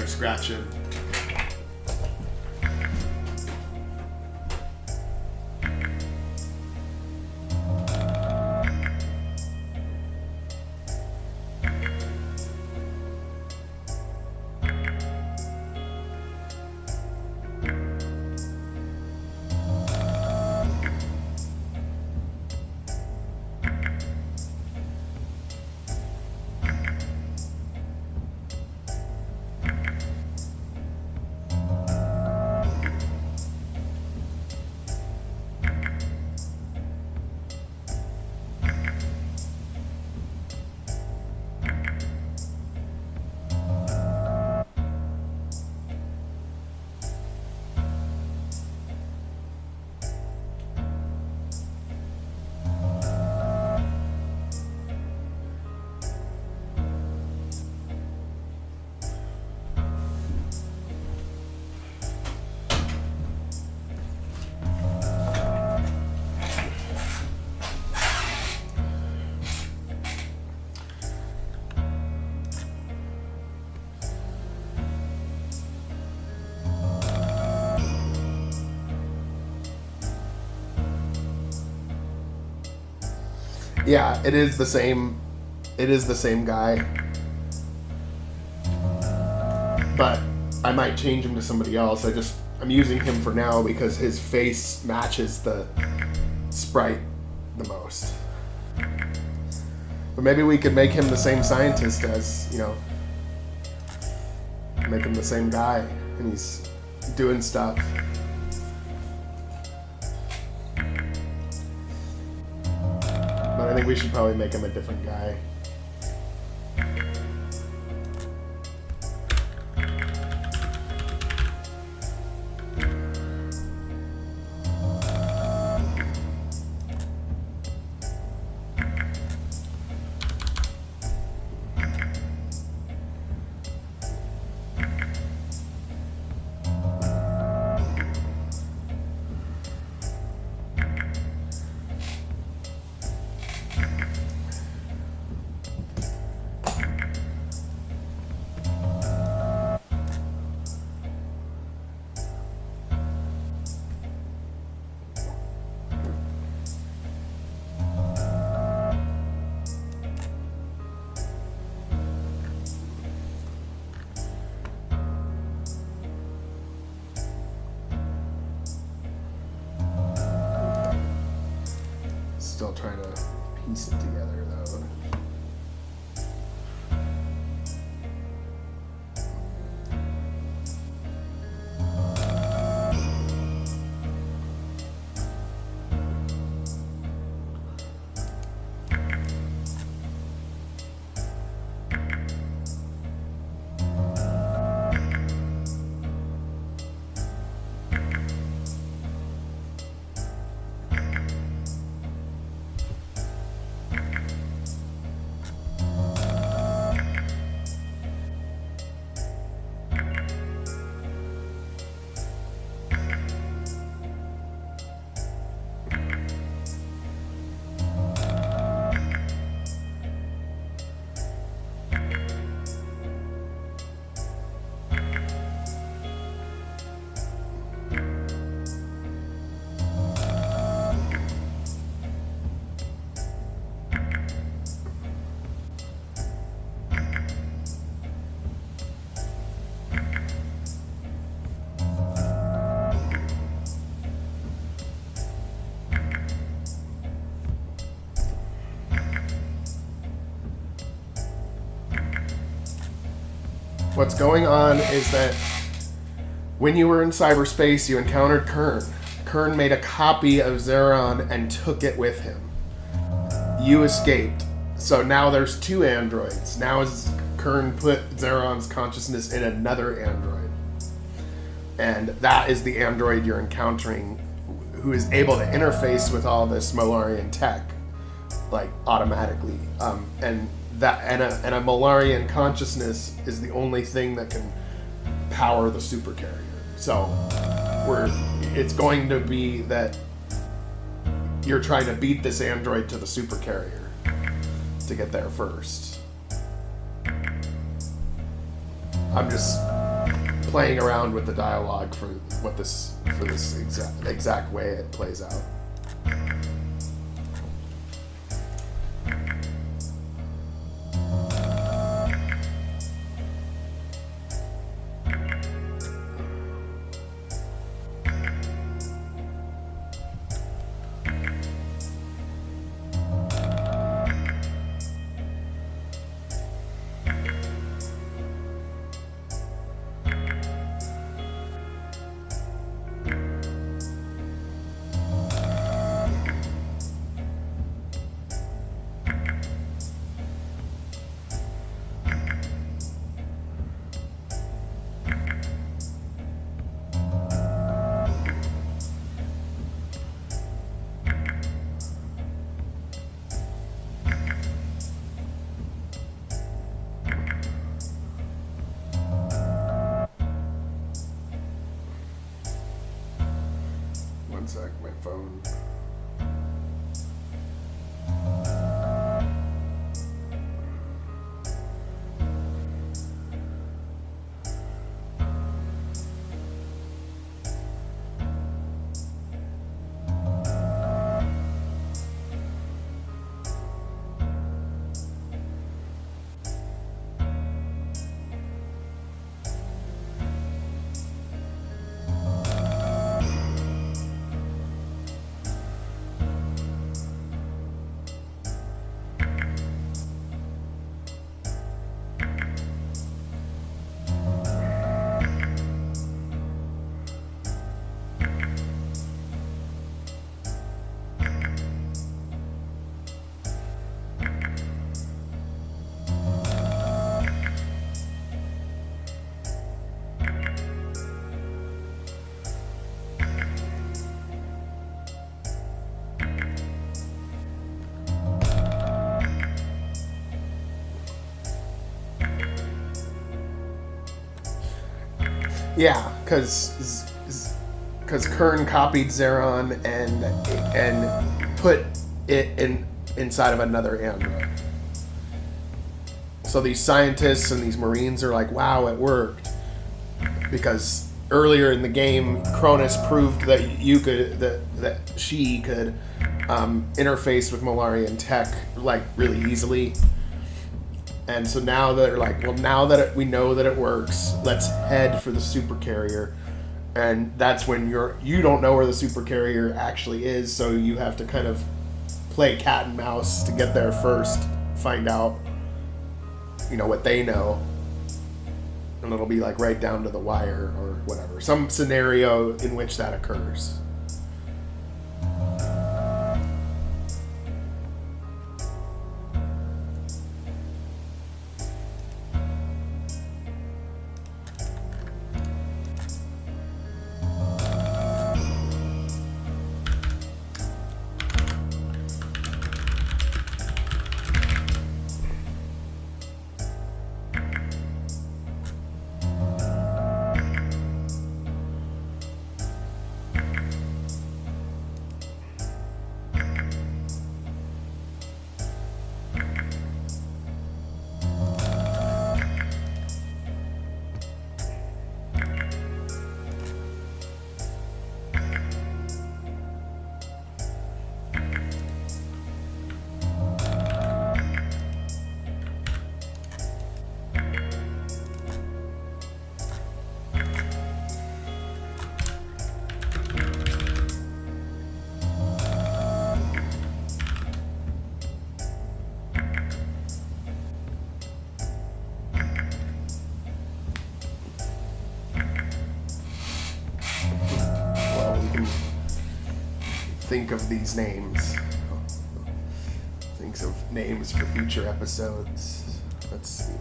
scratching. Yeah, it is the same. It is the same guy. But I might change him to somebody else. I'm using him for now because his face matches the sprite the most. But maybe we could make him the same scientist as, you know, make him the same guy and he's doing stuff. But I think we should probably make him a different guy. Still trying to piece it together though. What's going on is that when you were in cyberspace, you encountered Kern. Kern made a copy of Zeron and took it with him. You escaped. So now there's two androids. Now Kern put Zeron's consciousness in another android. And that is the android you're encountering who is able to interface with all this Molarian tech, like automatically. And a Molarian consciousness is the only thing that can power the supercarrier. So it's going to be that you're trying to beat this android to the supercarrier to get there first. I'm just playing around with the dialogue for this exact way it plays out. My phone. Yeah, because Kern copied Zeron and put it inside of another android. So these scientists and these Marines are like, wow, it worked. Because earlier in the game, Cronus proved that that she could interface with Malarian tech like really easily. And so now they're like, well, now that we know that it works, let's head for the supercarrier. And that's when you don't know where the supercarrier actually is, so you have to kind of play cat and mouse to get there first, find out, what they know. And it'll be like right down to the wire or whatever. Some scenario in which that occurs. Think of these names. Think of names for future episodes. Let's see.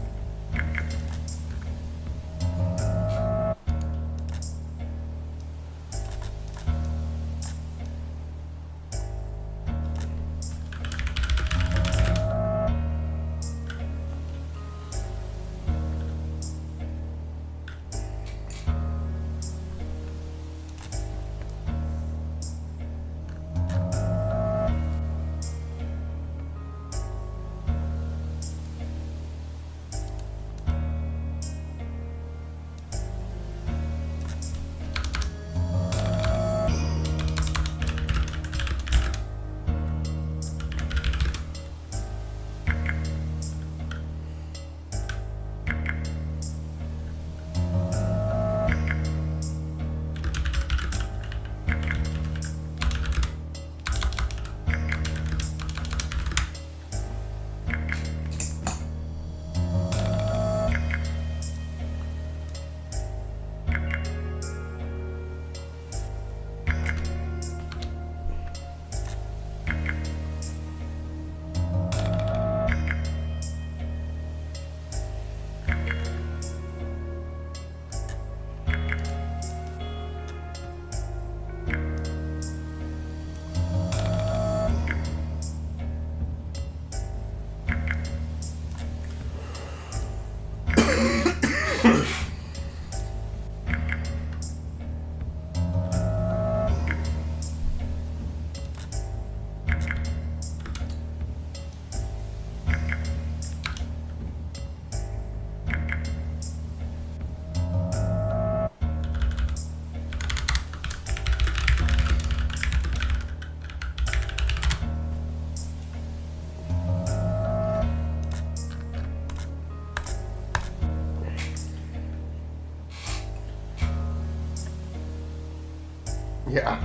Yeah.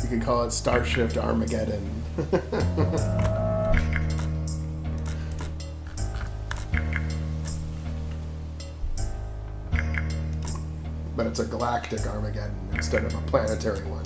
You could call it Starshift Armageddon. But it's a galactic Armageddon instead of a planetary one.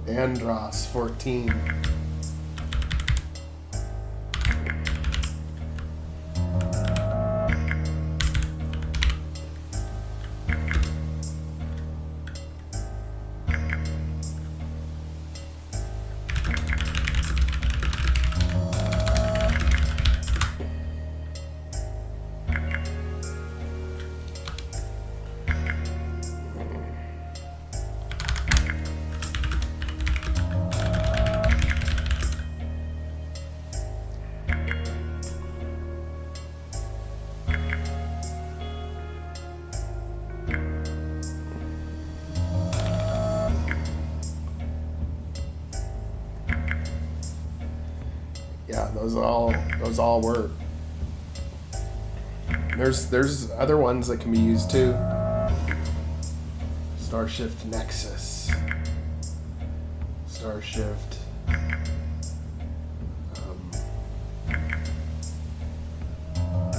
Andros 14. Yeah, those all work. There's other ones that can be used too. Starshift Nexus. Starshift.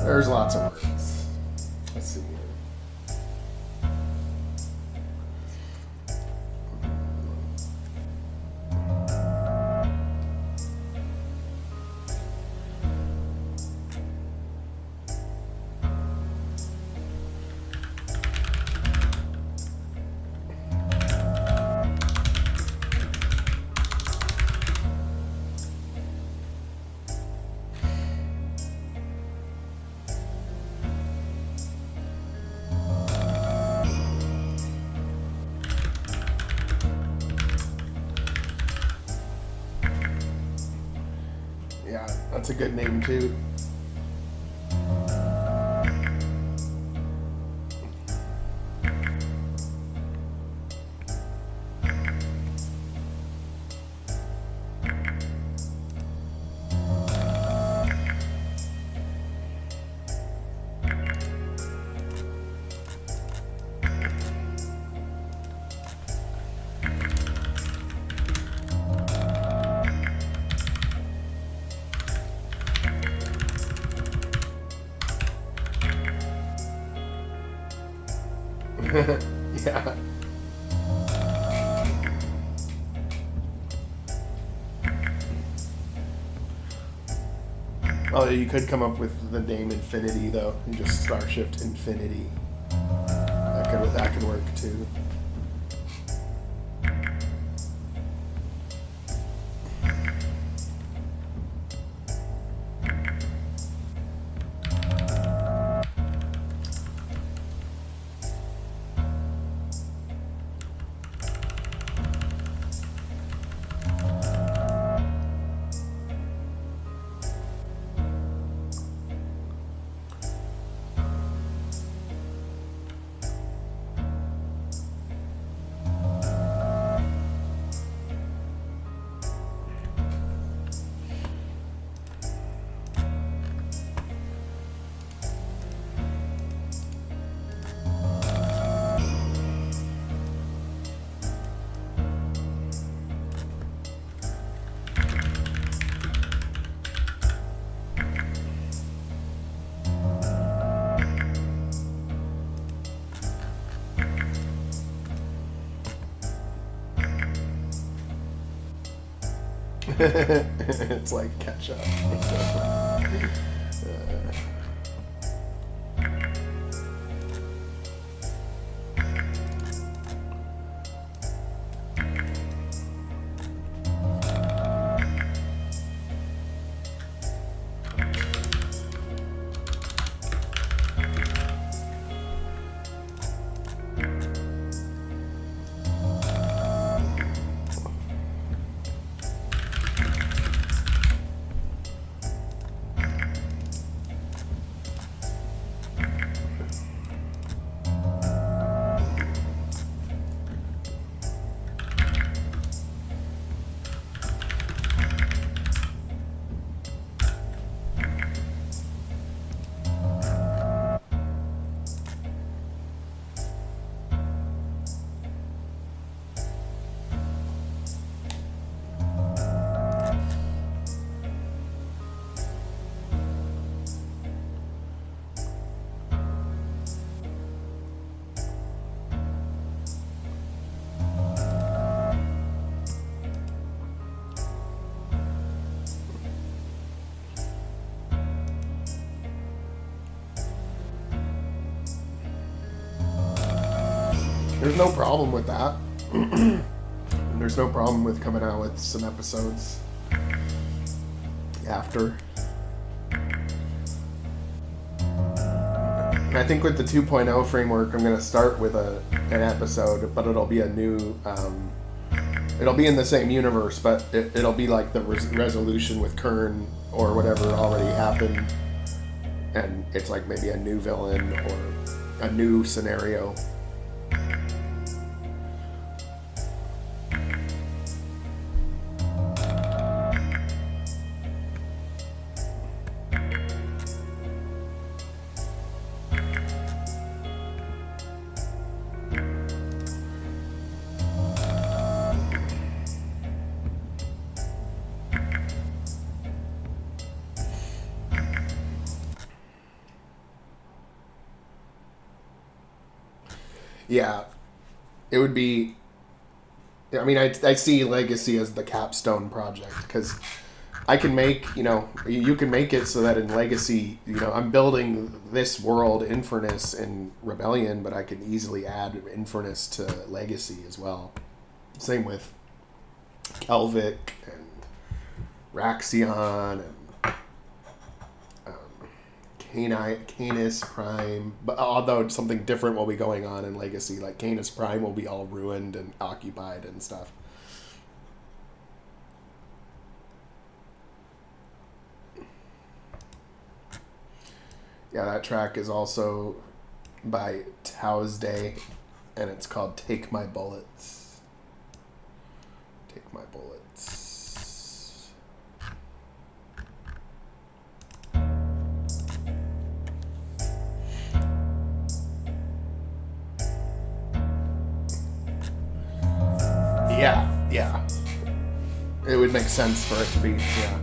There's lots of words. Let's see here. Yeah, that's a good name too. Yeah. Well, you could come up with the name Infinity though, and just Starshift Infinity. That could work too. It's like ketchup. There's no problem with that. There's no problem with coming out with some episodes after. And I think with the 2.0 framework, I'm going to start with an episode, but it'll be a new... it'll be in the same universe, but it'll be like the resolution with Kern or whatever already happened. And it's like maybe a new villain or a new scenario. Yeah, it would be... I mean, I see Legacy as the capstone project, because I can make, you can make it so that in Legacy, I'm building this world, Infernis, in Rebellion, but I can easily add Infernis to Legacy as well. Same with Kelvic and Raxion and Infernis Prime, but although something different will be going on in Legacy, like Infernis Prime will be all ruined and occupied and stuff. Yeah, that track is also by Tao's Day, and it's called Take My Bullets. Take My Bullets. Yeah. It would make sense for it to be, yeah.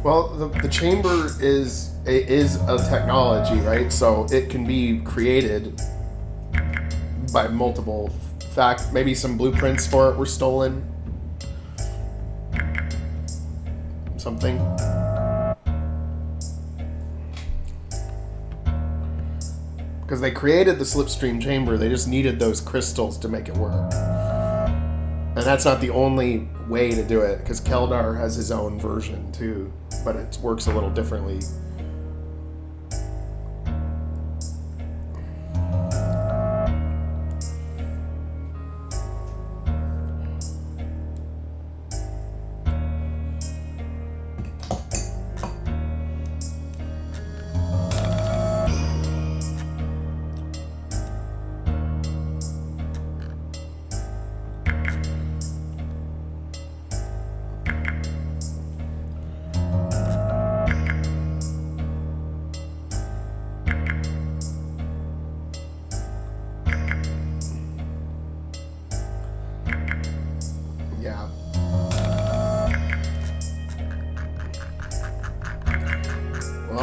Well, the chamber is a technology, right? So it can be created by multiple maybe some blueprints for it were stolen. something. Because they created the slipstream chamber, they just needed those crystals to make it work. And that's not the only way to do it, because Keldar has his own version too, but it works a little differently.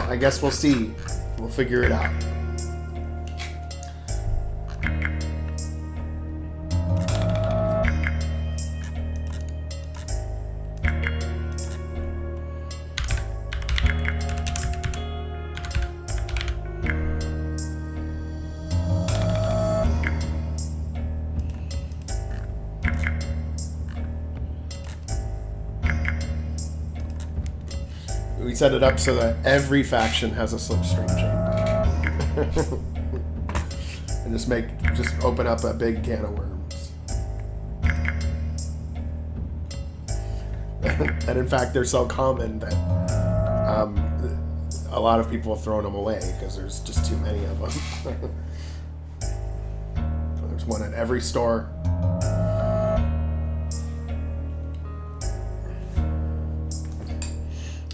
I guess we'll see. We'll figure it out. We set it up so that every faction has a slipstream chamber. And just open up a big can of worms. And in fact, they're so common that a lot of people have thrown them away because there's just too many of them. There's one at every store.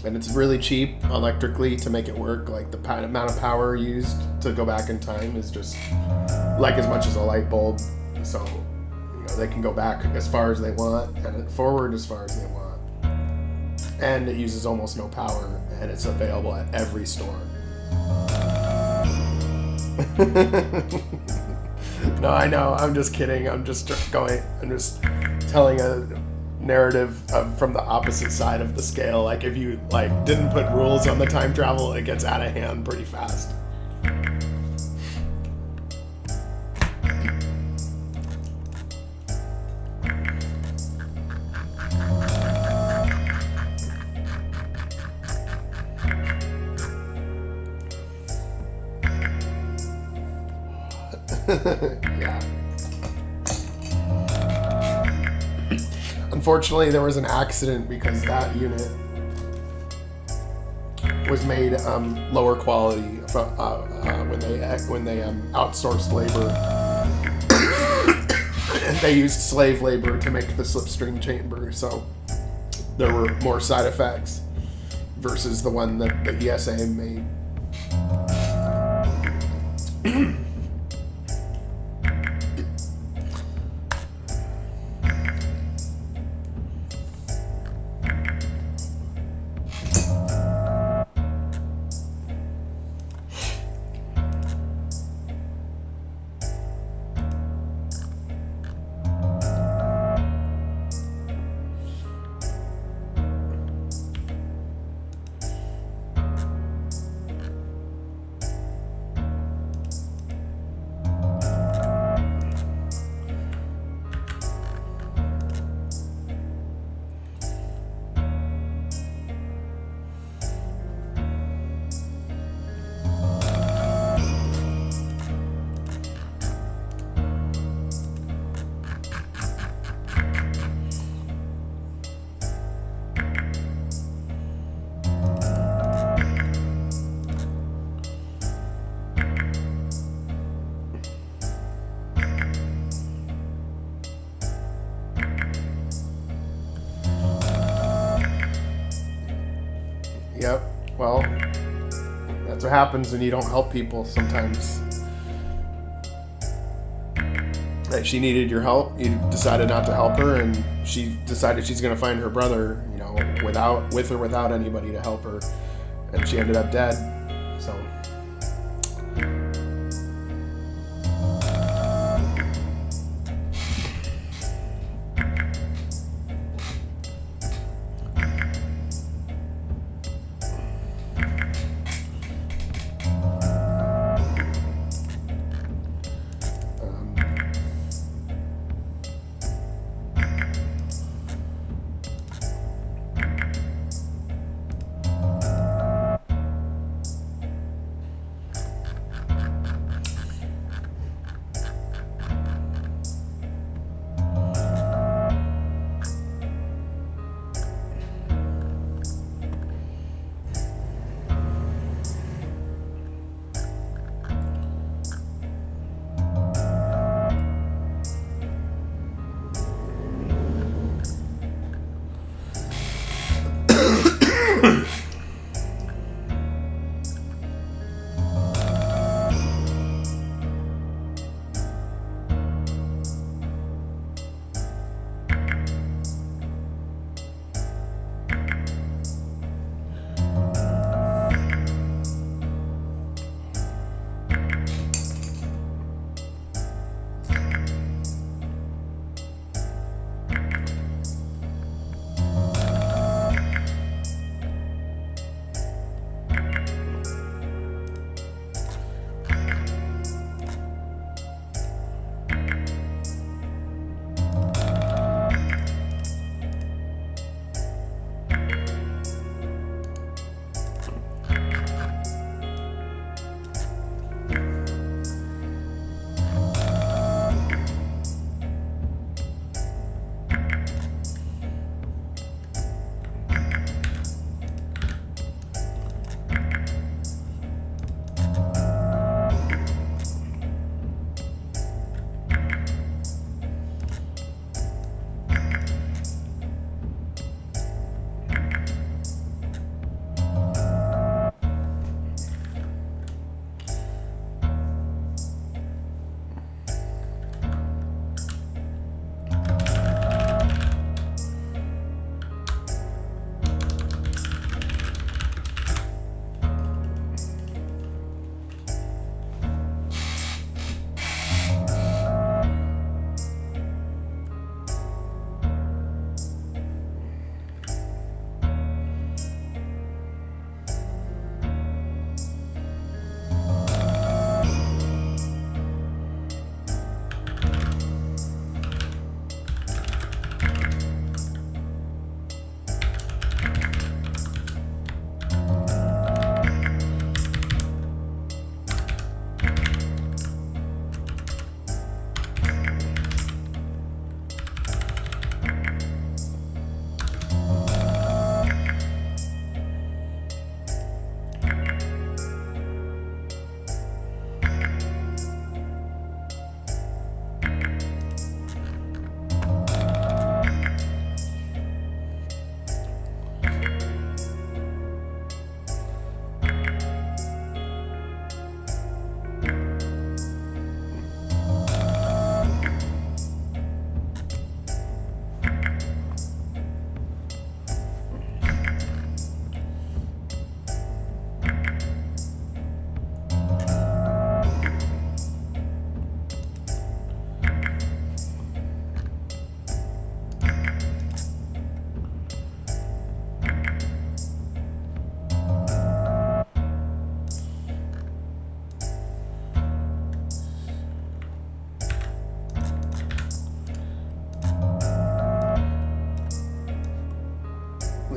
And it's really cheap electrically to make it work. Like the amount of power used to go back in time is just like as much as a light bulb. So, they can go back as far as they want and forward as far as they want. And it uses almost no power, and it's available at every store. No, I know. I'm just kidding. I'm just telling a narrative from the opposite side of the scale. Like if you didn't put rules on the time travel, it gets out of hand pretty fast. Yeah. Unfortunately, there was an accident because that unit was made lower quality when they outsourced labor. And they used slave labor to make the slipstream chamber, so there were more side effects versus the one that the ESA made. Yep, well, that's what happens when you don't help people sometimes. Like, she needed your help, you decided not to help her, and she decided she's going to find her brother, with or without anybody to help her, and she ended up dead, so.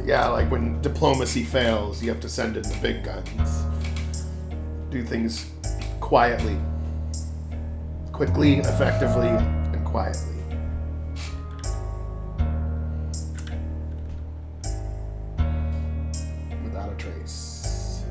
Yeah, like when diplomacy fails, you have to send in the big guns. Do things quietly. Quickly, effectively, and quietly. Without a trace.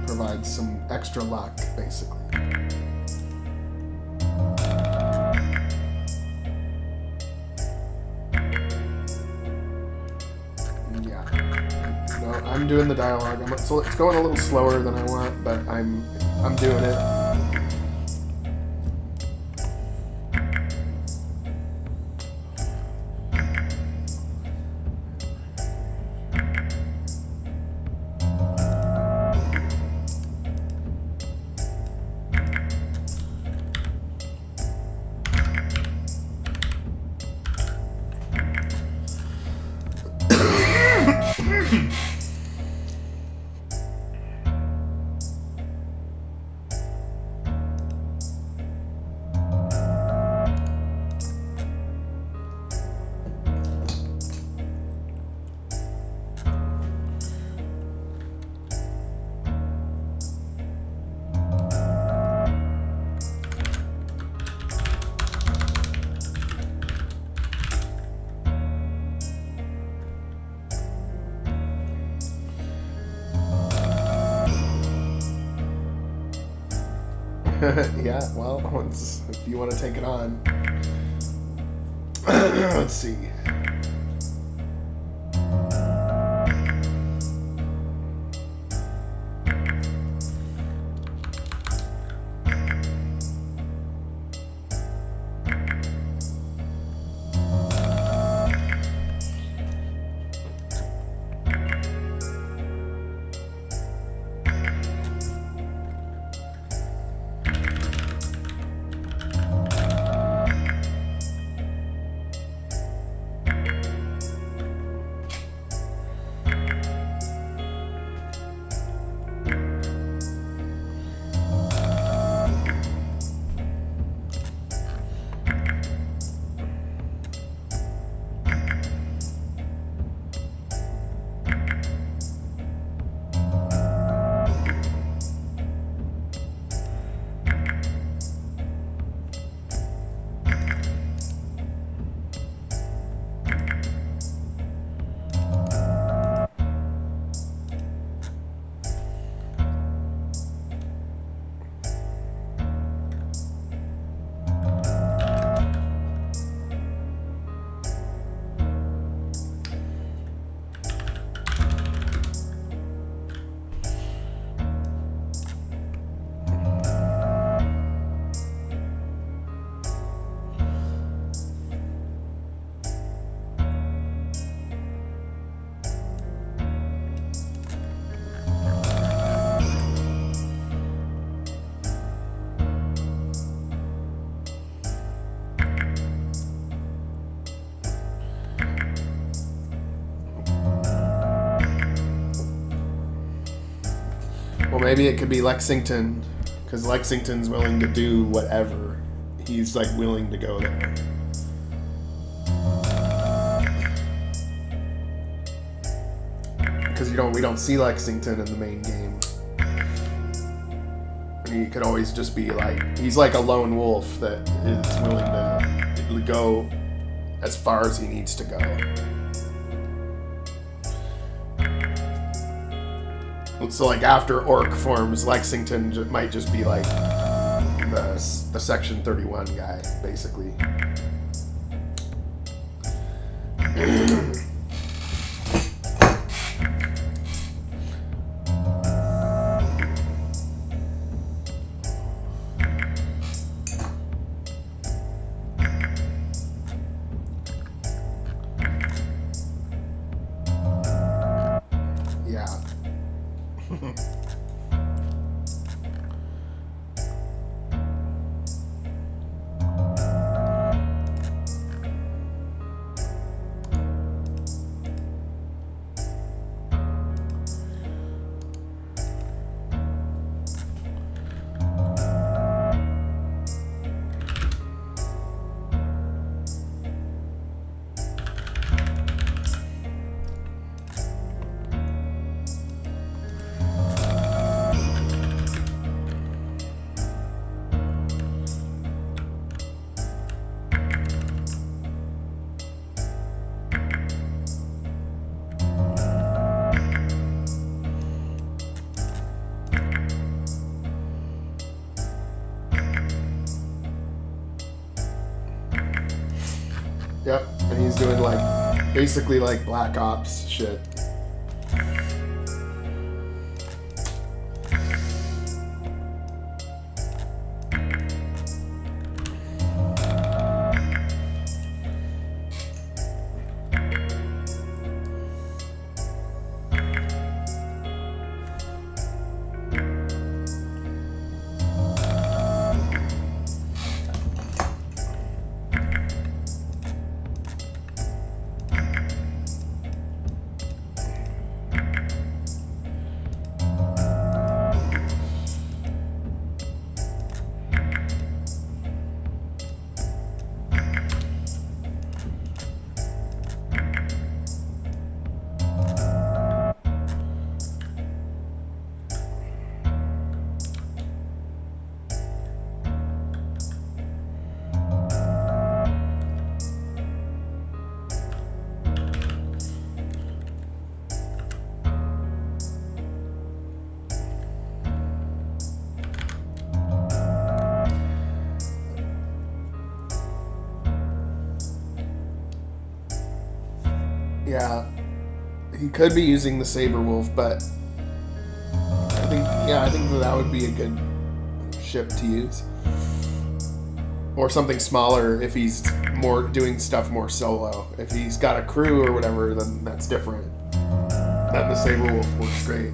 Provides some extra luck, basically. Yeah. No, I'm doing the dialogue. So it's going a little slower than I want, but I'm doing it. Yeah, well, if you want to take it on. Let's see. Well, maybe it could be Lexington, because Lexington's willing to do whatever. He's like willing to go there. Because we don't see Lexington in the main game. And he could always just be like, he's like a lone wolf that is willing to go as far as he needs to go. So like after Orc forms, Lexington might just be like the Section 31 guy, basically. doing like basically like Black Ops shit. Yeah, he could be using the Saber Wolf, but I think that would be a good ship to use, or something smaller if he's more doing stuff more solo. If he's got a crew or whatever, then that's different. Then the Saber Wolf works great.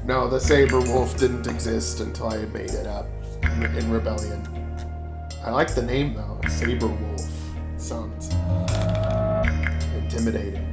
No, the Saber Wolf didn't exist until I made it up in Rebellion. I like the name though, Saber Wolf. It sounds intimidating.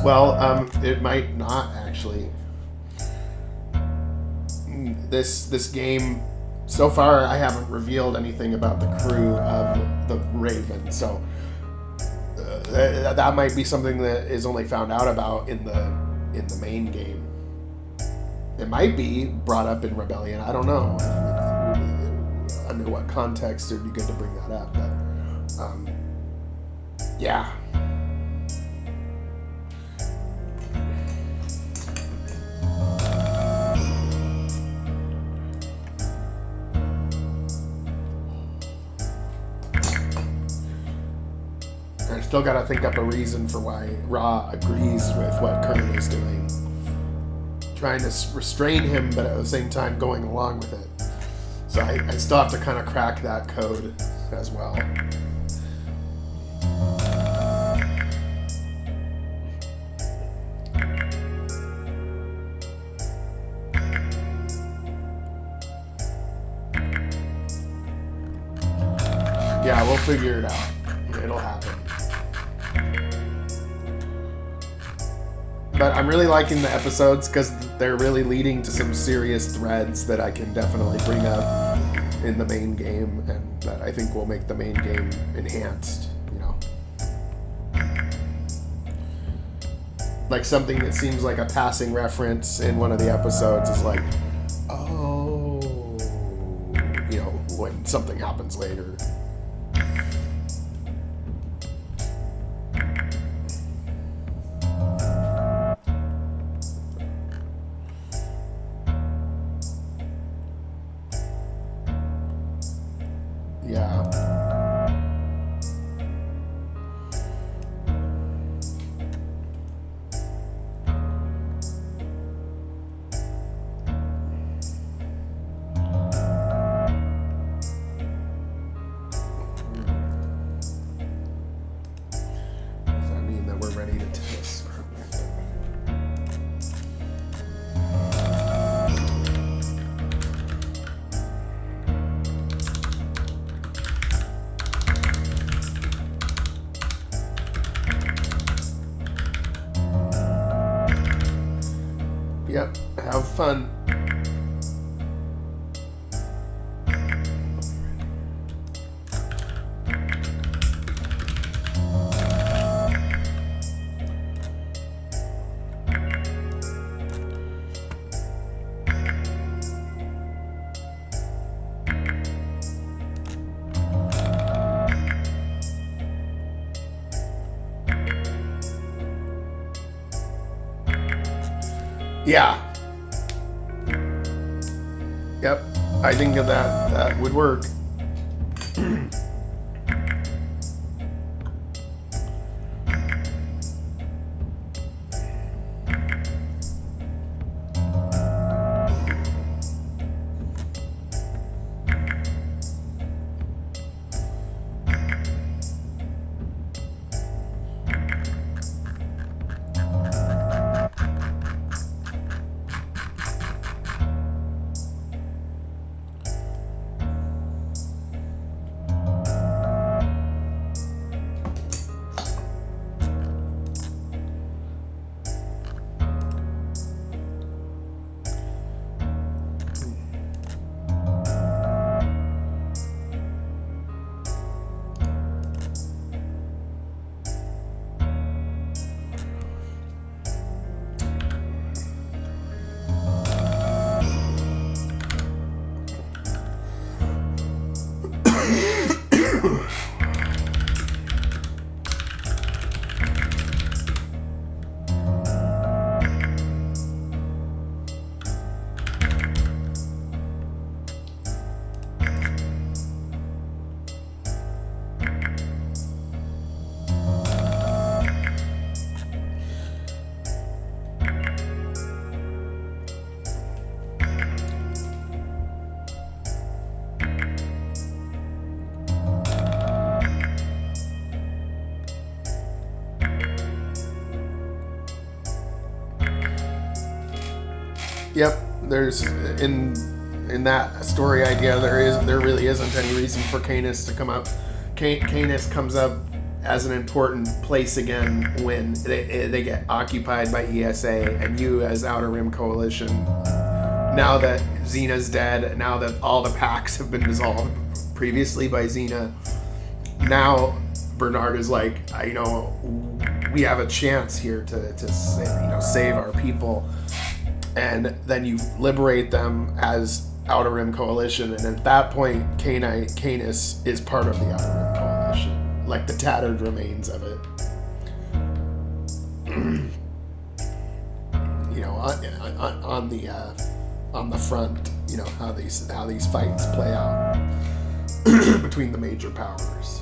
Well, it might not actually. This game, so far, I haven't revealed anything about the crew of the Raven, so that might be something that is only found out about in the main game. It might be brought up in Rebellion. I don't know. Under what context it would be good to bring that up, but yeah. I still gotta think up a reason for why Ra agrees with what Kern is doing. Trying to restrain him, but at the same time going along with it. So I still have to kind of crack that code as well. Yeah, we'll figure it out. It'll happen. But I'm really liking the episodes because they're really leading to some serious threads that I can definitely bring up in the main game, and that I think will make the main game enhanced, you know. Like something that seems like a passing reference in one of the episodes is like, oh, you know, when something happens later. Yep, have fun. Yeah. Yep. I think that would work. Yep, there's in that story idea there really isn't any reason for Canis to come up. Canis comes up as an important place again when they get occupied by ESA, and you as Outer Rim Coalition, now that Xena's dead, now that all the pacts have been dissolved previously by Xena, now Bernard is like, we have a chance here to save our people. And then you liberate them as Outer Rim Coalition, and at that point, Canis is part of the Outer Rim Coalition, like the tattered remains of it. On the front, how these fights play out between the major powers.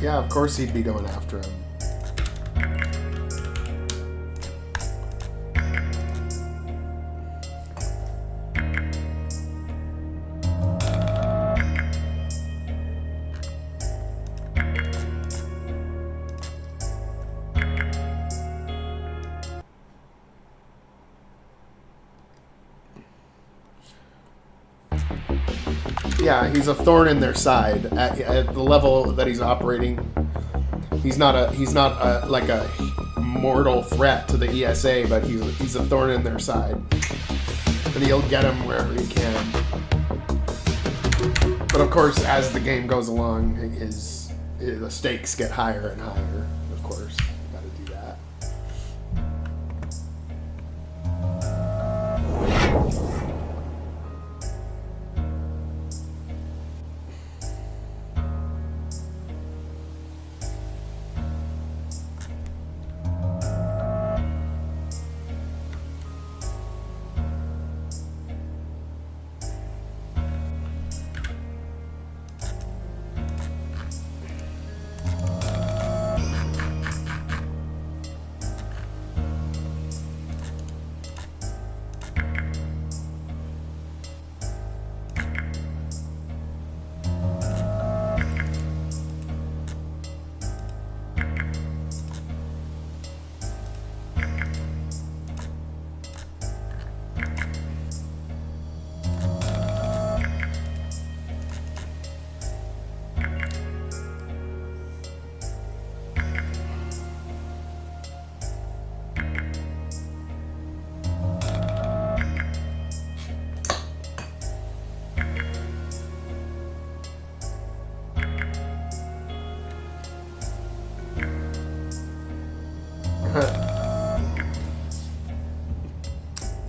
Yeah, of course he'd be going after him. Yeah, he's a thorn in their side at the level that he's operating. He's not like a mortal threat to the ESA, but he's a thorn in their side, and he'll get him wherever he can. But of course, as the game goes along, the stakes get higher and higher. Of course, you got to do that.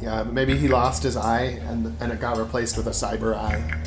Yeah, maybe he lost his eye and it got replaced with a cyber eye.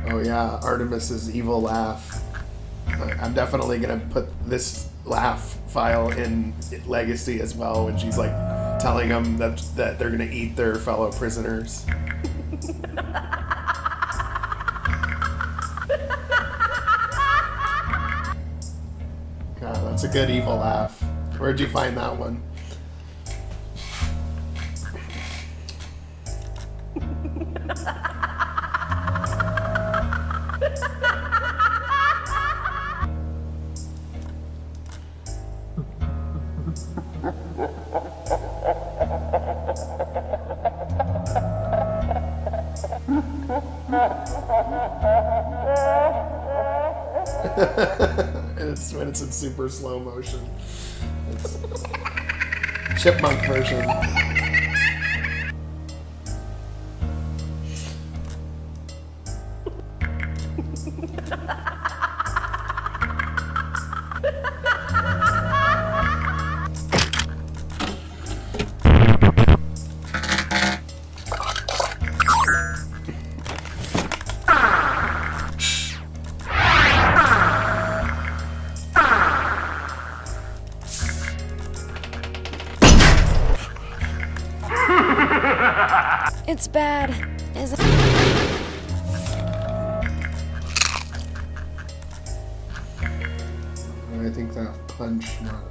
Oh yeah, Artemis's evil laugh. I'm definitely gonna put this laugh file in Legacy as well when she's like telling them that they're gonna eat their fellow prisoners. God, that's a good evil laugh. Where'd you find that one? It's when it's in super slow motion. It's chipmunk version. It's bad, isn't it? I think that punch not.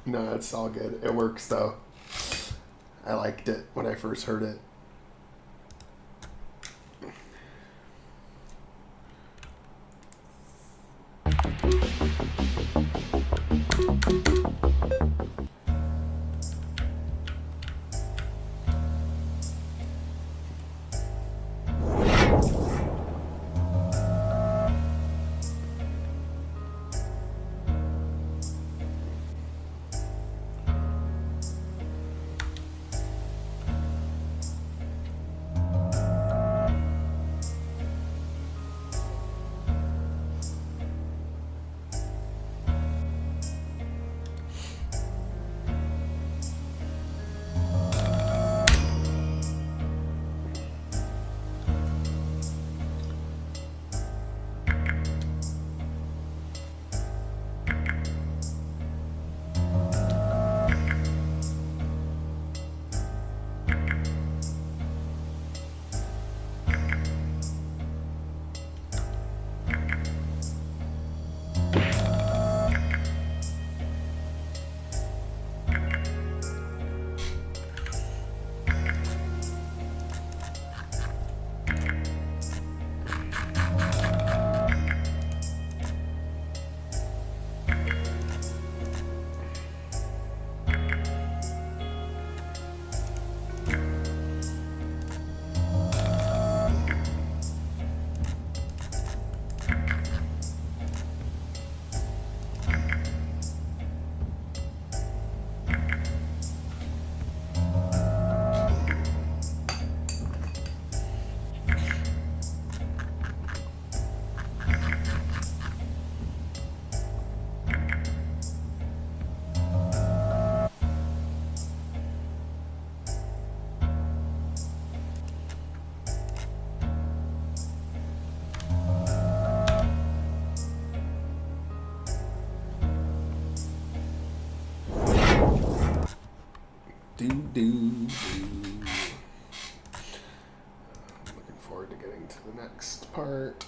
No, it's all good. It works though. I liked it when I first heard it. I'm looking forward to getting to the next part.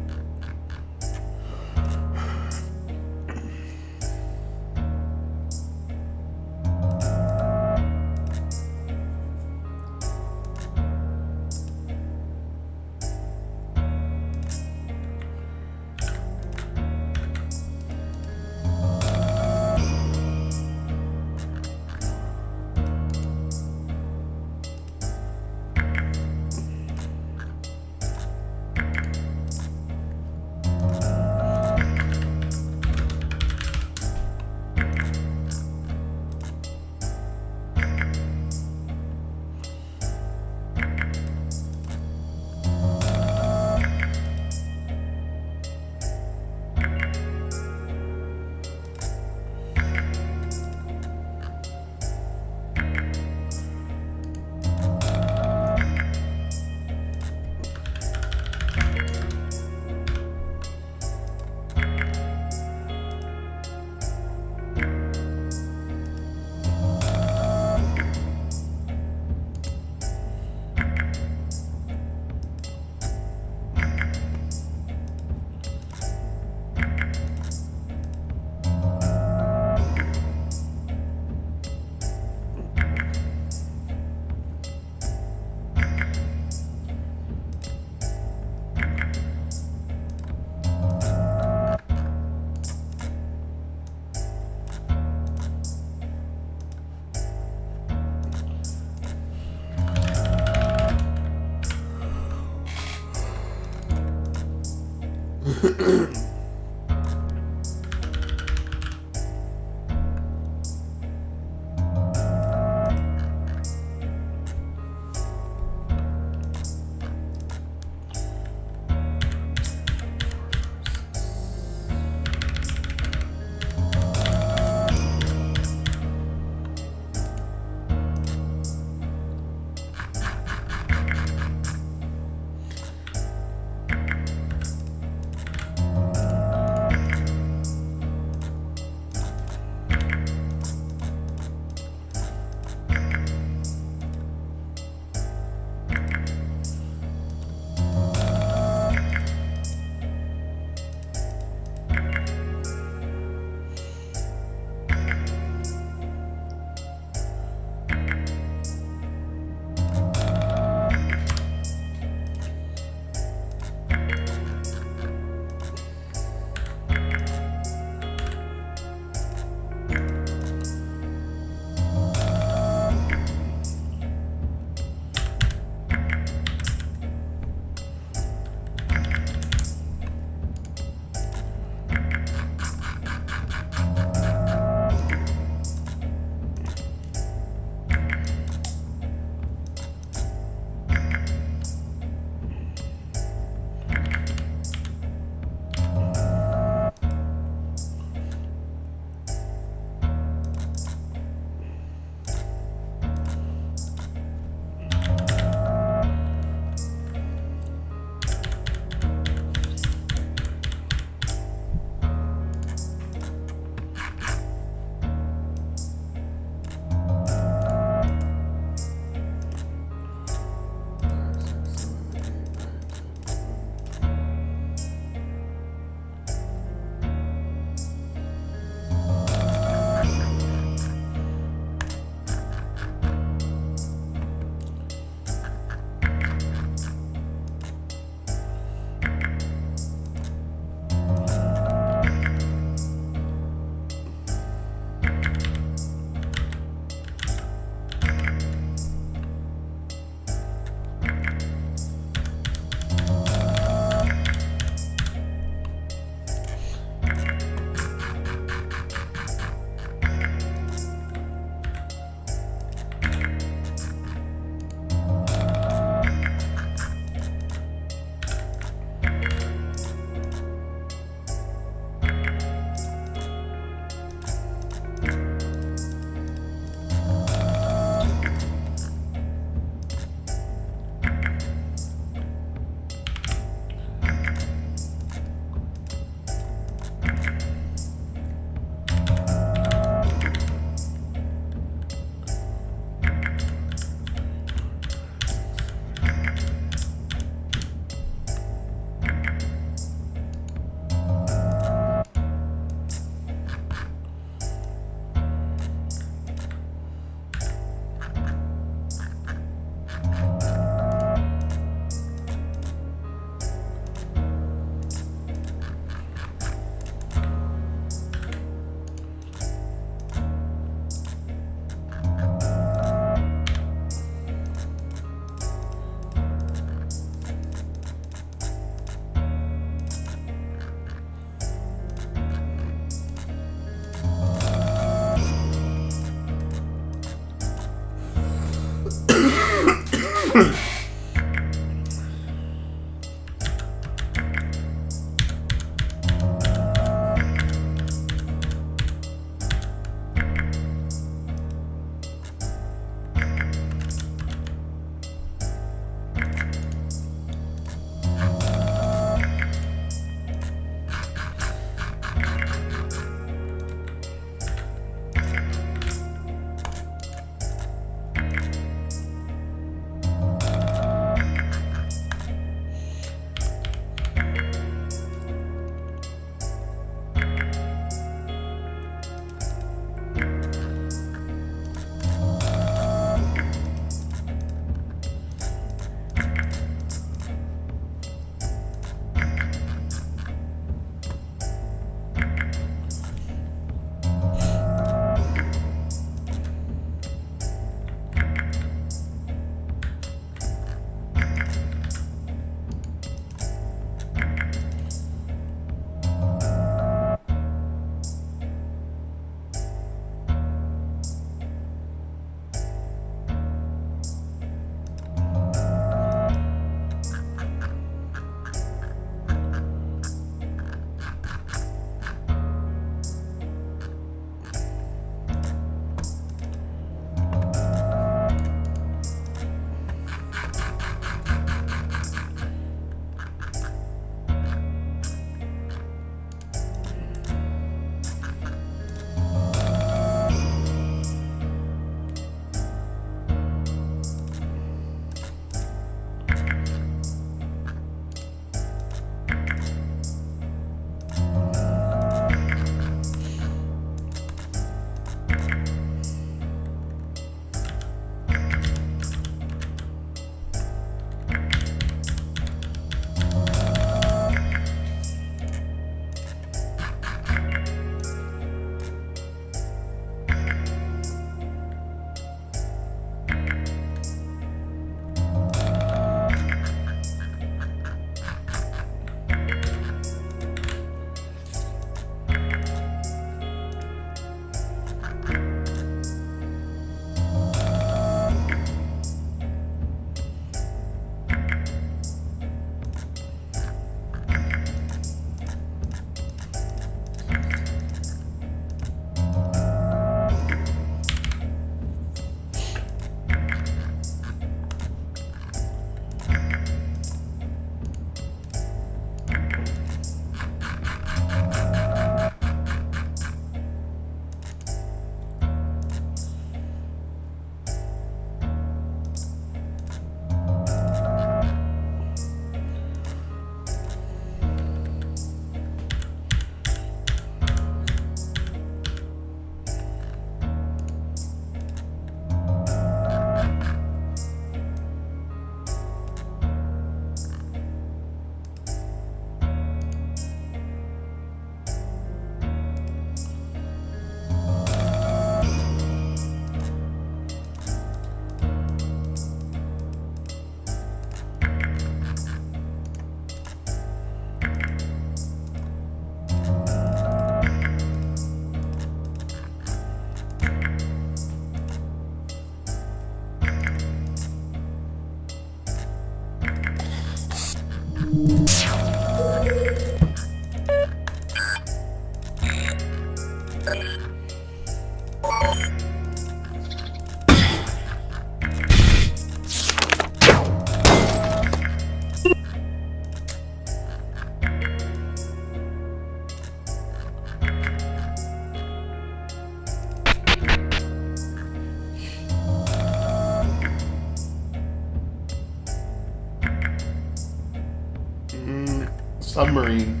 Submarine.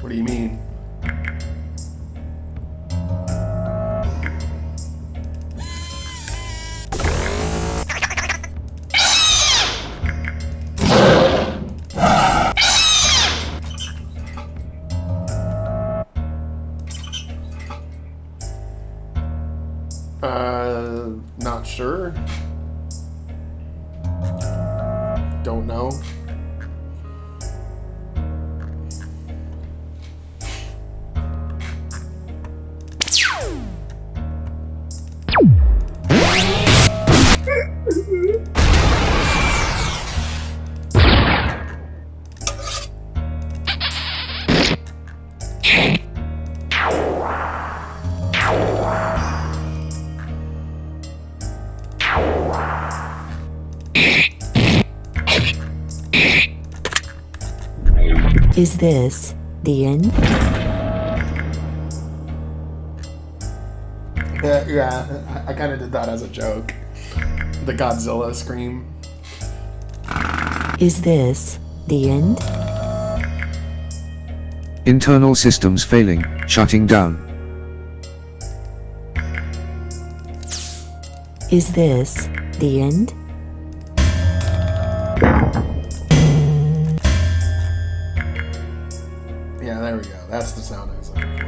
What do you mean? Not sure. Don't know. Is this the end? Yeah, I kind of did that as a joke. The Godzilla scream. Is this the end? Internal systems failing, shutting down. Is this the end? Yeah, there we go. That's the sound I was looking for.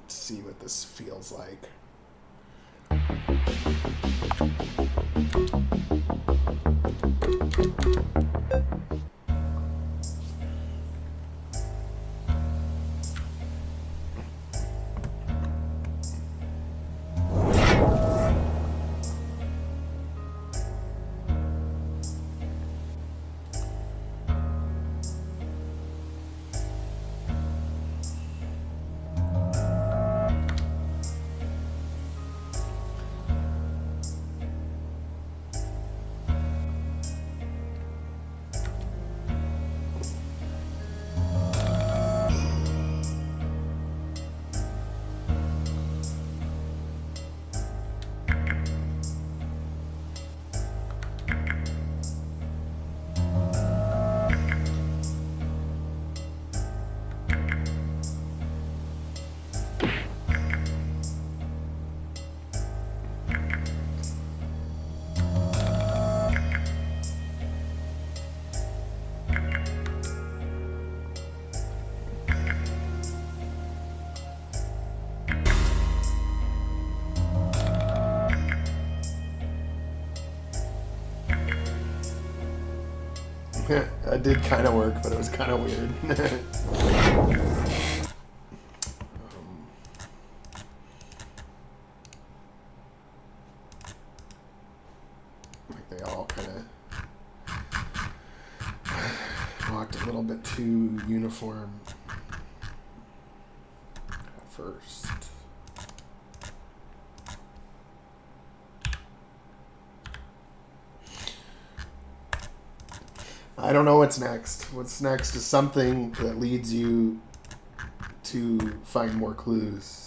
See what this feels like. That did kind of work, but it was kind of weird. they all kind of walked a little bit too uniform at first. I don't know what's next. What's next is something that leads you to find more clues.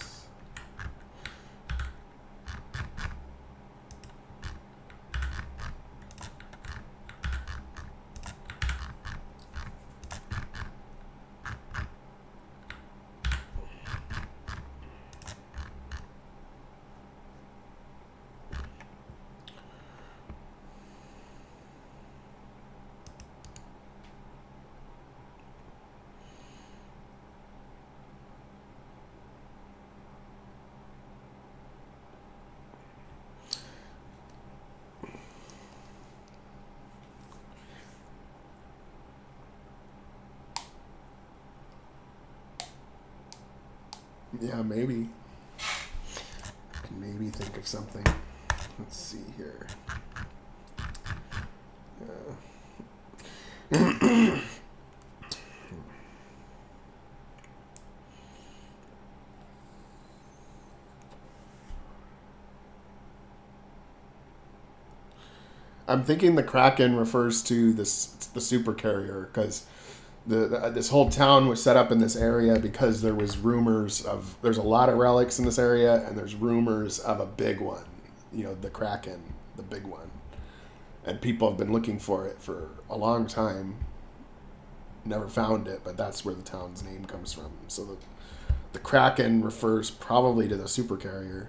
Yeah, maybe. I can maybe think of something. Let's see here. I'm thinking the Kraken refers to the supercarrier, because this whole town was set up in this area because there was rumors of, there's a lot of relics in this area, and there's rumors of a big one, you know, the Kraken, the big one. And people have been looking for it for a long time, never found it, but that's where the town's name comes from. So the Kraken refers probably to the supercarrier.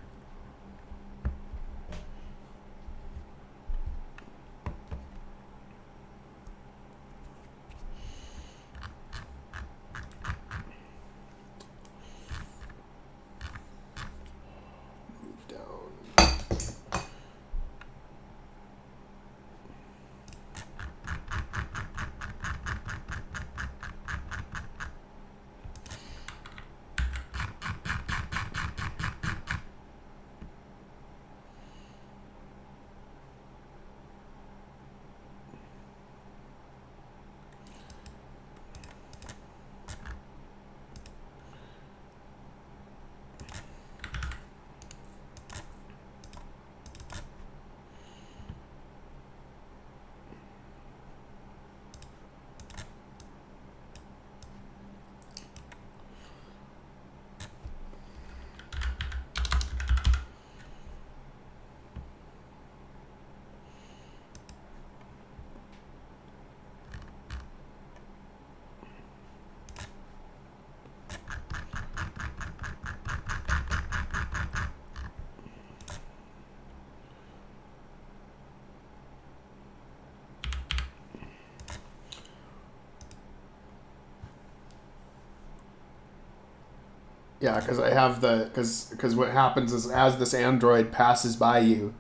Yeah, because I have because what happens is, as this android passes by you,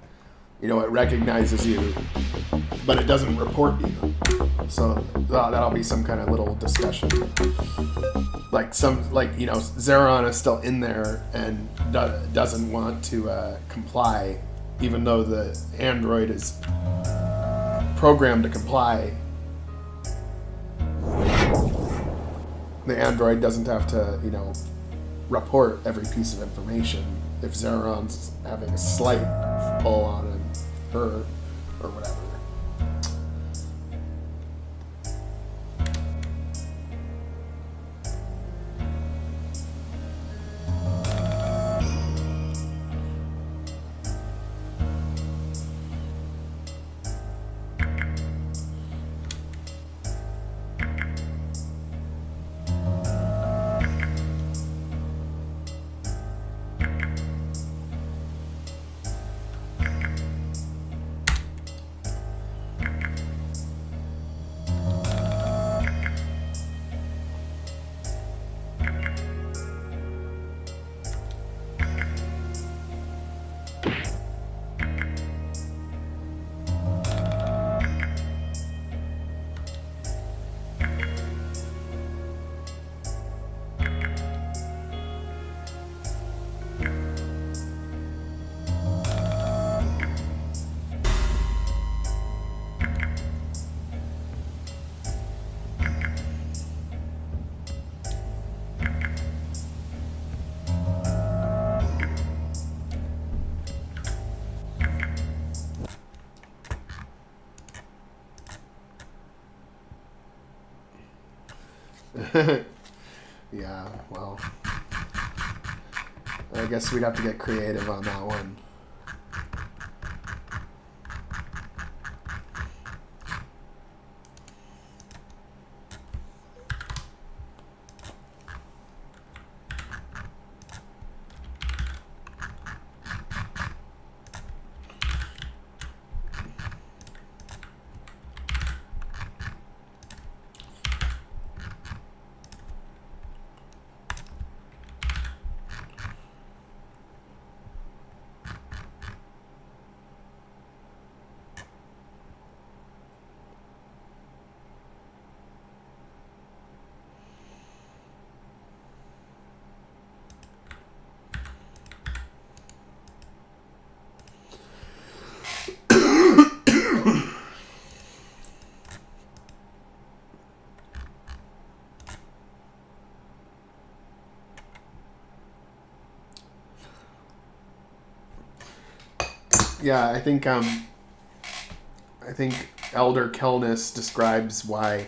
you know, it recognizes you, but it doesn't report you. So that'll be some kind of little discussion. Like you know, Zeron is still in there and doesn't want to comply, even though the android is programmed to comply. The android doesn't have to, you know, report every piece of information if Zeron's having a slight pull on her or whatever. Yeah, well, I guess we'd have to get creative on that one. Yeah, I think Elder Kelness describes why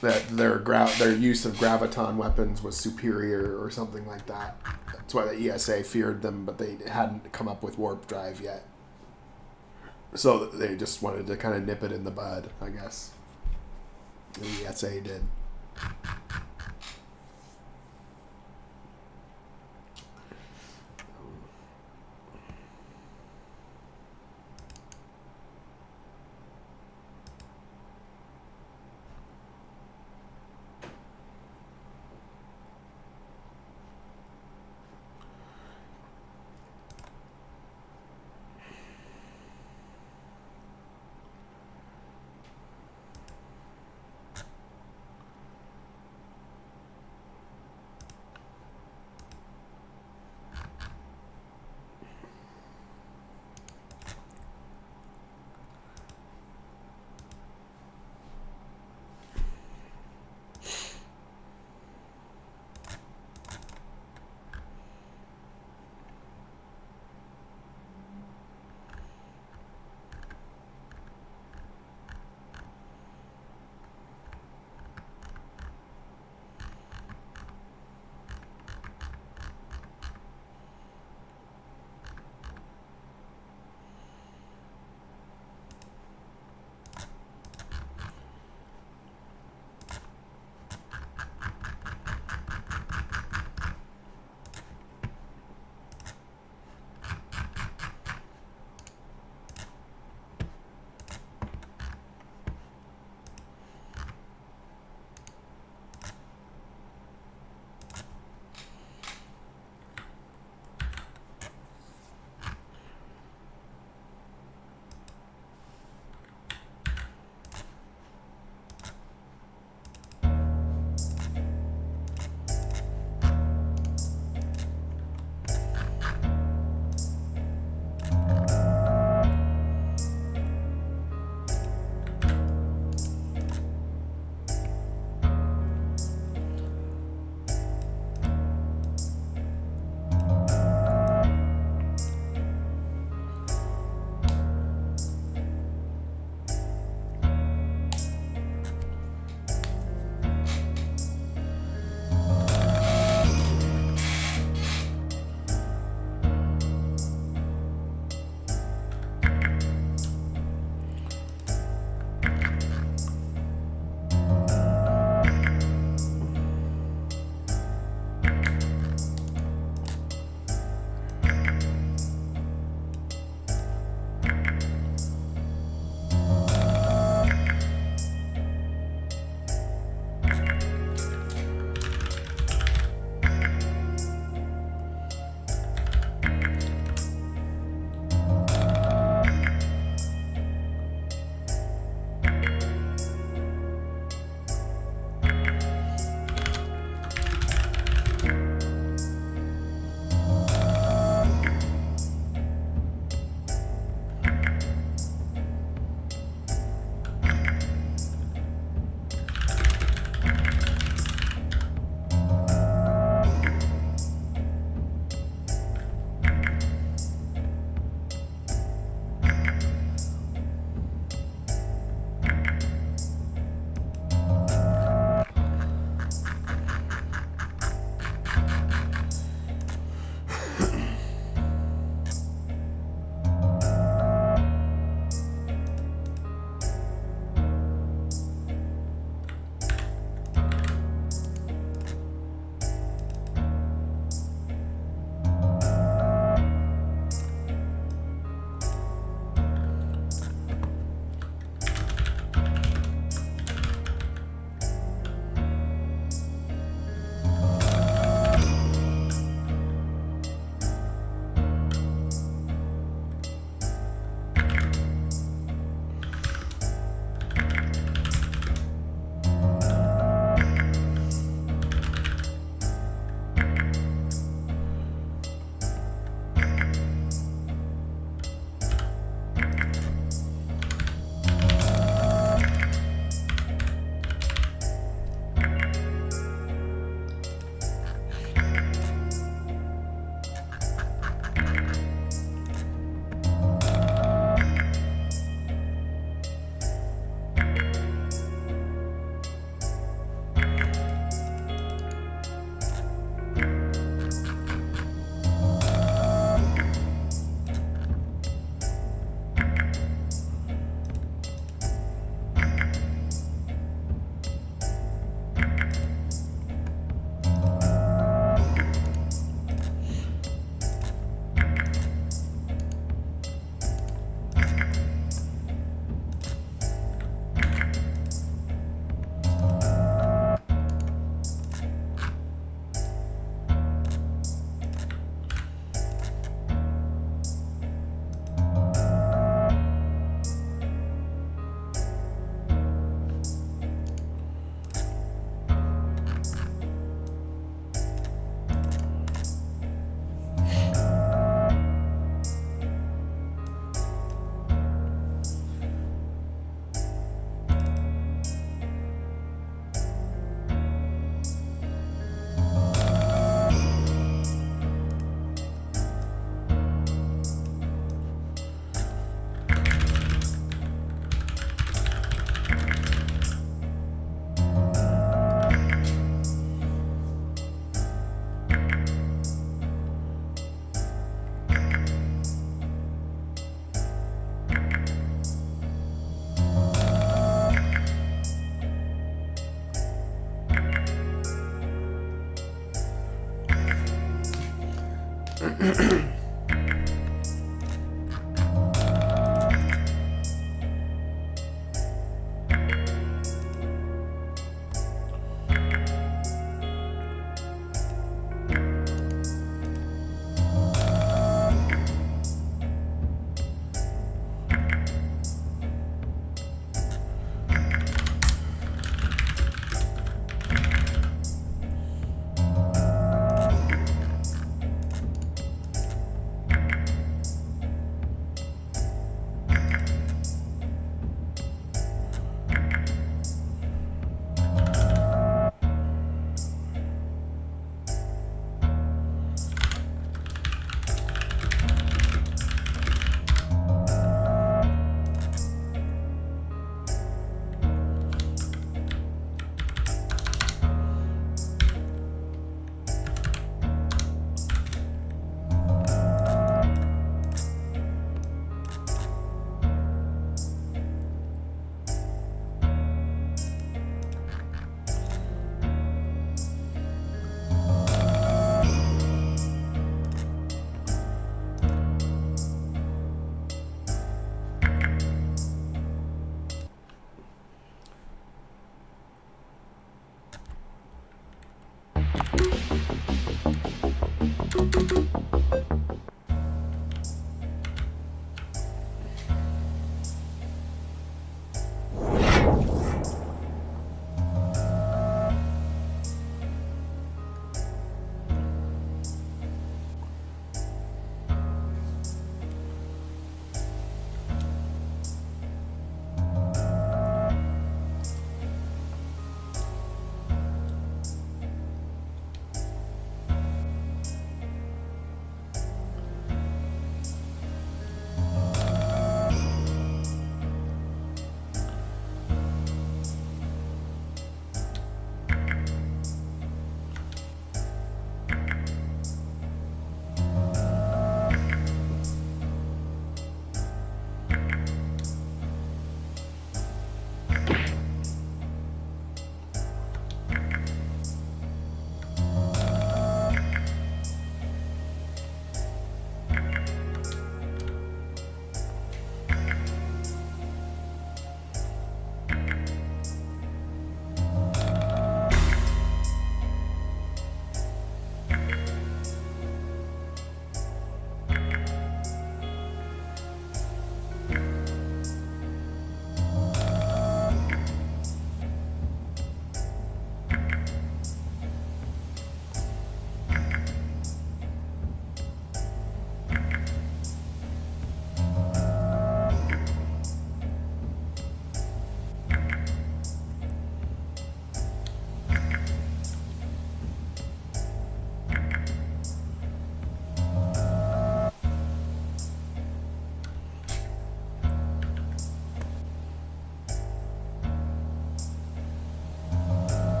that their use of graviton weapons was superior or something like that. That's why the ESA feared them, but they hadn't come up with warp drive yet. So they just wanted to kind of nip it in the bud, I guess. The ESA did.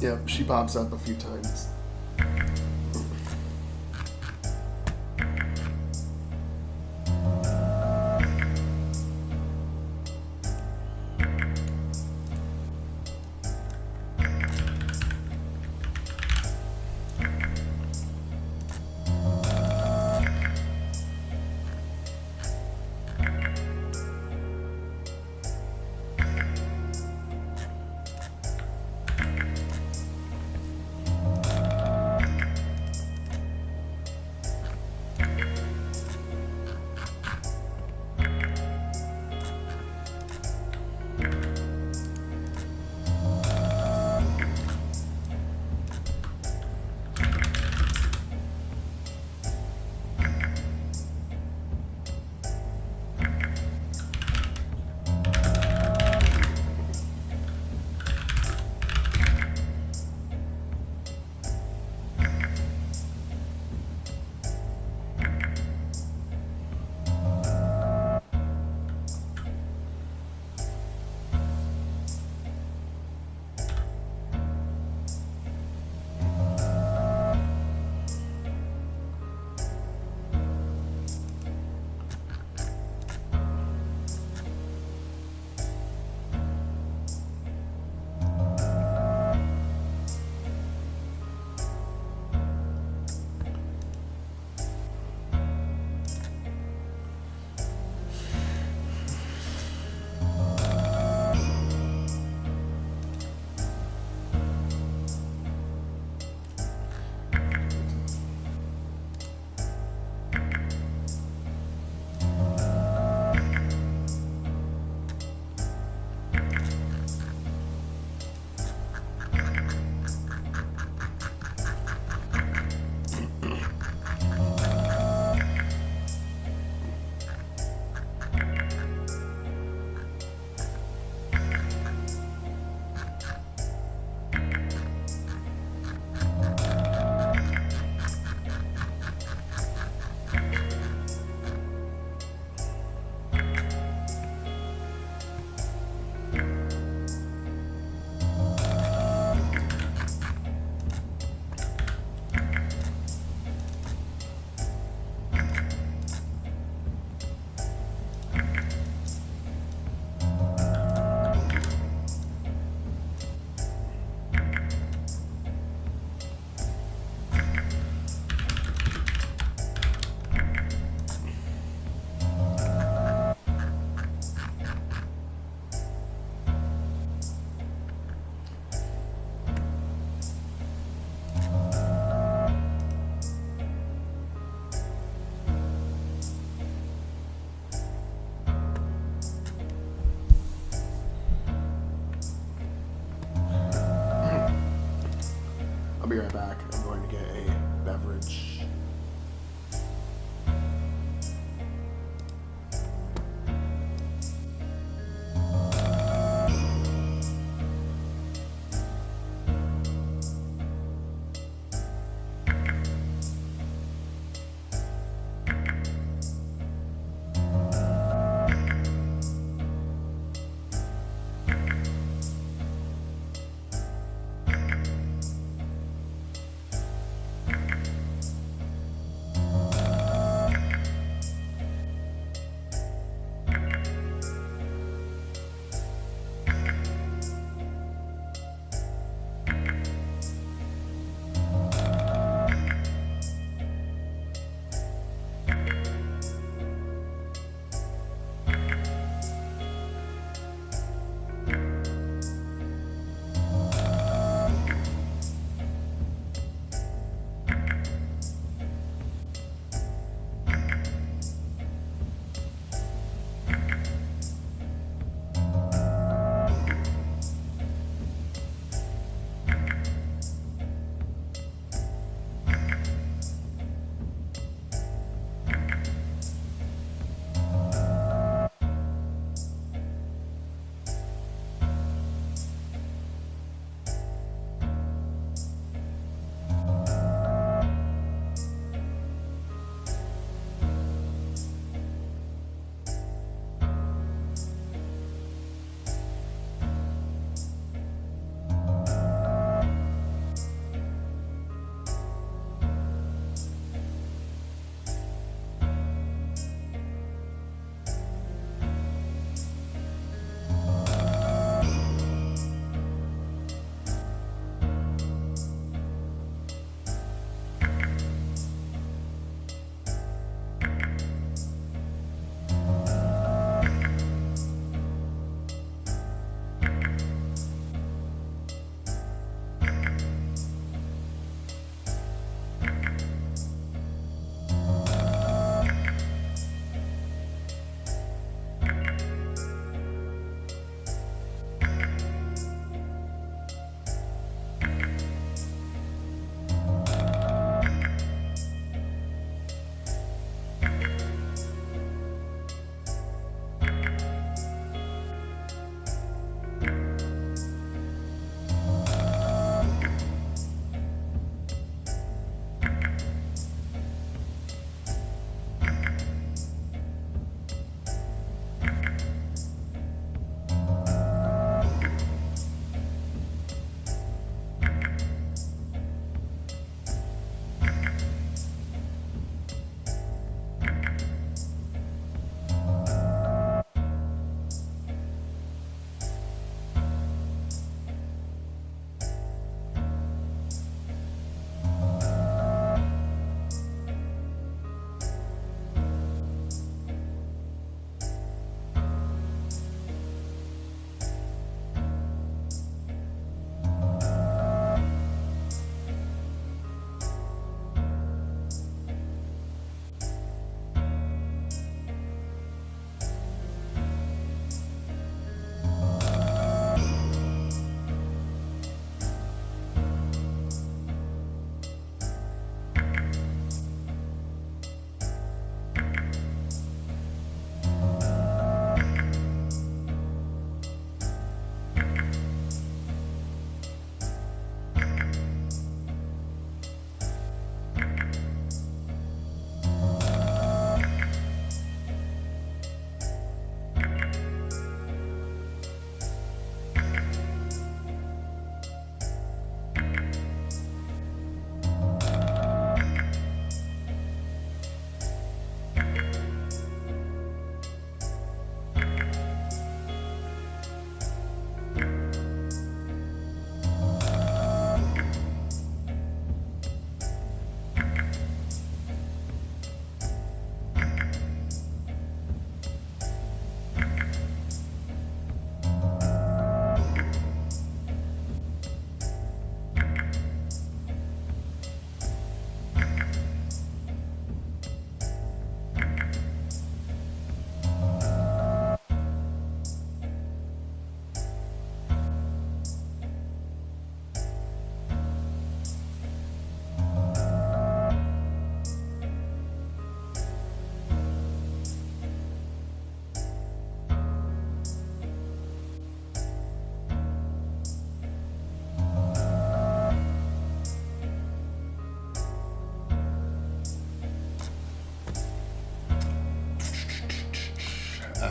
Yep, she pops up a few times. I'll be right back. I'm going to get a beverage.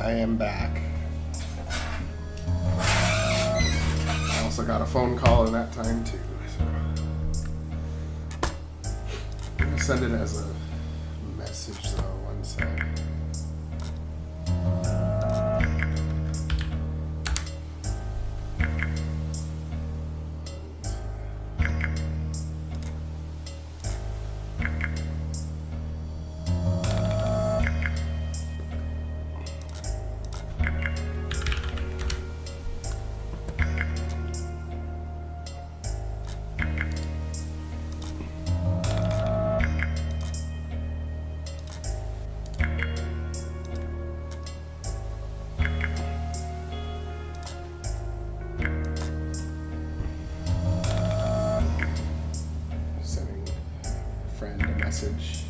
I am back. I also got a phone call in that time too. So I'm gonna send it as a message though. One sec. Message.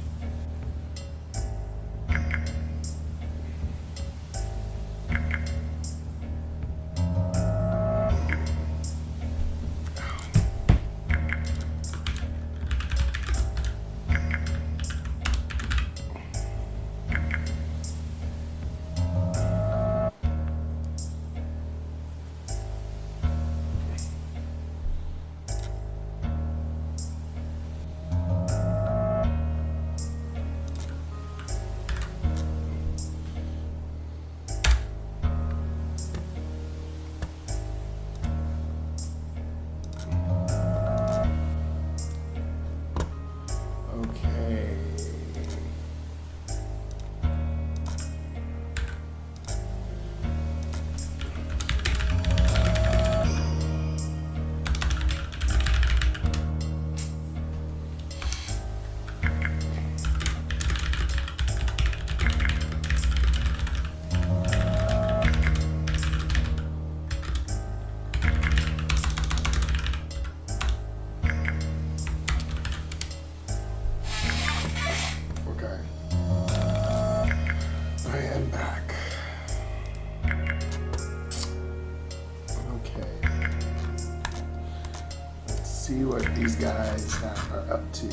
See what these guys are up to.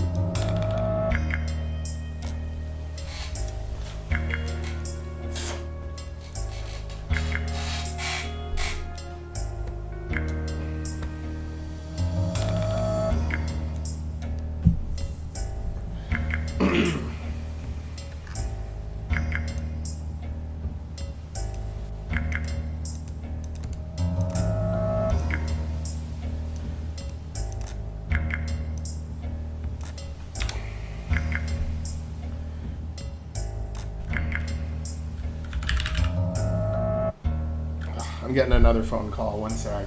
I'm getting another phone call. One sec.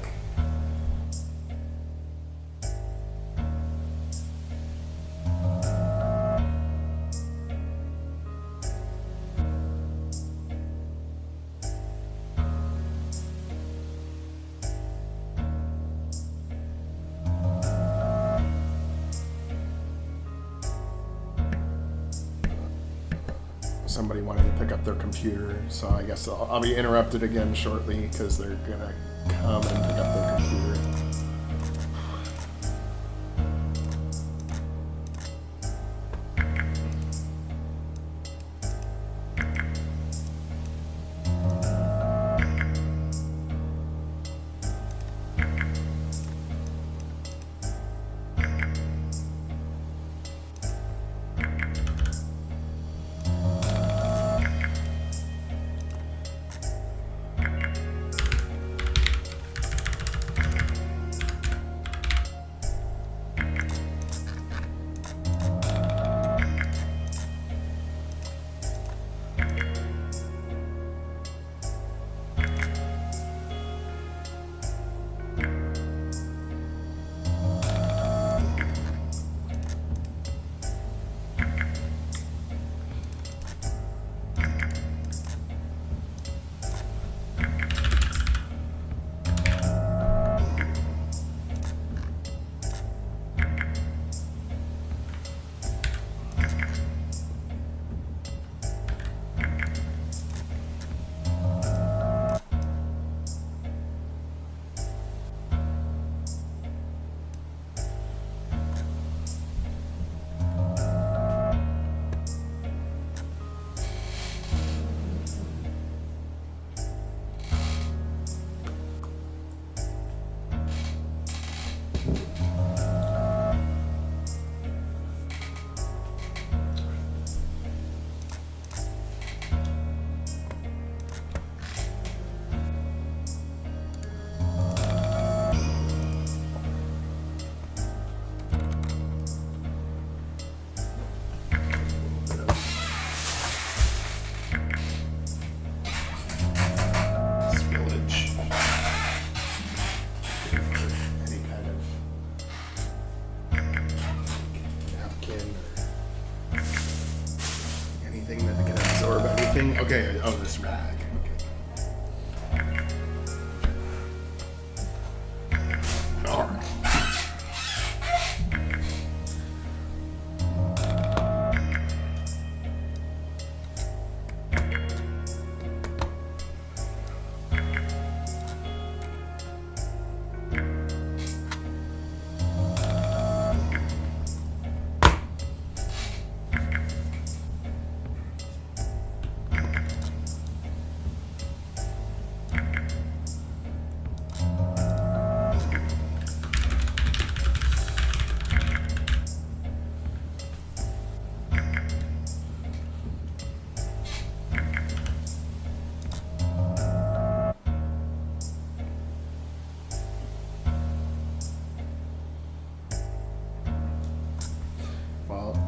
Somebody wanted to pick up their computer, so I guess I'll be interrupted again shortly because they're gonna come and pick up their computer. Okay, oh, this rag. Okay. All right.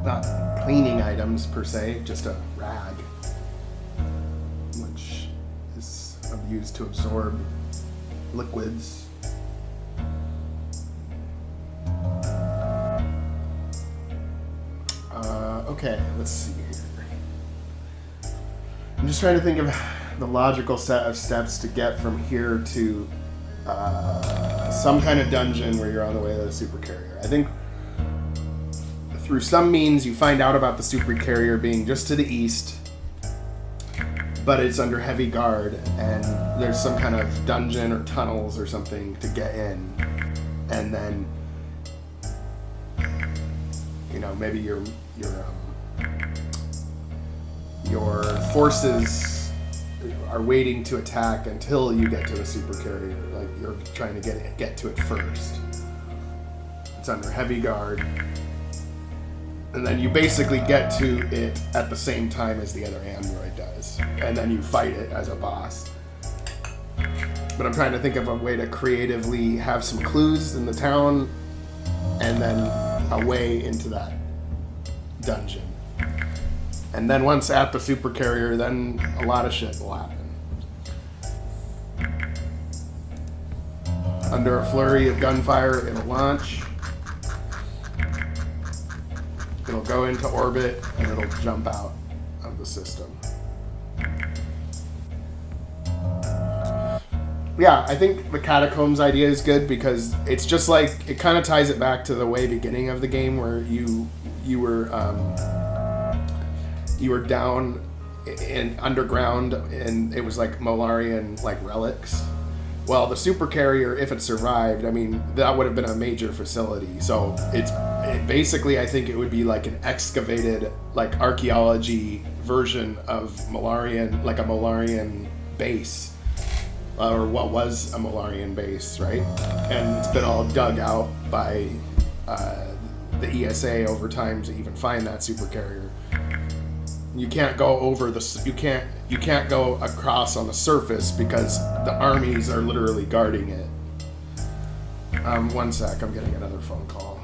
Not cleaning items per se, just a rag, which is used to absorb liquids. Okay, let's see here. I'm just trying to think of the logical set of steps to get from here to some kind of dungeon where you're on the way to the supercarrier. I think through some means you find out about the supercarrier being just to the east, but it's under heavy guard, and there's some kind of dungeon or tunnels or something to get in, and then maybe your forces are waiting to attack until you get to the supercarrier. Like you're trying to get to it first. It's under heavy guard. And then you basically get to it at the same time as the other android does. And then you fight it as a boss. But I'm trying to think of a way to creatively have some clues in the town and then a way into that dungeon. And then once at the supercarrier, then a lot of shit will happen. Under a flurry of gunfire, it'll launch. It'll go into orbit and it'll jump out of the system. Yeah, I think the catacombs idea is good because it's just like, it kind of ties it back to the way beginning of the game where you were down in underground and it was like Molarian like relics. Well, the supercarrier, if it survived, I mean, that would have been a major facility. So basically, I think it would be like an excavated, like archaeology version of Molarian, like a Molarian base, or what was a Molarian base, right? And it's been all dug out by the ESA over time to even find that supercarrier. You can't go over you can't go across on the surface because the armies are literally guarding it. One sec, I'm getting another phone call.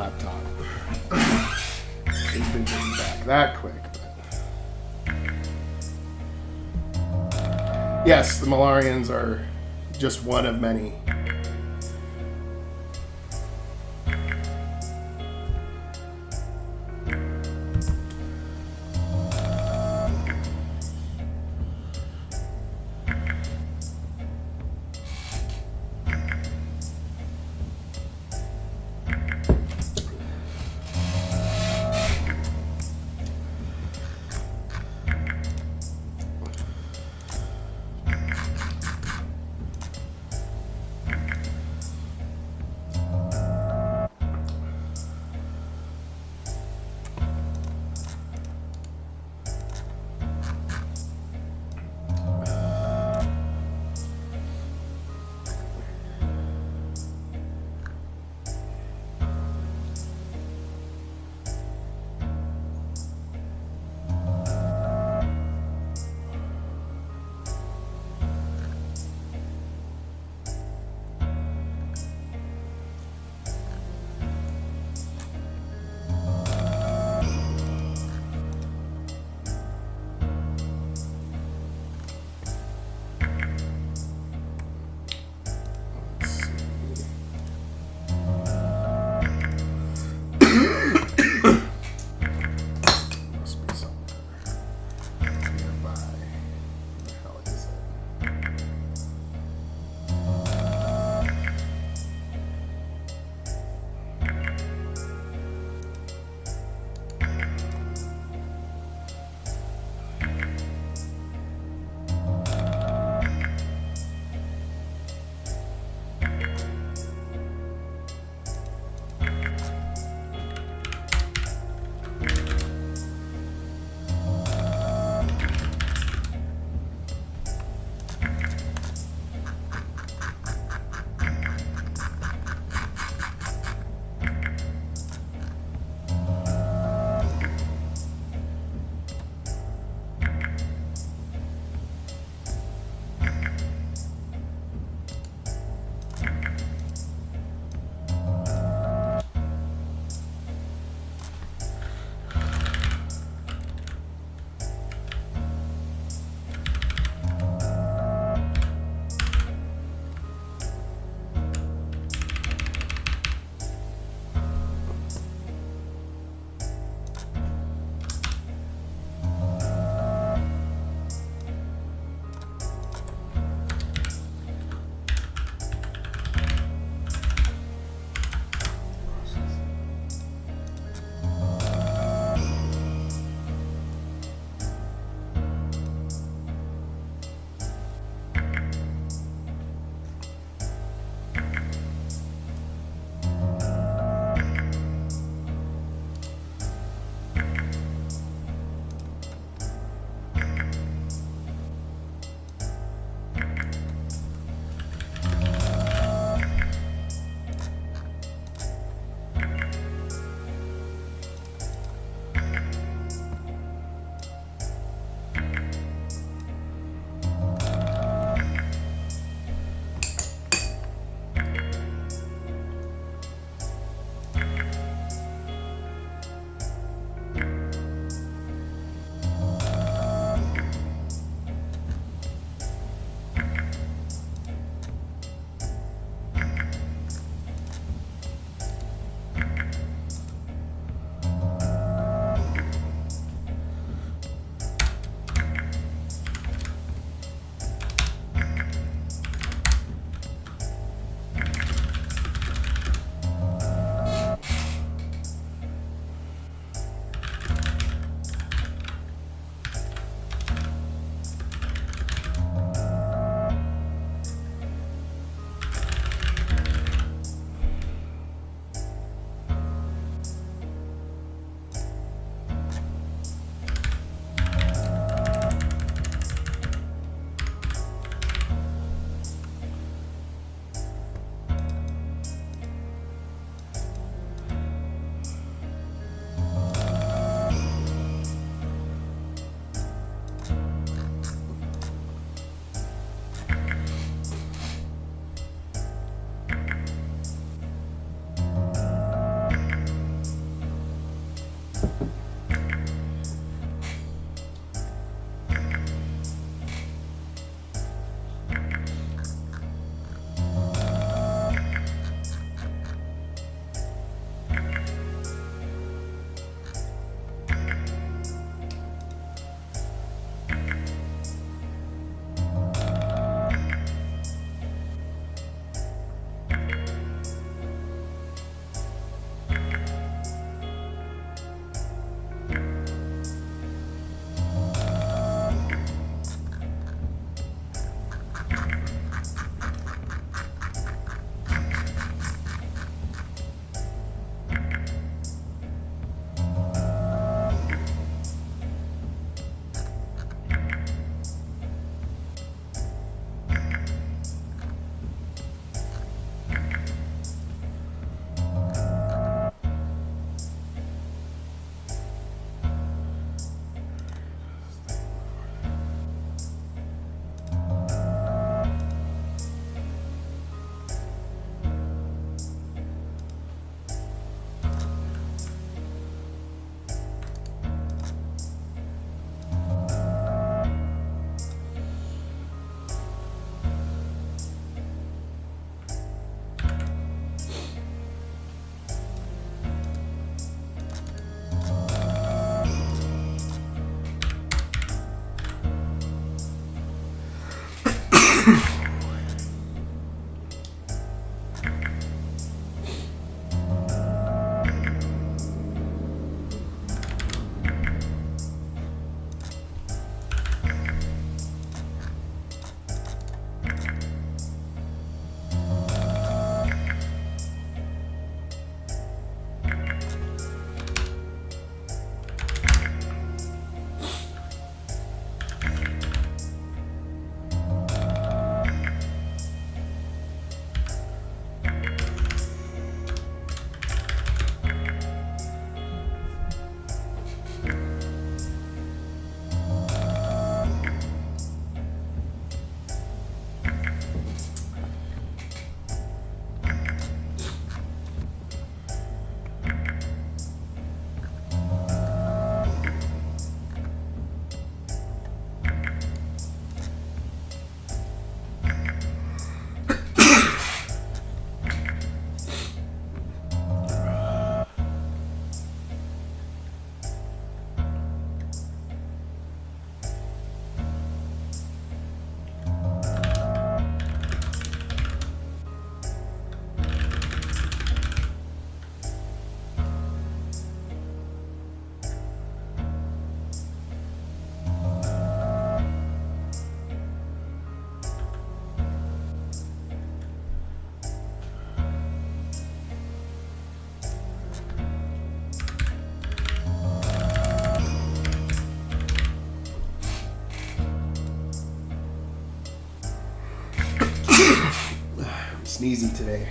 laptop. Didn't think it was back that quick. But... yes, the Malarians are just one of many. sneezy today.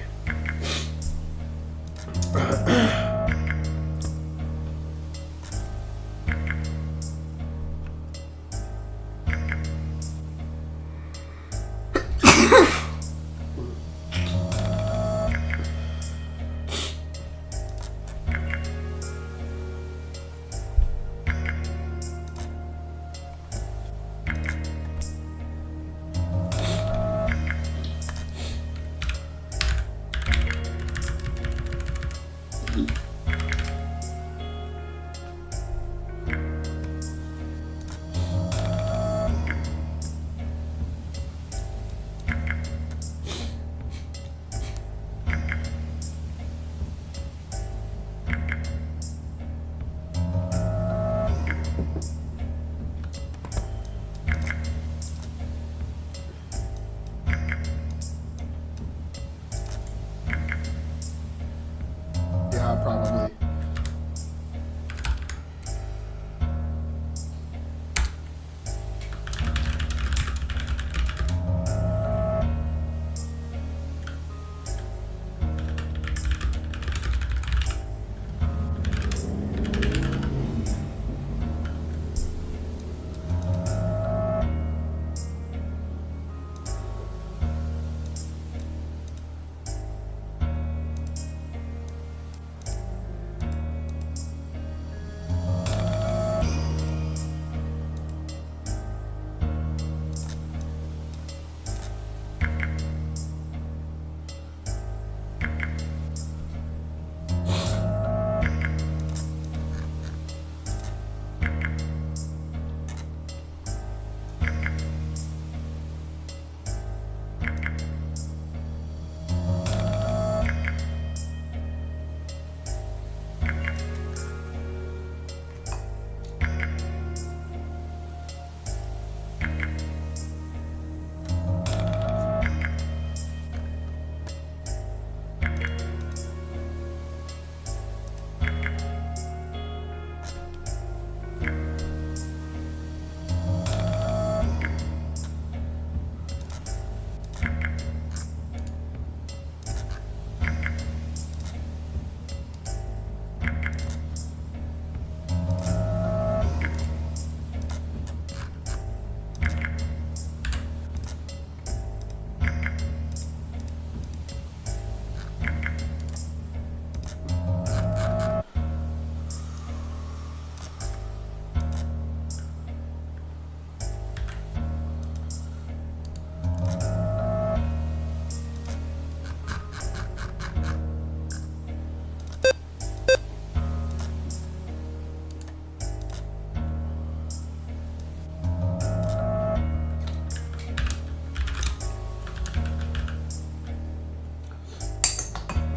Yeah, probably.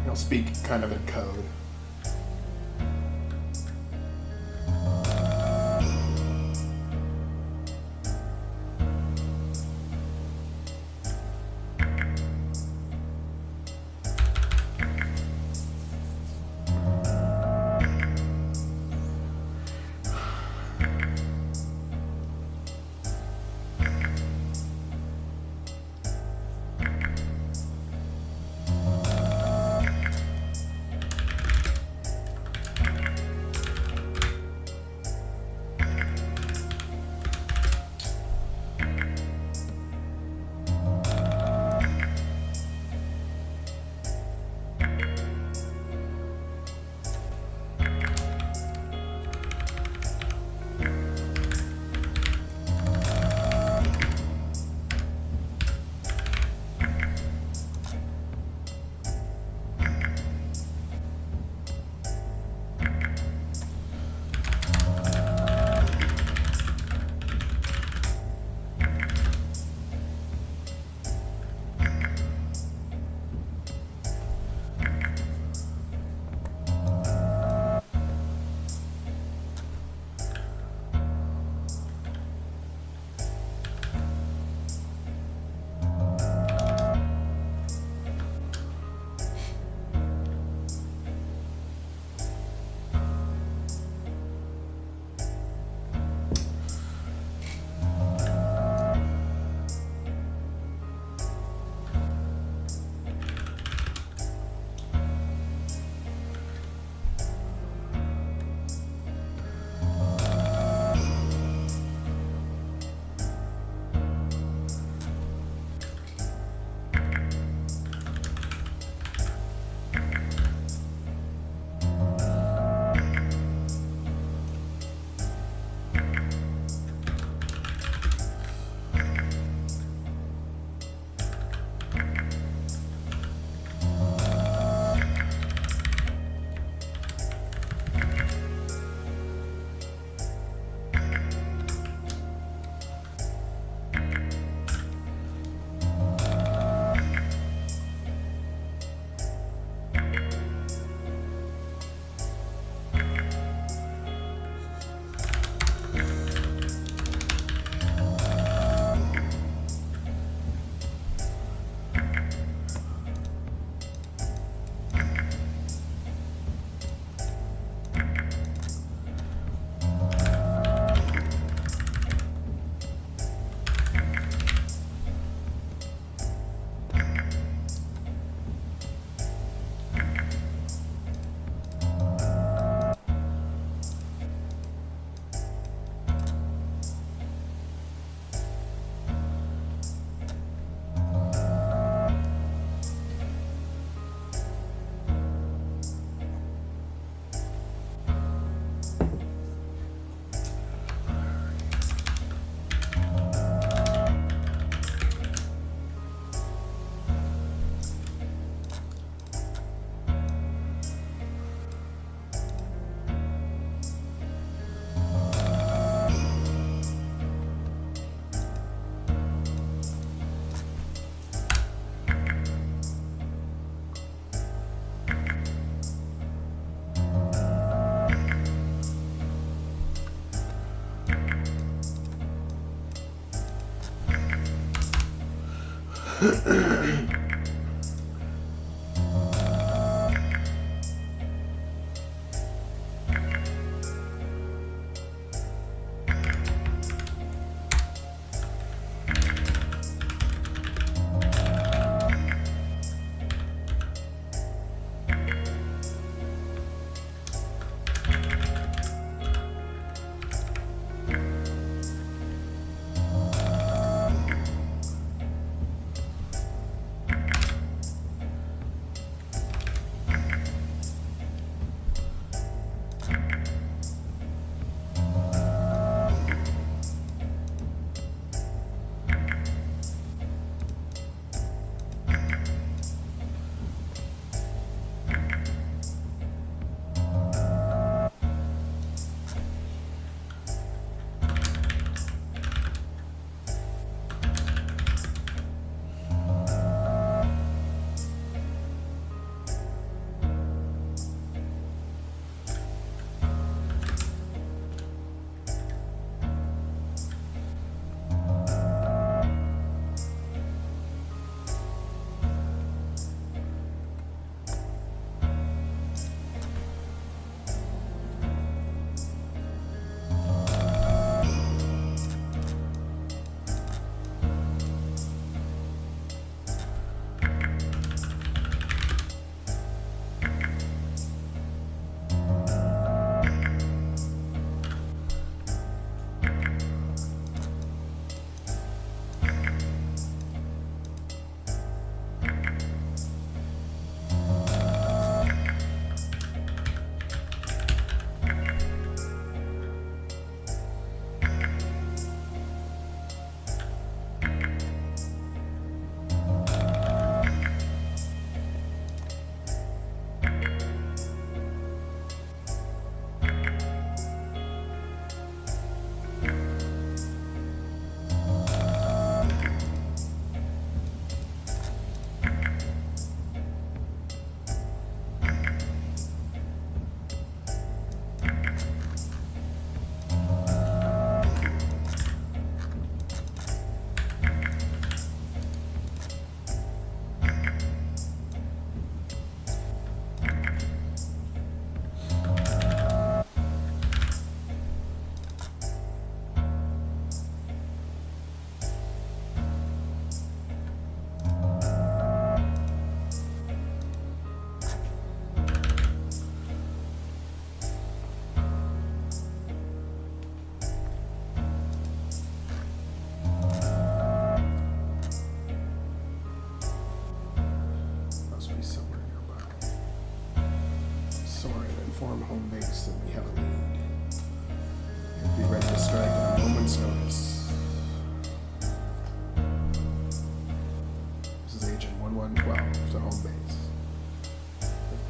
I'll speak kind of in code.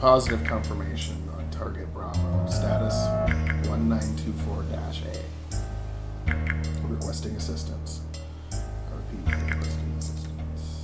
Positive confirmation on target Bravo. Status 1924-A. Requesting assistance. RP requesting assistance.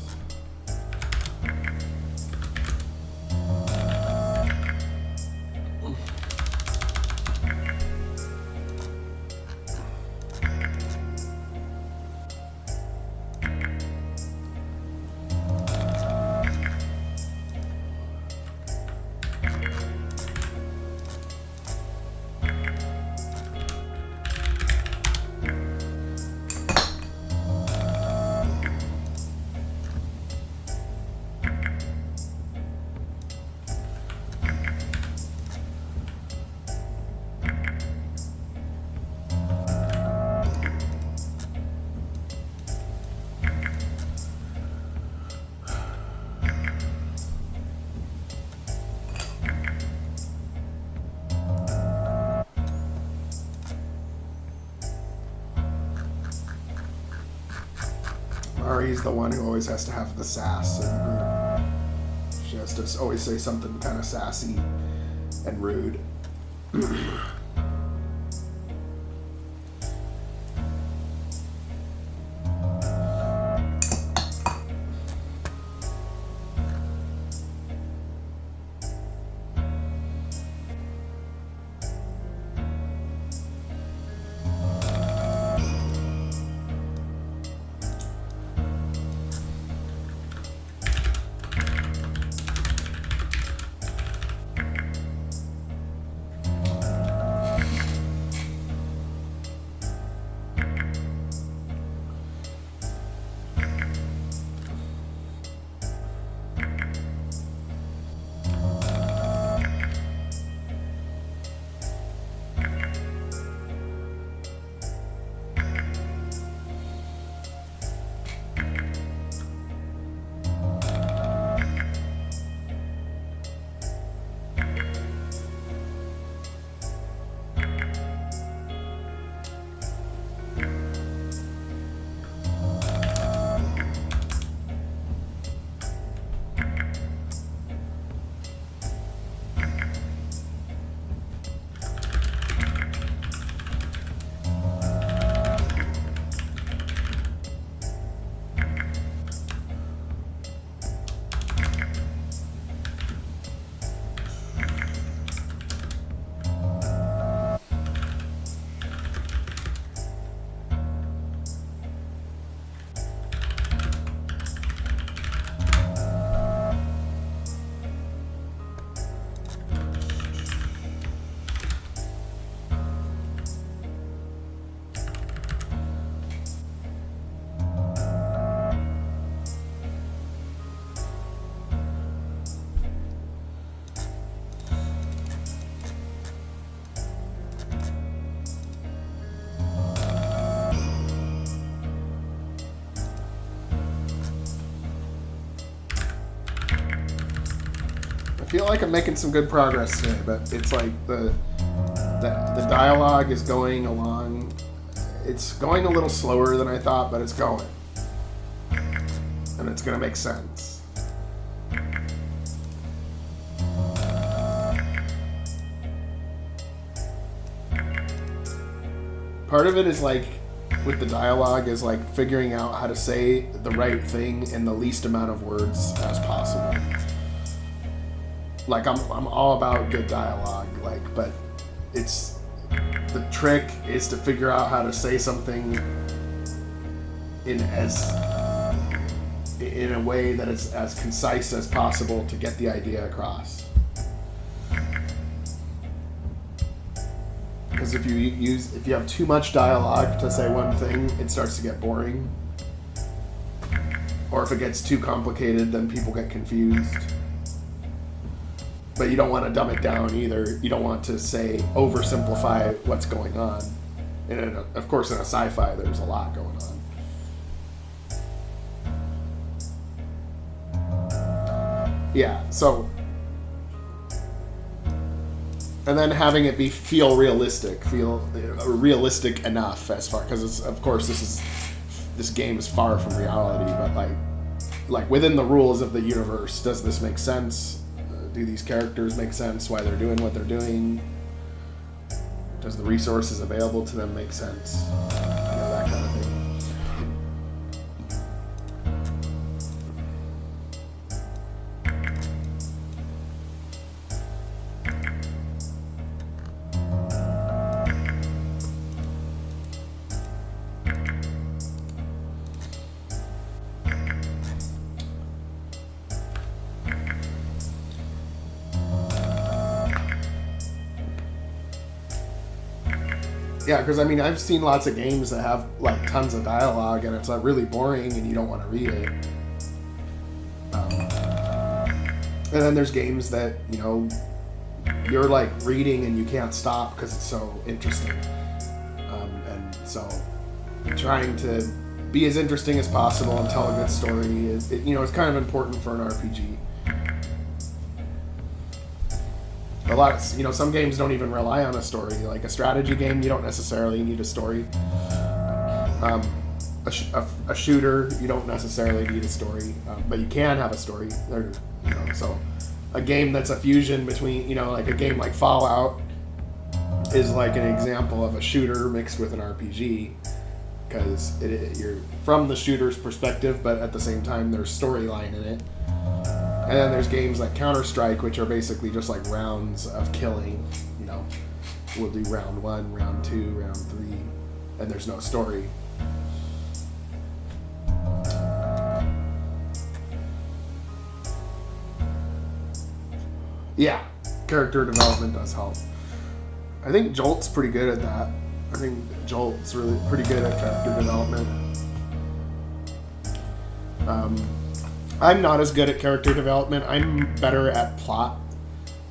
Ari's the one who always has to have the sass in the group. She has to always say something kind of sassy and rude. feel like I'm making some good progress today, but it's like the dialogue is going along. It's going a little slower than I thought, but it's going. And it's going to make sense. Part of it is like, with the dialogue, is like figuring out how to say the right thing in the least amount of words as possible. Like, I'm all about good dialogue, like, but it's, the trick is to figure out how to say something in a way that is as concise as possible to get the idea across. Because if you have too much dialogue to say one thing, it starts to get boring. Or if it gets too complicated, then people get confused. But you don't want to dumb it down either. You don't want to oversimplify what's going on. And of course, in a sci-fi, there's a lot going on. Yeah, so, and then having it feel realistic enough, as far, because of course this game is far from reality, but like within the rules of the universe, does this make sense? Do these characters make sense? Why they're doing what they're doing? Does the resources available to them make sense? That kind of thing. Yeah, because I mean, I've seen lots of games that have like tons of dialogue and it's like really boring and you don't want to read it. And then there's games that, you know, you're like reading and you can't stop because it's so interesting. And so trying to be as interesting as possible and tell a good story is, you know, it's kind of important for an RPG. A lot of, you know, some games don't even rely on a story. Like a strategy game, you don't necessarily need a story. A shooter, you don't necessarily need a story, but you can have a story. Or, you know, so a game that's a fusion between, you know, like a game like Fallout is like an example of a shooter mixed with an RPG, because you're from the shooter's perspective, but at the same time there's storyline in it. And then there's games like Counter-Strike, which are basically just like rounds of killing. You know, we'll do round 1, round 2, round 3, and there's no story. Yeah, character development does help. I think Jolt's pretty good at that. I think Jolt's really pretty good at character development. I'm not as good at character development. I'm better at plot.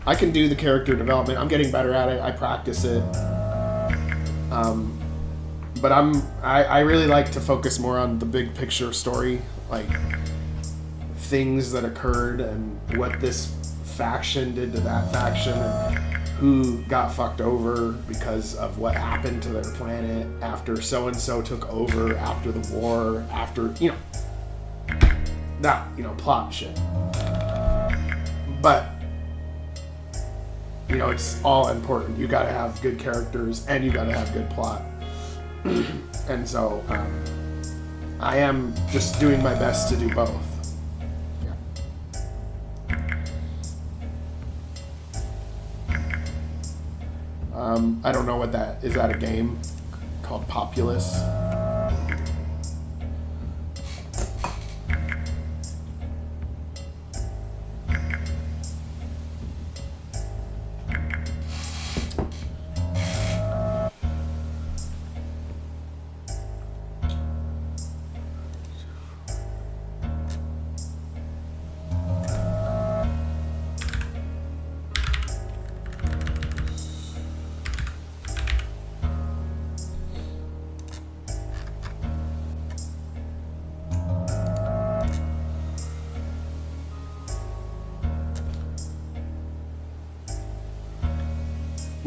I can do the character development. I'm getting better at it. I practice it. But I really like to focus more on the big picture story, like things that occurred and what this faction did to that faction and who got fucked over because of what happened to their planet after so-and-so took over, after the war, after, you know, that, you know, plot shit. But, you know, it's all important. You gotta have good characters and you gotta have good plot. And so, I am just doing my best to do both. I don't know what that is. That a game called Populous?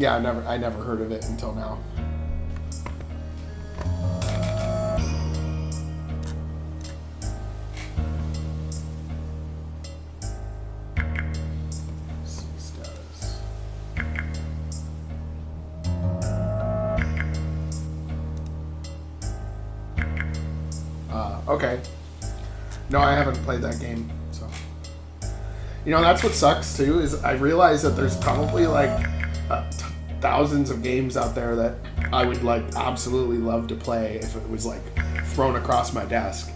Yeah, I never heard of it until now. See status. Okay. No, I haven't played that game, so. You know, that's what sucks too, is I realize that there's probably like thousands of games out there that I would like absolutely love to play if it was like thrown across my desk,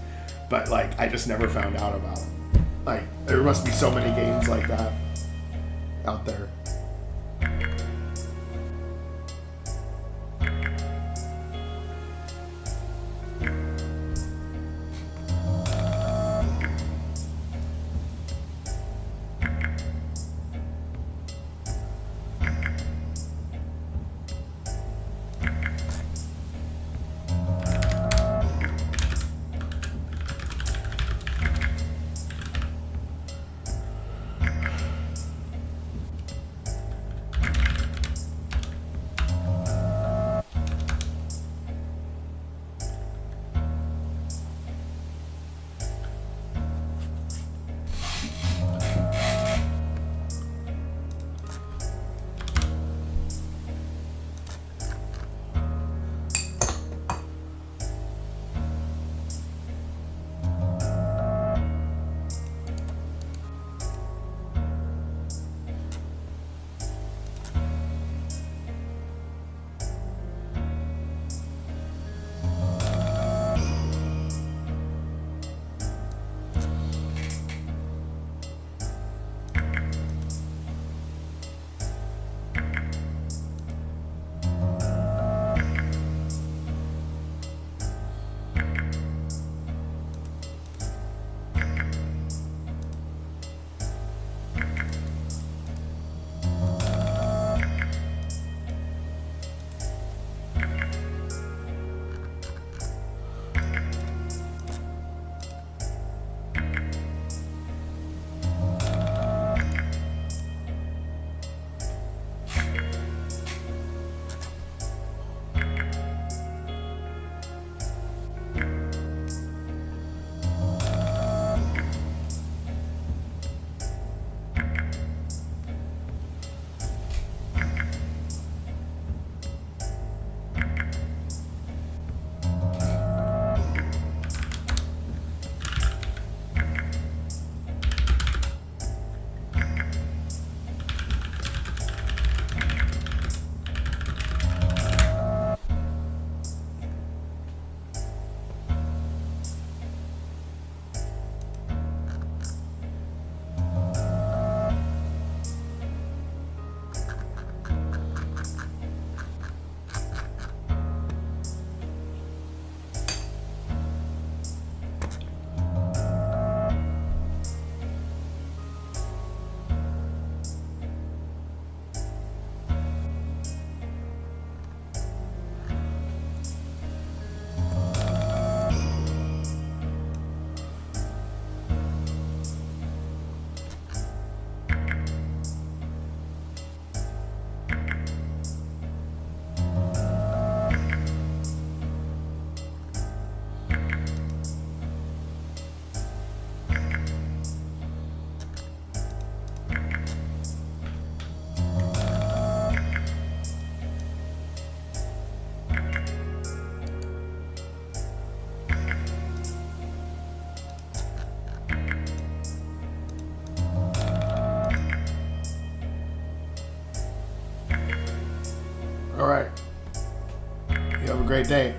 but like I just never found out about them. Like there must be so many games like that out there. All right. You have a great day.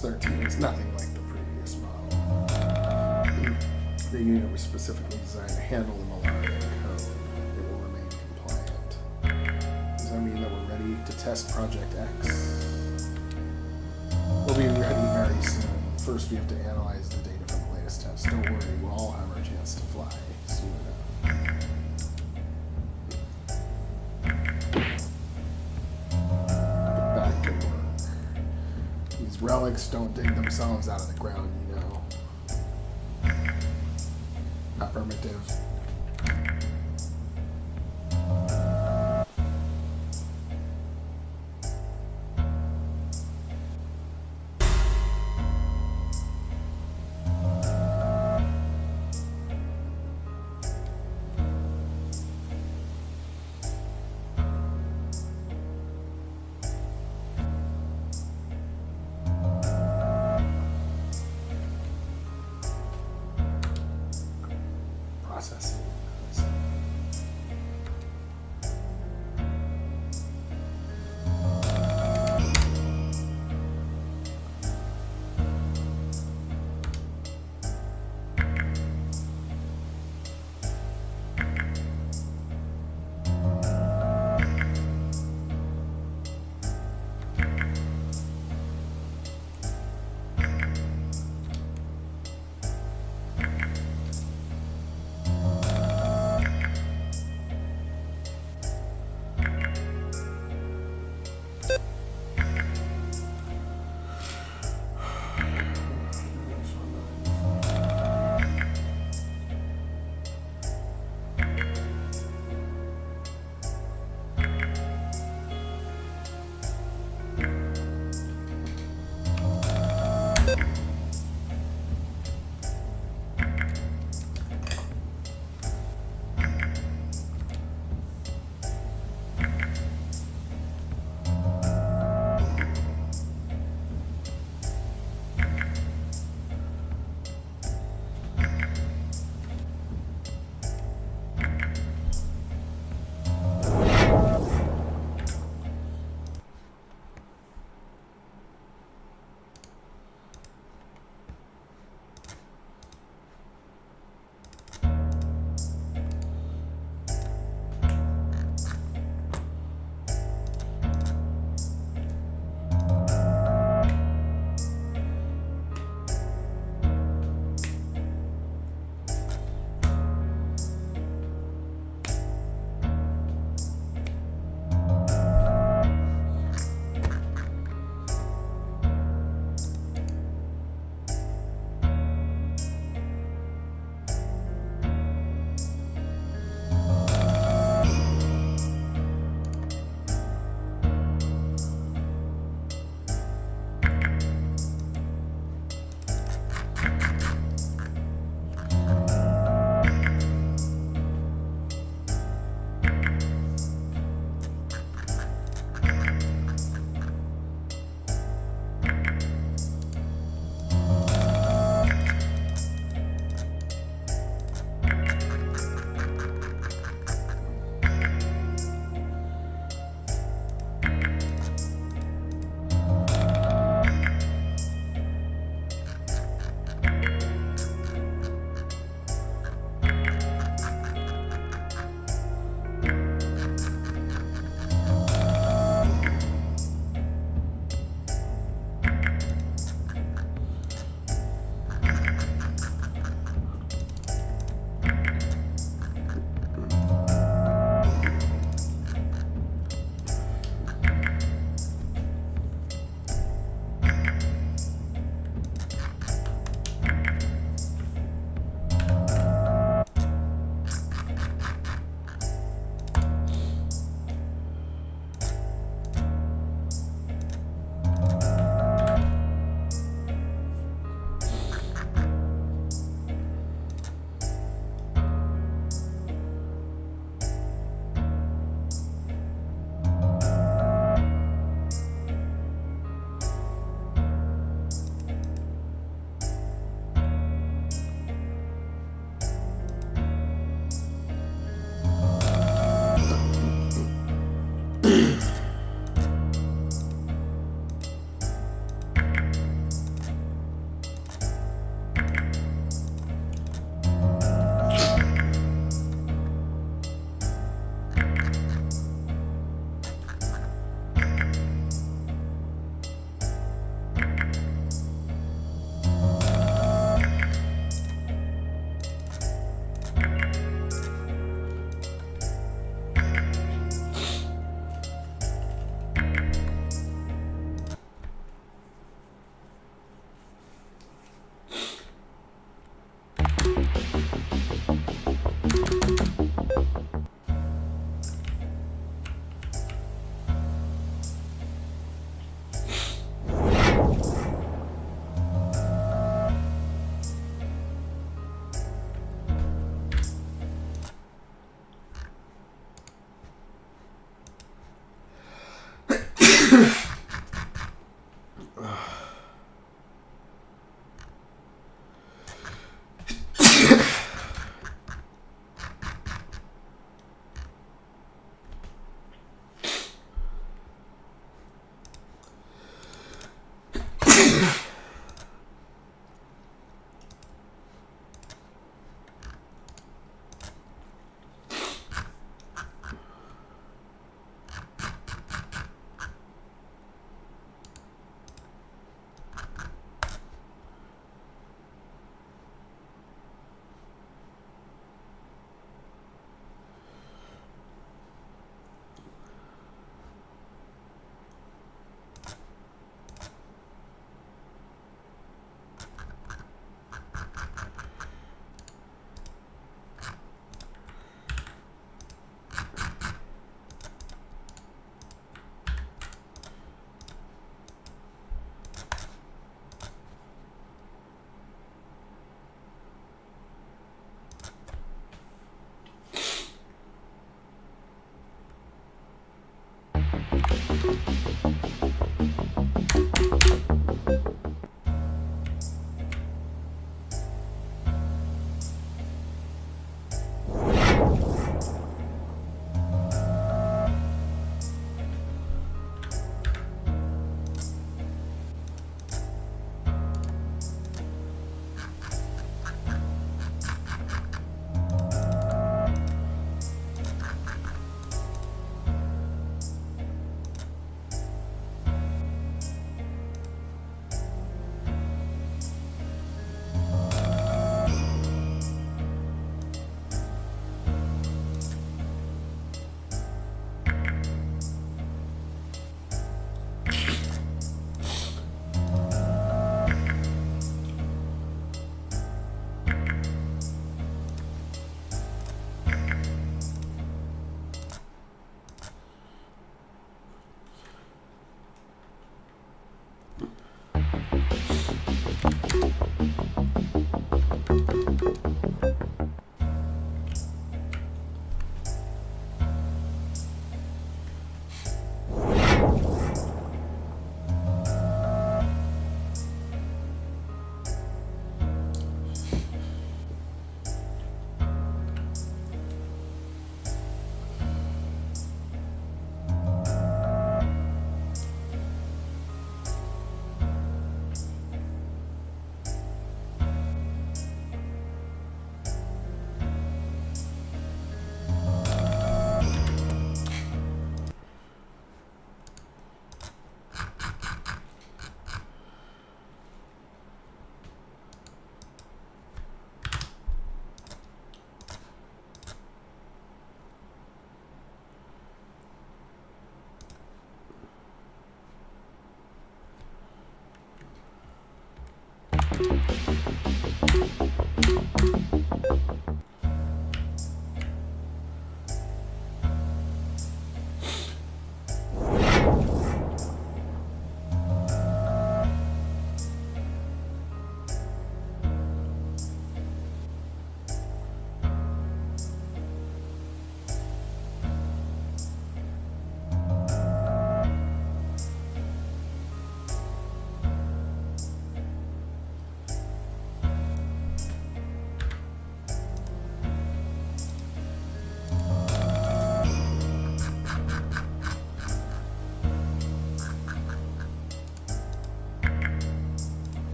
Plus 13 is nothing like the previous model. The unit was specifically designed to handle the Malarian code. It will remain compliant. Does that mean that we're ready to test Project X? We'll be ready very soon. First, we have to analyze the data from the latest test. Don't worry, we'll all have our chance to fly soon enough. Get back to work. These relics don't dig themselves out of the ground, you know. Affirmative. Processing.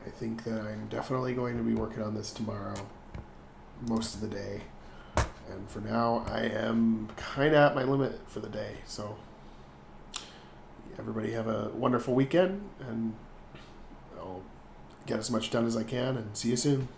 I think that I'm definitely going to be working on this tomorrow, most of the day. And for now, I am kind of at my limit for the day. So everybody have a wonderful weekend, and I'll get as much done as I can, and see you soon.